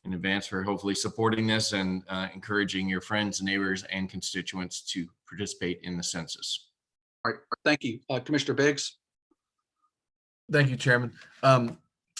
in advance for hopefully supporting this and encouraging your friends, neighbors, and constituents to participate in the census. All right, thank you. Commissioner Biggs. Thank you, Chairman.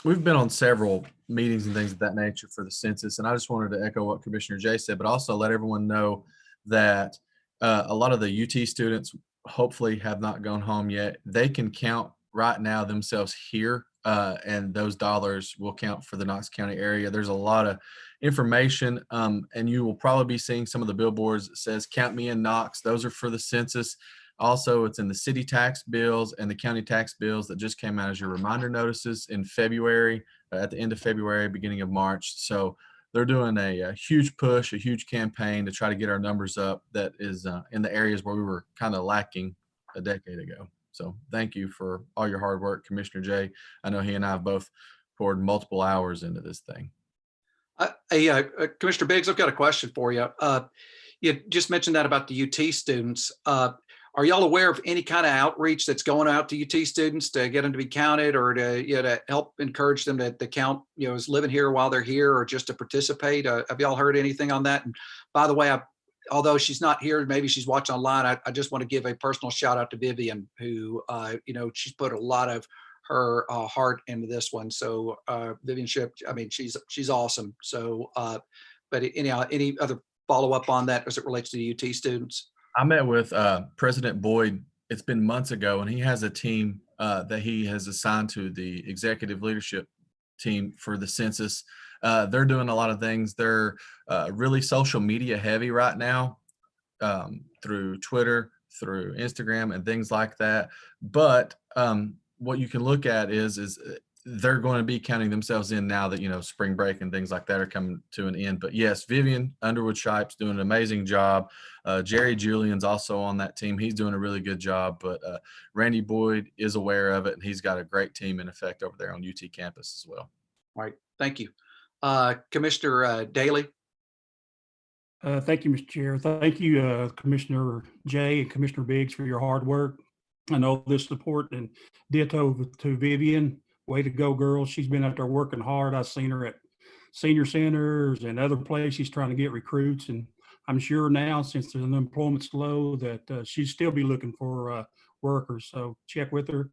We've been on several meetings and things of that nature for the census, and I just wanted to echo what Commissioner Jay said, but also let everyone know that a lot of the UT students hopefully have not gone home yet. They can count right now themselves here, and those dollars will count for the Knox County area. There's a lot of information, and you will probably be seeing some of the billboards that says, "Count me in Knox." Those are for the census. Also, it's in the city tax bills and the county tax bills that just came out as your reminder notices in February, at the end of February, beginning of March. So they're doing a huge push, a huge campaign to try to get our numbers up that is in the areas where we were kind of lacking a decade ago. So thank you for all your hard work, Commissioner Jay. I know he and I have both poured multiple hours into this thing. Commissioner Biggs, I've got a question for you. You just mentioned that about the UT students. Are y'all aware of any kind of outreach that's going out to UT students to get them to be counted, or to, to help encourage them to count, is living here while they're here, or just to participate? Have y'all heard anything on that? And by the way, although she's not here, maybe she's watching online, I just want to give a personal shout out to Vivian, who, she's put a lot of her heart into this one. So Vivian Ship, I mean, she's awesome. So, but anyhow, any other follow up on that as it relates to the UT students? I met with President Boyd, it's been months ago, and he has a team that he has assigned to the executive leadership team for the census. They're doing a lot of things. They're really social media heavy right now, through Twitter, through Instagram and things like that. But what you can look at is they're going to be counting themselves in now that, spring break and things like that are coming to an end. But yes, Vivian Underwood-Shipe's doing an amazing job. Jerry Julian's also on that team. He's doing a really good job, but Randy Boyd is aware of it, and he's got a great team in effect over there on UT campus as well. All right, thank you. Commissioner Daly. Thank you, Mr. Chair. Thank you, Commissioner Jay and Commissioner Biggs, for your hard work. I know this support, and ditto to Vivian. Way to go, girl. She's been out there working hard. I've seen her at senior centers and other places trying to get recruits. And I'm sure now, since the unemployment's low, that she'd still be looking for workers. So check with her.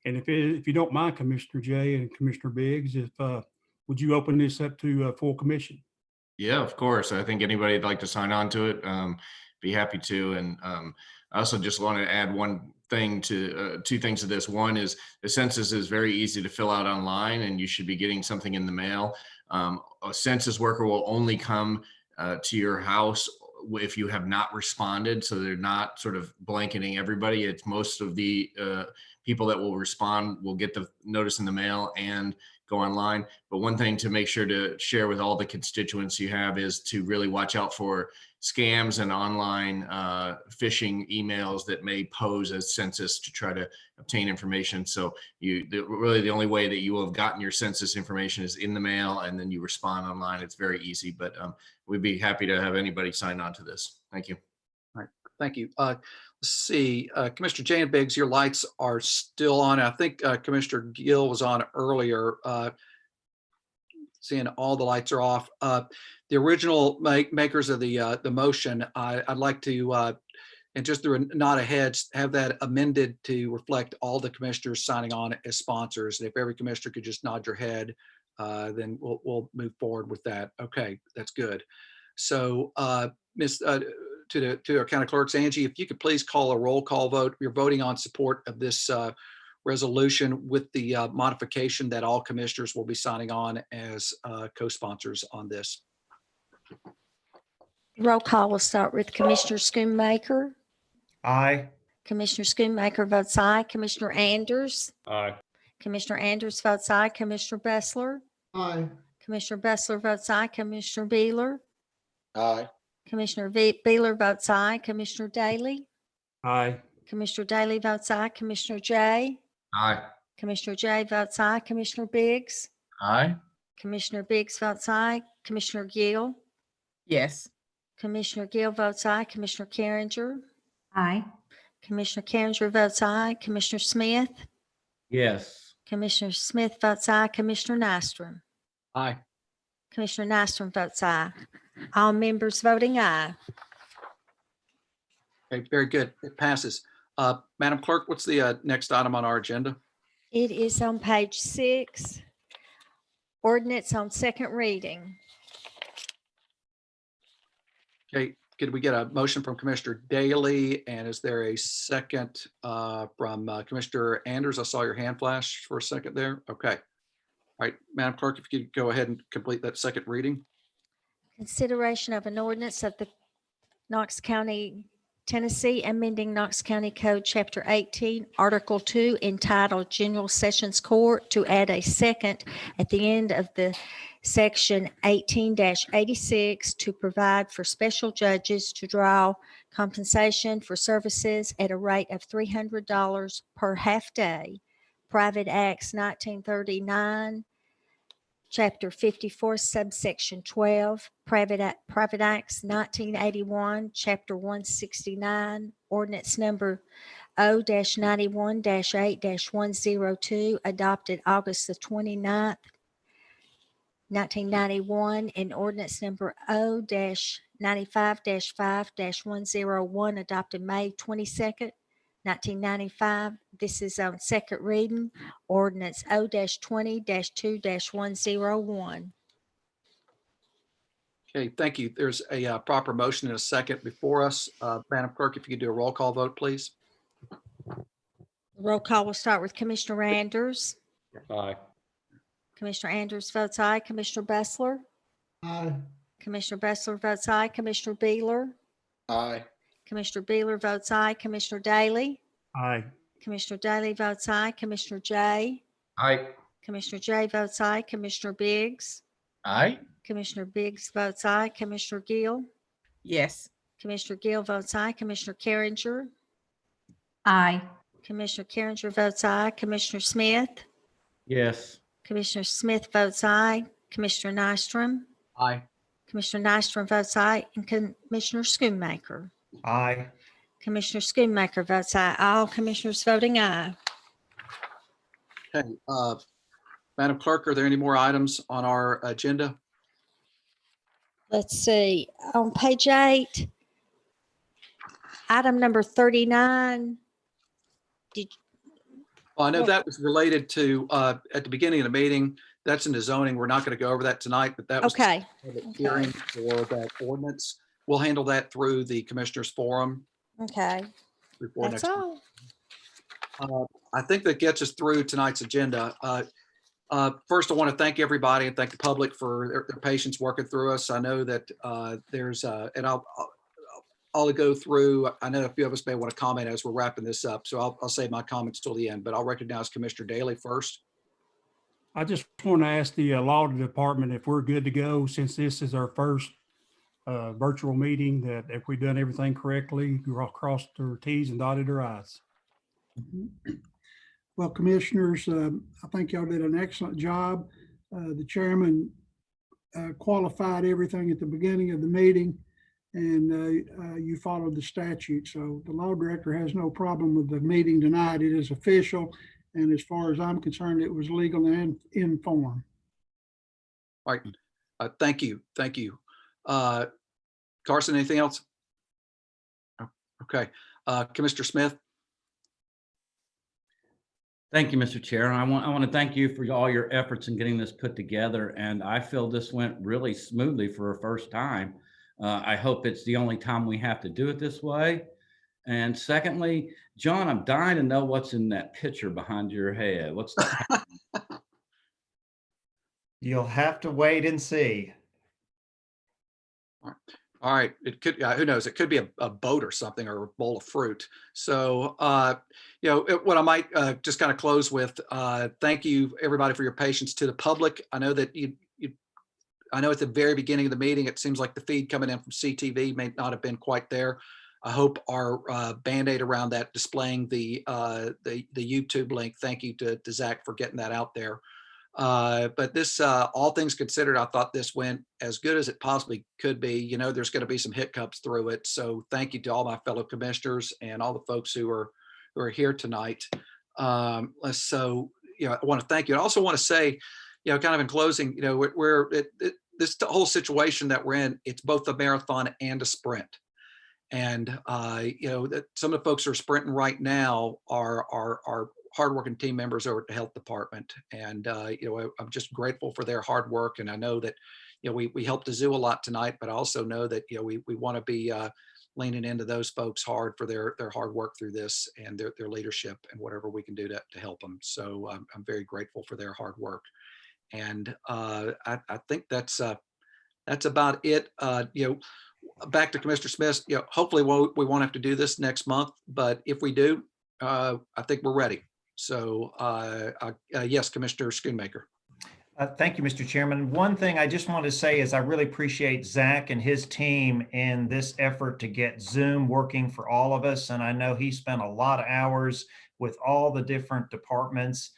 And if you don't mind, Commissioner Jay and Commissioner Biggs, would you open this up to full commission? Yeah, of course. I think anybody would like to sign on to it, be happy to. And I also just wanted to add one thing to two things to this. One is the census is very easy to fill out online, and you should be getting something in the mail. A census worker will only come to your house if you have not responded. So they're not sort of blanketing everybody. It's most of the people that will respond will get the notice in the mail and go online. But one thing to make sure to share with all the constituents you have is to really watch out for scams and online phishing emails that may pose as census to try to obtain information. So really the only way that you will have gotten your census information is in the mail, and then you respond online. It's very easy, but we'd be happy to have anybody sign on to this. Thank you. All right, thank you. Let's see, Commissioner Jan Biggs, your lights are still on. I think Commissioner Gill was on earlier. Seeing all the lights are off. The original makers of the motion, I'd like to, and just through a nod of heads, have that amended to reflect all the commissioners signing on as sponsors. And if every commissioner could just nod your head, then we'll move forward with that. Okay, that's good. So, to our county clerks, Angie, if you could please call a roll call vote. We're voting on support of this resolution with the modification that all commissioners will be signing on as co-sponsors on this. Roll call will start with Commissioner Schoonmaker. Aye. Commissioner Schoonmaker votes aye. Commissioner Anders. Aye. Commissioner Anders votes aye. Commissioner Bessler. Aye. Commissioner Bessler votes aye. Commissioner Beeler. Aye. Commissioner Beeler votes aye. Commissioner Daly. Aye. Commissioner Daly votes aye. Commissioner Jay. Aye. Commissioner Jay votes aye. Commissioner Biggs. Aye. Commissioner Biggs votes aye. Commissioner Gill. Yes. Commissioner Gill votes aye. Commissioner Carringer. Aye. Commissioner Carringer votes aye. Commissioner Smith. Yes. Commissioner Smith votes aye. Commissioner Nystrom. Aye. Commissioner Nystrom votes aye. All members voting aye. Okay, very good. It passes. Madam Clerk, what's the next item on our agenda? It is on page 6. Ordinance on second reading. Okay, could we get a motion from Commissioner Daly? And is there a second from Commissioner Anders? I saw your hand flash for a second there. Okay. All right, Madam Clerk, if you could go ahead and complete that second reading. Consideration of an ordinance of the Knox County, Tennessee, amending Knox County Code, Chapter 18, Article 2, entitled General Sessions Court, to add a second at the end of the section 18-86 to provide for special judges to draw compensation for services at a rate of $300 per half day. Private Acts 1939, Chapter 54, subsection 12, Private Acts 1981, Chapter 169, Ordinance number O-91-8-102, adopted August the 29th, 1991, and Ordinance number O-95-5-101, adopted May 22nd, 1995. This is on second reading. Ordinance O-20-2-101. Okay, thank you. There's a proper motion and a second before us. Madam Clerk, if you could do a roll call vote, please. Roll call will start with Commissioner Anders. Aye. Commissioner Anders votes aye. Commissioner Bessler. Aye. Commissioner Bessler votes aye. Commissioner Beeler. Aye. Commissioner Beeler votes aye. Commissioner Daly. Aye. Commissioner Daly votes aye. Commissioner Jay. Aye. Commissioner Jay votes aye. Commissioner Biggs. Aye. Commissioner Biggs votes aye. Commissioner Gill. Yes. Commissioner Gill votes aye. Commissioner Carringer. Aye. Commissioner Carringer votes aye. Commissioner Smith. Yes. Commissioner Smith votes aye. Commissioner Nystrom. Aye. Commissioner Nystrom votes aye. And Commissioner Schoonmaker. Aye. Commissioner Schoonmaker votes aye. All commissioners voting aye. Okay, Madam Clerk, are there any more items on our agenda? Let's see, on page 8, item number 39. Well, I know that was related to, at the beginning of the meeting, that's in the zoning. We're not going to go over that tonight, but that was Okay. the hearing for that ordinance. We'll handle that through the Commissioners Forum. Okay, Before that's next all. I think that gets us through tonight's agenda. First, I want to thank everybody and thank the public for their patience working through us. I know that there's, and I'll go through, I know a few of us may want to comment as we're wrapping this up, so I'll save my comments till the end, but I'll recognize Commissioner Daly first. I just want to ask the law department if we're good to go, since this is our first virtual meeting, that if we've done everything correctly, we're all crossed our Ts and dotted our Is. Well, commissioners, I think y'all did an excellent job. The chairman qualified everything at the beginning of the meeting, and you followed the statute. So the law director has no problem with the meeting tonight. It is official. And as far as I'm concerned, it was legal and in form. All right. Thank you. Thank you. Carson, anything else? Okay. Commissioner Smith. Thank you, Mr. Chair. I want to thank you for all your efforts in getting this put together. And I feel this went really smoothly for a first time. I hope it's the only time we have to do it this way. And secondly, John, I'm dying to know what's in that picture behind your head. What's that? You'll have to wait and see. All right. It could, who knows? It could be a boat or something, or a bowl of fruit. So, what I might just kind of close with, thank you everybody for your patience. To the public, I know that I know at the very beginning of the meeting, it seems like the feed coming in from CTV may not have been quite there. I hope our Band-Aid around that displaying the YouTube link. Thank you to Zach for getting that out there. But this, all things considered, I thought this went as good as it possibly could be. There's going to be some hiccups through it. So thank you to all my fellow commissioners and all the folks who are here tonight. I want to thank you. I also want to say, kind of in closing, this whole situation that we're in, it's both a marathon and a sprint. And that some of the folks who are sprinting right now are hardworking team members over at the health department. And I'm just grateful for their hard work. And I know that we helped the zoo a lot tonight, but I also know that we want to be leaning into those folks hard for their hard work through this, and their leadership, and whatever we can do to help them. So I'm very grateful for their hard work. And I think that's about it. Back to Commissioner Smith, hopefully we won't have to do this next month, but if we do, I think we're ready. So yes, Commissioner Schoonmaker. Thank you, Mr. Chairman. One thing I just want to say is I really appreciate Zach and his team in this effort to get Zoom working for all of us. And I know he spent a lot of hours with all the different departments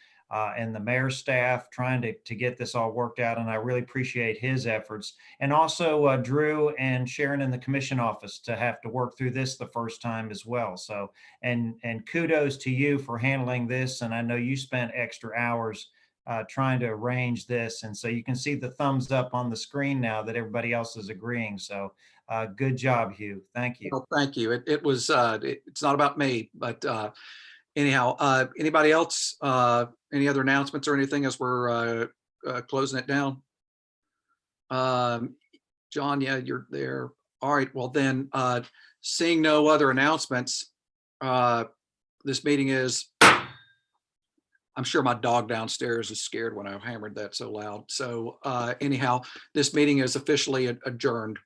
and the mayor's staff trying to get this all worked out. And I really appreciate his efforts. And also Drew and Sharon in the commission office to have to work through this the first time as well. So, and kudos to you for handling this. And I know you spent extra hours trying to arrange this. And so you can see the thumbs up on the screen now that everybody else is agreeing. So good job, Hugh. Thank you. Well, thank you. It was, it's not about me, but anyhow, anybody else, any other announcements or anything as we're closing it down? John, yeah, you're there. All right, well then, seeing no other announcements, this meeting is, I'm sure my dog downstairs is scared when I hammered that so loud. So anyhow, this meeting is officially adjourned.